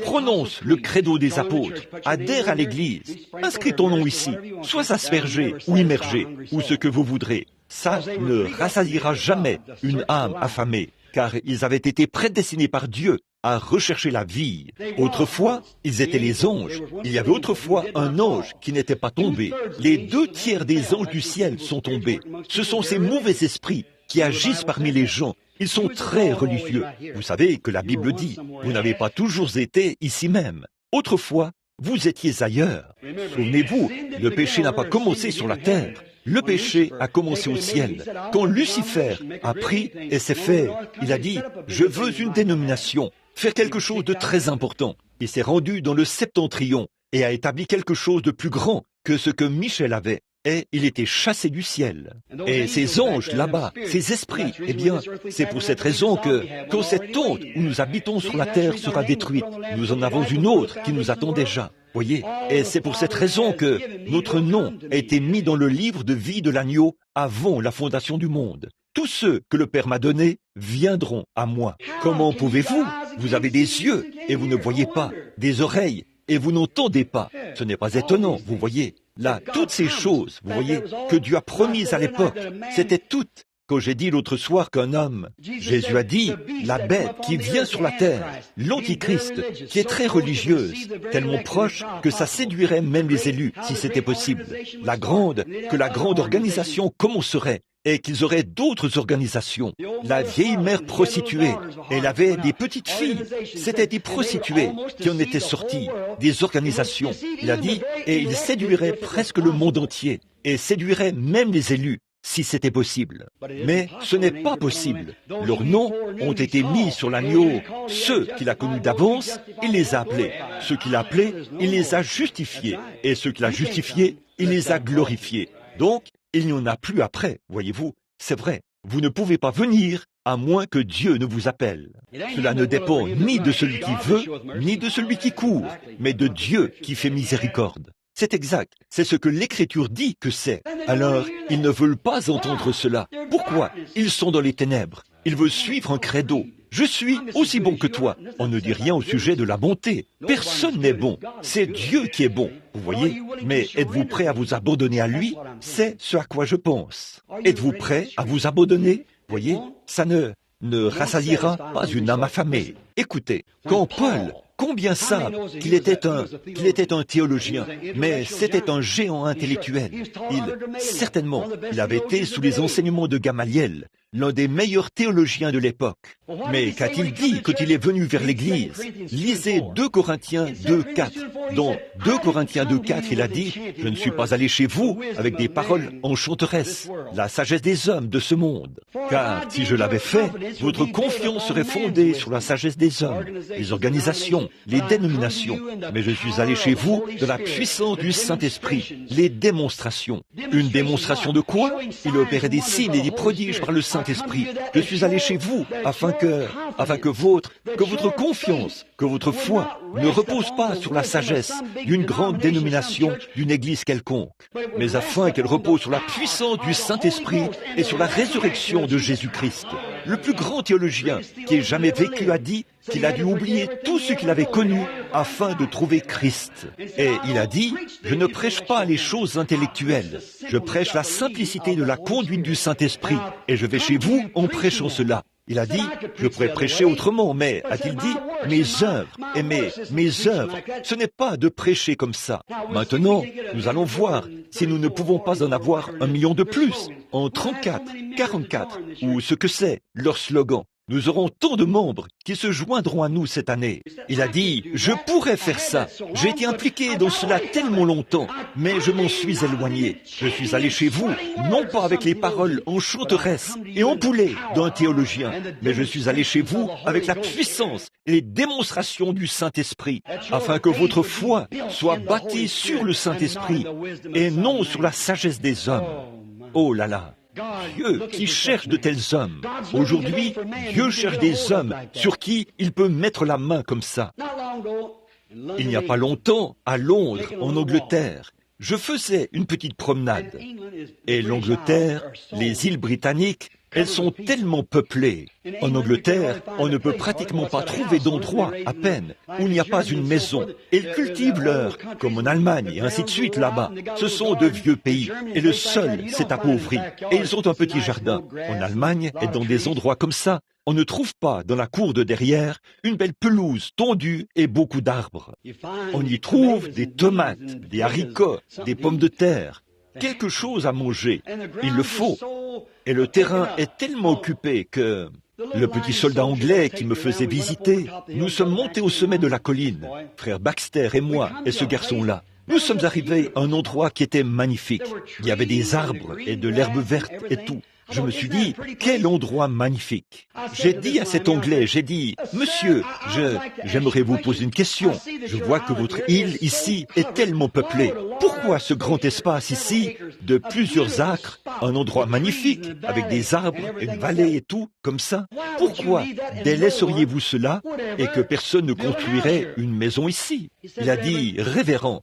prononce le credo des apôtres, adhère à l'Église, inscris ton nom ici, sois aspergé ou immergé, ou ce que vous voudrez. Ça ne rassasiera jamais une âme affamée, car ils avaient été prédestinés par Dieu à rechercher la vie. Autrefois, ils étaient les anges. Il y avait autrefois un ange qui n'était pas tombé. Les 2/3 des anges du ciel sont tombés. Ce sont ces mauvais esprits qui agissent parmi les gens. Ils sont très religieux. Vous savez que la Bible dit, vous n'avez pas toujours été ici même. Autrefois, vous étiez ailleurs. Souvenez-vous, le péché n'a pas commencé sur la terre. Le péché a commencé au ciel. Quand Lucifer a pris et s'est fait, il a dit, je veux une dénomination, faire quelque chose de très important. Il s'est rendu dans le septentrion et a établi quelque chose de plus grand que ce que Michel avait. Et il était chassé du ciel. Et ces anges là-bas, ces esprits, eh bien, c'est pour cette raison que, quand cette tente où nous habitons sur la terre sera détruite, nous en avons une autre qui nous attend déjà. Voyez, et c'est pour cette raison que notre nom a été mis dans le livre de vie de l'agneau avant la fondation du monde. Tous ceux que le Père m'a donnés viendront à moi. Comment pouvez-vous? Vous avez des yeux et vous ne voyez pas, des oreilles et vous n'entendez pas. Ce n'est pas étonnant, vous voyez. Là, toutes ces choses, vous voyez, que Dieu a promises à l'époque, c'était toutes. Quand j'ai dit l'autre soir qu'un homme, Jésus a dit, la bête qui vient sur la terre, l'antichrist, qui est très religieuse, tellement proche que ça séduirait même les élus, si c'était possible. Que la grande organisation commencerait, et qu'ils auraient d'autres organisations. La vieille mère prostituée, elle avait des petites filles, c'était des prostituées qui en étaient sorties, des organisations. Il a dit, et il séduirait presque le monde entier, et séduirait même les élus, si c'était possible. Mais ce n'est pas possible. Leurs noms ont été mis sur l'agneau. Ceux qu'il a connus d'avance, il les a appelés. Ceux qu'il a appelés, il les a justifiés. Et ceux qu'il a justifiés, il les a glorifiés. Donc, il n'y en a plus après, voyez-vous. C'est vrai, vous ne pouvez pas venir à moins que Dieu ne vous appelle. Cela ne dépend ni de celui qui veut, ni de celui qui court, mais de Dieu qui fait miséricorde. C'est exact, c'est ce que l'Écriture dit que c'est. Alors, ils ne veulent pas entendre cela. Pourquoi? Ils sont dans les ténèbres. Ils veulent suivre un credo. Je suis aussi bon que toi. On ne dit rien au sujet de la bonté. Personne n'est bon. C'est Dieu qui est bon. Vous voyez? Mais êtes-vous prêt à vous abandonner à lui? C'est ce à quoi je pense. Êtes-vous prêt à vous abandonner? Voyez? Ça ne rassasiera pas une âme affamée. Écoutez, quand Paul, combien savent qu'il était un théologien, mais c'était un géant intellectuel. Certainement, il avait été sous les enseignements de Gamaliel, l'un des meilleurs théologiens de l'époque. Mais qu'a-t-il dit quand il est venu vers l'Église? Lisez 2 Corinthiens 2,4. Dans 2 Corinthiens 2,4, il a dit, « Je ne suis pas allé chez vous avec des paroles enchanteresses, la sagesse des hommes de ce monde. Car si je l'avais fait, votre confiance serait fondée sur la sagesse des hommes, les organisations, les dénominations. Mais je suis allé chez vous de la puissance du Saint-Esprit, les démonstrations. » Une démonstration de quoi? Il opérait des signes et des prodiges par le Saint-Esprit. Je suis allé chez vous afin que votre confiance, que votre foi ne repose pas sur la sagesse d'une grande dénomination, d'une église quelconque, mais afin qu'elle repose sur la puissance du Saint-Esprit et sur la résurrection de Jésus-Christ. Le plus grand théologien qui ait jamais vécu a dit qu'il a dû oublier tout ce qu'il avait connu afin de trouver Christ. Et il a dit, je ne prêche pas les choses intellectuelles, je prêche la simplicité de la conduite du Saint-Esprit, et je vais chez vous en prêchant cela. Il a dit, je pourrais prêcher autrement, mais, a-t-il dit, mes œuvres, et mes œuvres, ce n'est pas de prêcher comme ça. Maintenant, nous allons voir si nous ne pouvons pas en avoir 1 million de plus, en 34, 44, ou ce que c'est, leur slogan. nous aurons tant de membres qui se joindront à nous cette année. Il a dit, je pourrais faire ça. J'ai été impliqué dans cela tellement longtemps, mais je m'en suis éloigné. Je suis allé chez vous, non pas avec les paroles enchanteresses et empoulées d'un théologien, mais je suis allé chez vous avec la puissance et les démonstrations du Saint-Esprit, afin que votre foi soit bâtie sur le Saint-Esprit et non sur la sagesse des hommes. Oh là là! Dieu qui cherche de tels hommes. Aujourd'hui, Dieu cherche des hommes sur qui il peut mettre la main comme ça. Il n'y a pas longtemps, à Londres, en Angleterre, je faisais une petite promenade. Et l'Angleterre, les îles britanniques, elles sont tellement peuplées. En Angleterre, on ne peut pratiquement pas trouver d'endroit, à peine, où il n'y a pas une maison. Ils cultivent l'heure, comme en Allemagne, et ainsi de suite là-bas. Ce sont de vieux pays, et le sol s'est appauvri. Et ils ont un petit jardin. En Allemagne, et dans des endroits comme ça, on ne trouve pas, dans la cour de derrière, une belle pelouse tondue et beaucoup d'arbres. On y trouve des tomates, des haricots, des pommes de terre, quelque chose à manger. Il le faut. Et le terrain est tellement occupé que le petit soldat anglais qui me faisait visiter, nous sommes montés au sommet de la colline, frère Baxter et moi et ce garçon-là. Nous sommes arrivés à un endroit qui était magnifique. Il y avait des arbres et de l'herbe verte et tout. Je me suis dit, quel endroit magnifique. J'ai dit à cet Anglais, j'ai dit, monsieur, j'aimerais vous poser une question. Je vois que votre île ici est tellement peuplée. Pourquoi ce grand espace ici, de plusieurs acres, un endroit magnifique, avec des arbres, une vallée et tout, comme ça? Pourquoi délaisseriez-vous cela et que personne ne construirait une maison ici? Il a dit, révérend,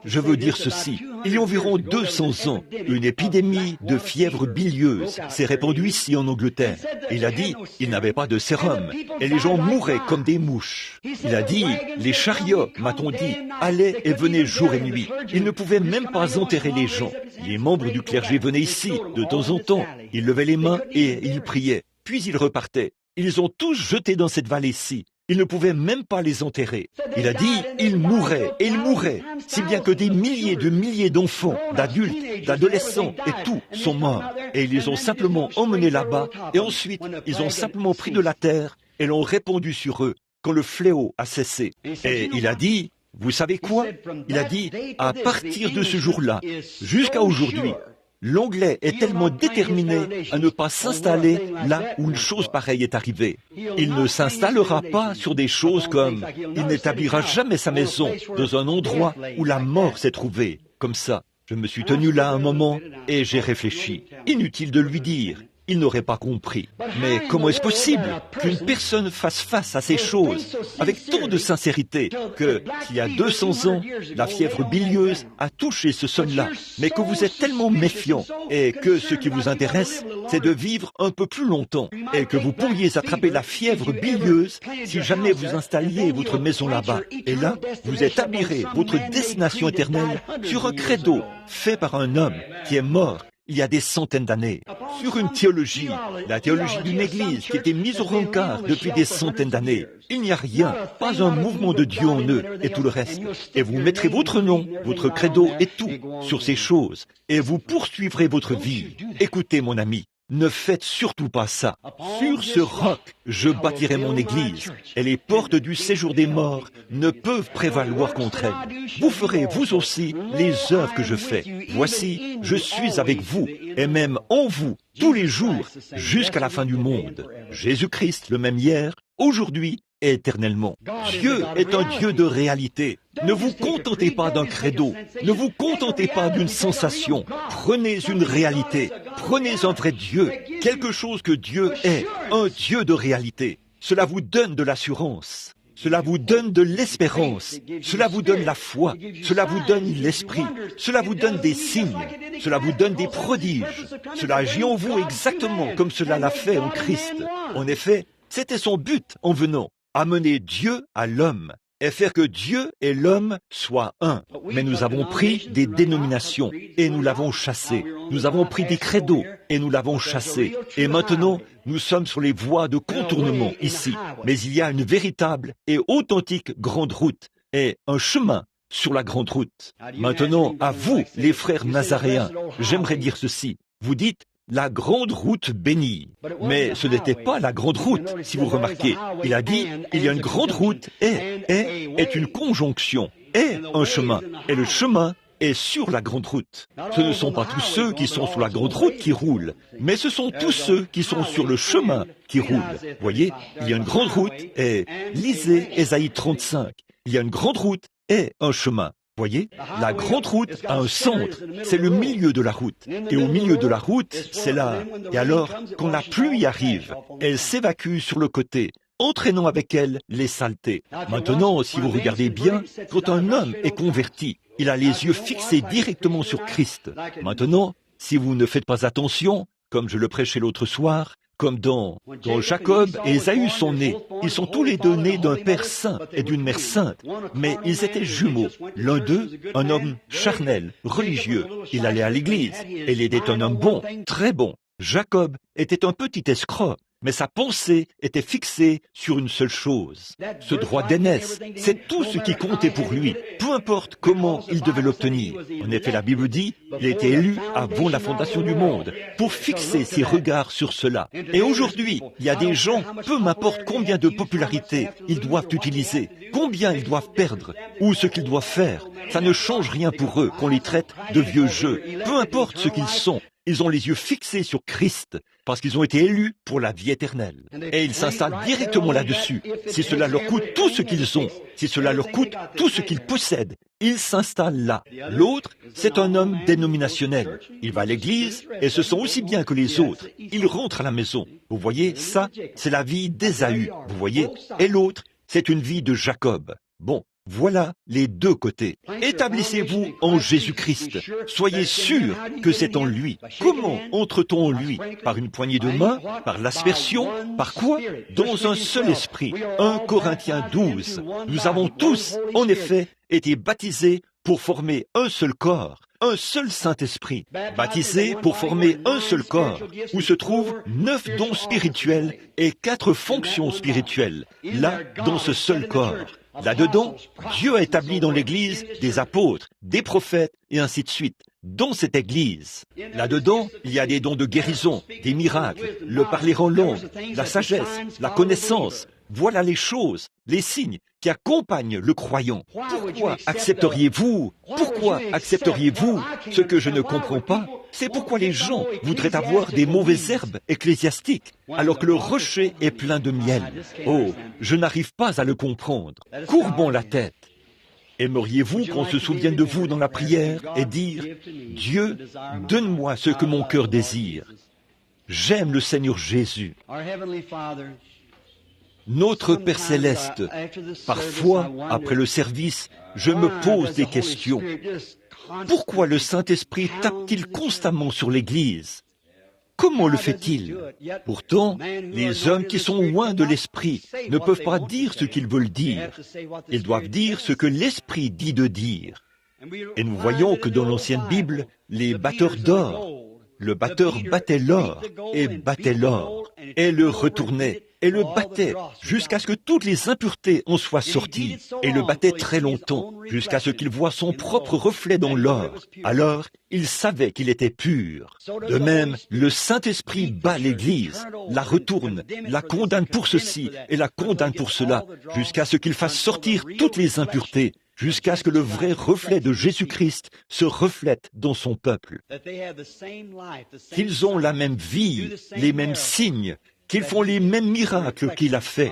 je veux dire ceci. Il y a environ 200 ans, une épidémie de fièvre bilieuse s'est répandue ici en Angleterre. Il a dit, il n'avait pas de sérum, et les gens mouraient comme des mouches. Il a dit, les chariots, m'a-t-on dit, allaient et venaient jour et nuit. Ils ne pouvaient même pas enterrer les gens. Les membres du clergé venaient ici, de temps en temps. Ils levaient les mains et ils priaient. Puis ils repartaient. Ils ont tous jeté dans cette vallée-ci. Ils ne pouvaient même pas les enterrer. Il a dit, ils mouraient, et ils mouraient, si bien que des milliers de milliers d'enfants, d'adultes, d'adolescents et tout sont morts. Et ils les ont simplement emmenés là-bas, et ensuite, ils ont simplement pris de la terre et l'ont répandu sur eux, quand le fléau a cessé. Et il a dit, vous savez quoi? Il a dit, à partir de ce jour-là, jusqu'à aujourd'hui, l'Anglais est tellement déterminé à ne pas s'installer là où une chose pareille est arrivée. Il ne s'installera pas sur des choses comme « il n'établira jamais sa maison dans un endroit où la mort s'est trouvée ». Comme ça, je me suis tenu là un moment et j'ai réfléchi. Inutile de lui dire. Il n'aurait pas compris. Mais comment est-ce possible qu'une personne fasse face à ces choses avec tant de sincérité que, qu'il y a 200 ans, la fièvre bilieuse a touché ce sol-là, mais que vous êtes tellement méfiant et que ce qui vous intéresse, c'est de vivre un peu plus longtemps et que vous pourriez attraper la fièvre bilieuse si jamais vous installiez votre maison là-bas. Et là, vous établirez votre destination éternelle sur un credo fait par un homme qui est mort il y a des centaines d'années, sur une théologie, la théologie d'une église qui était mise au rencard depuis des centaines d'années. Il n'y a rien, pas un mouvement de Dieu en eux et tout le reste. Et vous mettrez votre nom, votre credo et tout sur ces choses, et vous poursuivrez votre vie. Écoutez mon ami, ne faites surtout pas ça. Sur ce roc, je bâtirai mon église, et les portes du séjour des morts ne peuvent prévaloir contre elle. Vous ferez, vous aussi, les œuvres que je fais. Voici, je suis avec vous, et même en vous, tous les jours, jusqu'à la fin du monde. Jésus-Christ, le même hier, aujourd'hui, et éternellement. Dieu est un Dieu de réalité. Ne vous contentez pas d'un credo, ne vous contentez pas d'une sensation. Prenez une réalité, prenez un vrai Dieu, quelque chose que Dieu est, un Dieu de réalité. Cela vous donne de l'assurance. Cela vous donne de l'espérance, cela vous donne la foi, cela vous donne l'esprit, cela vous donne des signes, cela vous donne des prodiges. Cela agit en vous exactement comme cela l'a fait en Christ. En effet, c'était son but en venant, amener Dieu à l'homme et faire que Dieu et l'homme soient un. Mais nous avons pris des dénominations et nous l'avons chassé. Nous avons pris des credos et nous l'avons chassé. Et maintenant, nous sommes sur les voies de contournement ici. Mais il y a une véritable et authentique grande route et un chemin sur la grande route. Maintenant, à vous, les frères nazaréens, j'aimerais dire ceci. Vous dites, la grande route bénie. Mais ce n'était pas la grande route, si vous remarquez. Il a dit, il y a une grande route est une conjonction, est un chemin, et le chemin est sur la grande route. Ce ne sont pas tous ceux qui sont sur la grande route qui roulent, mais ce sont tous ceux qui sont sur le chemin qui roulent. Voyez, il y a une grande route et lisez Ésaïe 35. Il y a une grande route et un chemin. Voyez, la grande route a un centre, c'est le milieu de la route. Et au milieu de la route, c'est là. Et alors, quand la pluie arrive, elle s'évacue sur le côté, entraînant avec elle les saletés. Maintenant, si vous regardez bien, quand un homme est converti, il a les yeux fixés directement sur Christ. Maintenant, si vous ne faites pas attention, comme je le prêchais l'autre soir, comme dans Jacob et Ésaü sont nés. Ils sont tous les deux nés d'un père saint et d'une mère sainte, mais ils étaient jumeaux. L'un d'eux, un homme charnel, religieux. Il allait à l'église. Et il était un homme bon, très bon. Jacob était un petit escroc, mais sa pensée était fixée sur une seule chose. Ce droit d'aînesse, c'est tout ce qui comptait pour lui, peu importe comment il devait l'obtenir. En effet, la Bible dit, il a été élu avant la fondation du monde, pour fixer ses regards sur cela. Et aujourd'hui, il y a des gens, peu m'importe combien de popularité ils doivent utiliser, combien ils doivent perdre, ou ce qu'ils doivent faire, ça ne change rien pour eux qu'on les traite de vieux jeux, peu importe ce qu'ils sont. Ils ont les yeux fixés sur Christ, parce qu'ils ont été élus pour la vie éternelle. Et ils s'installent directement là-dessus. Si cela leur coûte tout ce qu'ils ont, si cela leur coûte tout ce qu'ils possèdent, ils s'installent là. L'autre, c'est un homme dénominationnel. Il va à l'église et se sent aussi bien que les autres. Il rentre à la maison. Vous voyez, ça, c'est la vie d'Ésaü. Vous voyez? Et l'autre, c'est une vie de Jacob. Bon. Voilà les deux côtés. Établissez-vous en Jésus-Christ. Soyez sûrs que c'est en lui. Comment entre-t-on en lui? Par une poignée de main? Par l'aspersion? Par quoi? Dans un seul esprit. 1 Corinthiens 12. Nous avons tous, en effet, été baptisés pour former un seul corps. Un seul Saint-Esprit, baptisé pour former un seul corps, où se trouvent 9 dons spirituels et 4 fonctions spirituelles, là, dans ce seul corps. Là-dedans, Dieu a établi dans l'Église des apôtres, des prophètes, et ainsi de suite. Dans cette Église, là-dedans, il y a des dons de guérison, des miracles, le parler en langue, la sagesse, la connaissance. Voilà les choses, les signes qui accompagnent le croyant. Pourquoi accepteriez-vous ce que je ne comprends pas? C'est pourquoi les gens voudraient avoir des mauvaises herbes ecclésiastiques, alors que le rocher est plein de miel. Oh, je n'arrive pas à le comprendre. Courbons la tête. Aimeriez-vous qu'on se souvienne de vous dans la prière et dire « Dieu, donne-moi ce que mon cœur désire. J'aime le Seigneur Jésus. » Notre Père Céleste, parfois, après le service, je me pose des questions. Pourquoi le Saint-Esprit tape-t-il constamment sur l'Église? Comment le fait-il? Pourtant, les hommes qui sont loin de l'Esprit ne peuvent pas dire ce qu'ils veulent dire. Ils doivent dire ce que l'Esprit dit de dire. Et nous voyons que dans l'Ancienne Bible, les batteurs d'or, le batteur battait l'or, et le retournait, et le battait, jusqu'à ce que toutes les impuretés en soient sorties, et le battait très longtemps, jusqu'à ce qu'il voie son propre reflet dans l'or. Alors, il savait qu'il était pur. De même, le Saint-Esprit bat l'Église, la retourne, la condamne pour ceci, et la condamne pour cela, jusqu'à ce qu'il fasse sortir toutes les impuretés, jusqu'à ce que le vrai reflet de Jésus-Christ se reflète dans son peuple. Qu'ils ont la même vie, les mêmes signes, qu'ils font les mêmes miracles qu'il a fait.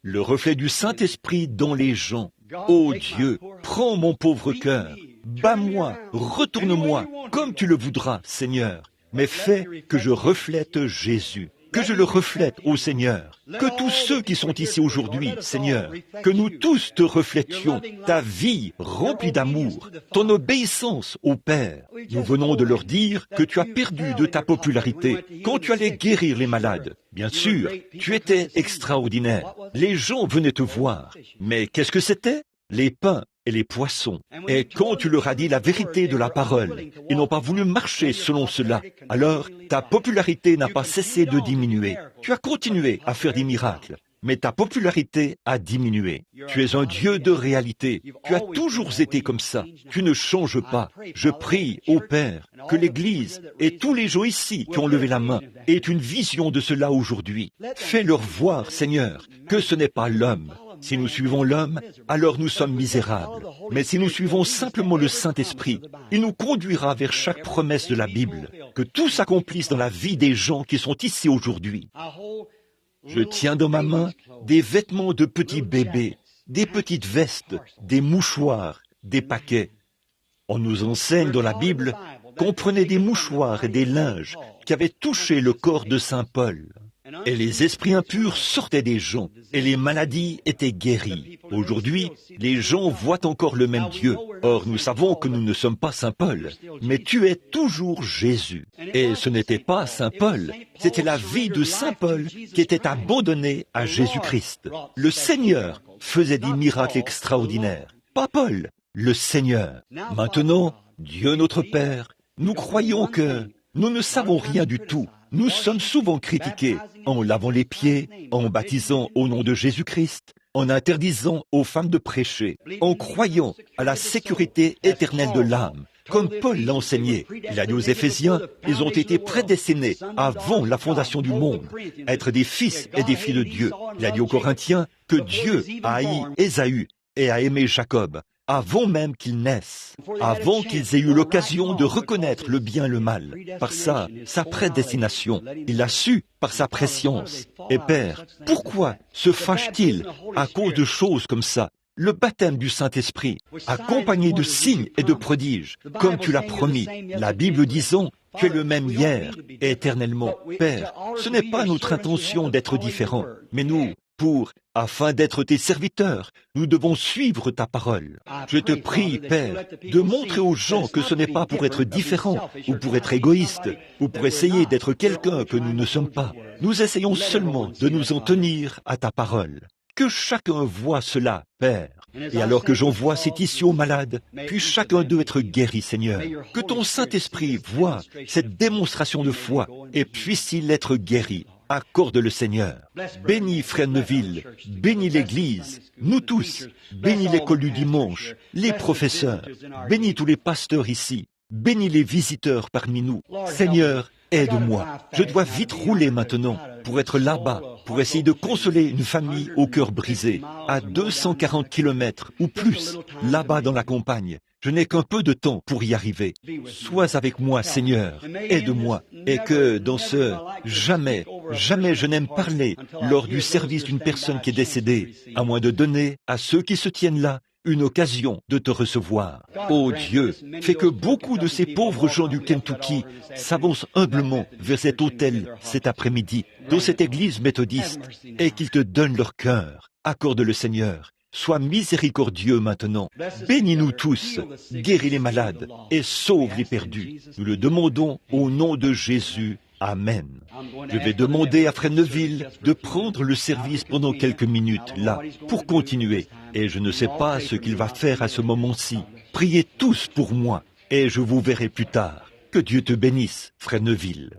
Le reflet du Saint-Esprit dans les gens. Ô Dieu, prends mon pauvre cœur, bats-moi, retourne-moi, comme tu le voudras, Seigneur, mais fais que je reflète Jésus. Que je le reflète, ô Seigneur, que tous ceux qui sont ici aujourd'hui, Seigneur, que nous tous te reflétions, ta vie remplie d'amour, ton obéissance au Père. Nous venons de leur dire que tu as perdu de ta popularité quand tu allais guérir les malades. Bien sûr, tu étais extraordinaire. Les gens venaient te voir. Mais qu'est-ce que c'était? Les pains et les poissons. Et quand tu leur as dit la vérité de la parole, ils n'ont pas voulu marcher selon cela. Alors, ta popularité n'a pas cessé de diminuer. Tu as continué à faire des miracles. mais ta popularité a diminué. Tu es un Dieu de réalité. Tu as toujours été comme ça. Tu ne changes pas. Je prie au Père que l'Église et tous les gens ici qui ont levé la main aient une vision de cela aujourd'hui. Fais-leur voir, Seigneur, que ce n'est pas l'homme. Si nous suivons l'homme, alors nous sommes misérables. Mais si nous suivons simplement le Saint-Esprit, il nous conduira vers chaque promesse de la Bible. Que tout s'accomplisse dans la vie des gens qui sont ici aujourd'hui. Je tiens dans ma main des vêtements de petits bébés, des petites vestes, des mouchoirs, des paquets. On nous enseigne dans la Bible qu'on prenait des mouchoirs et des linges qui avaient touché le corps de Saint Paul. Et les esprits impurs sortaient des gens, et les maladies étaient guéries. Aujourd'hui, les gens voient encore le même Dieu. Or, nous savons que nous ne sommes pas Saint Paul, mais tu es toujours Jésus. Et ce n'était pas Saint Paul, c'était la vie de Saint Paul qui était abandonnée à Jésus-Christ. Le Seigneur faisait des miracles extraordinaires. Pas Paul, le Seigneur. Maintenant, Dieu notre Père, nous croyons que nous ne savons rien du tout. Nous sommes souvent critiqués en lavant les pieds, en baptisant au nom de Jésus-Christ, en interdisant aux femmes de prêcher, en croyant à la sécurité éternelle de l'âme. Comme Paul l'a enseigné, il a dit aux Éphésiens, ils ont été prédestinés avant la fondation du monde, à être des fils et des filles de Dieu. Il a dit aux Corinthiens que Dieu a haï Ésaü et a aimé Jacob, avant même qu'ils naissent, avant qu'ils aient eu l'occasion de reconnaître le bien et le mal, par sa prédestination. Il l'a su par sa prescience. Et Père, pourquoi se fâche-t-il à cause de choses comme ça? Le baptême du Saint-Esprit, accompagné de signes et de prodiges, comme tu l'as promis, la Bible disant, tu es le même hier et éternellement. Père, ce n'est pas notre intention d'être différents, mais nous, afin d'être tes serviteurs, nous devons suivre ta parole. Je te prie, Père, de montrer aux gens que ce n'est pas pour être différent, ou pour être égoïste, ou pour essayer d'être quelqu'un que nous ne sommes pas. Nous essayons seulement de nous en tenir à ta parole. Que chacun voie cela, Père. Et alors que j'envoie ces tissus aux malades, puisse chacun d'eux être guéri, Seigneur. Que ton Saint-Esprit voie cette démonstration de foi, et puisse-t-il être guéri. Accorde-le, Seigneur. Bénis Frère Neville, bénis l'Église, nous tous. Bénis l'école du dimanche, les professeurs. Bénis tous les pasteurs ici. Bénis les visiteurs parmi nous. Seigneur, aide-moi. Je dois vite rouler maintenant pour être là-bas, pour essayer de consoler une famille au cœur brisé, à 240 kilomètres ou plus, là-bas dans la campagne. Je n'ai qu'un peu de temps pour y arriver. Sois avec moi, Seigneur, aide-moi, et que dans ce jamais je n'aime parler lors du service d'une personne qui est décédée, à moins de donner à ceux qui se tiennent là une occasion de te recevoir. Ô Dieu, fais que beaucoup de ces pauvres gens du Kentucky s'avancent humblement vers cet autel cet après-midi, dans cette église méthodiste, et qu'ils te donnent leur cœur. Accorde-le, Seigneur. Sois miséricordieux maintenant. Bénis-nous tous, guéris les malades et sauve les perdus. Nous le demandons au nom de Jésus. Amen. Je vais demander à Frère Neville de prendre le service pendant quelques minutes, là, pour continuer. Et je ne sais pas ce qu'il va faire à ce moment-ci. Priez tous pour moi, et je vous verrai plus tard. Que Dieu te bénisse, Frère Neville.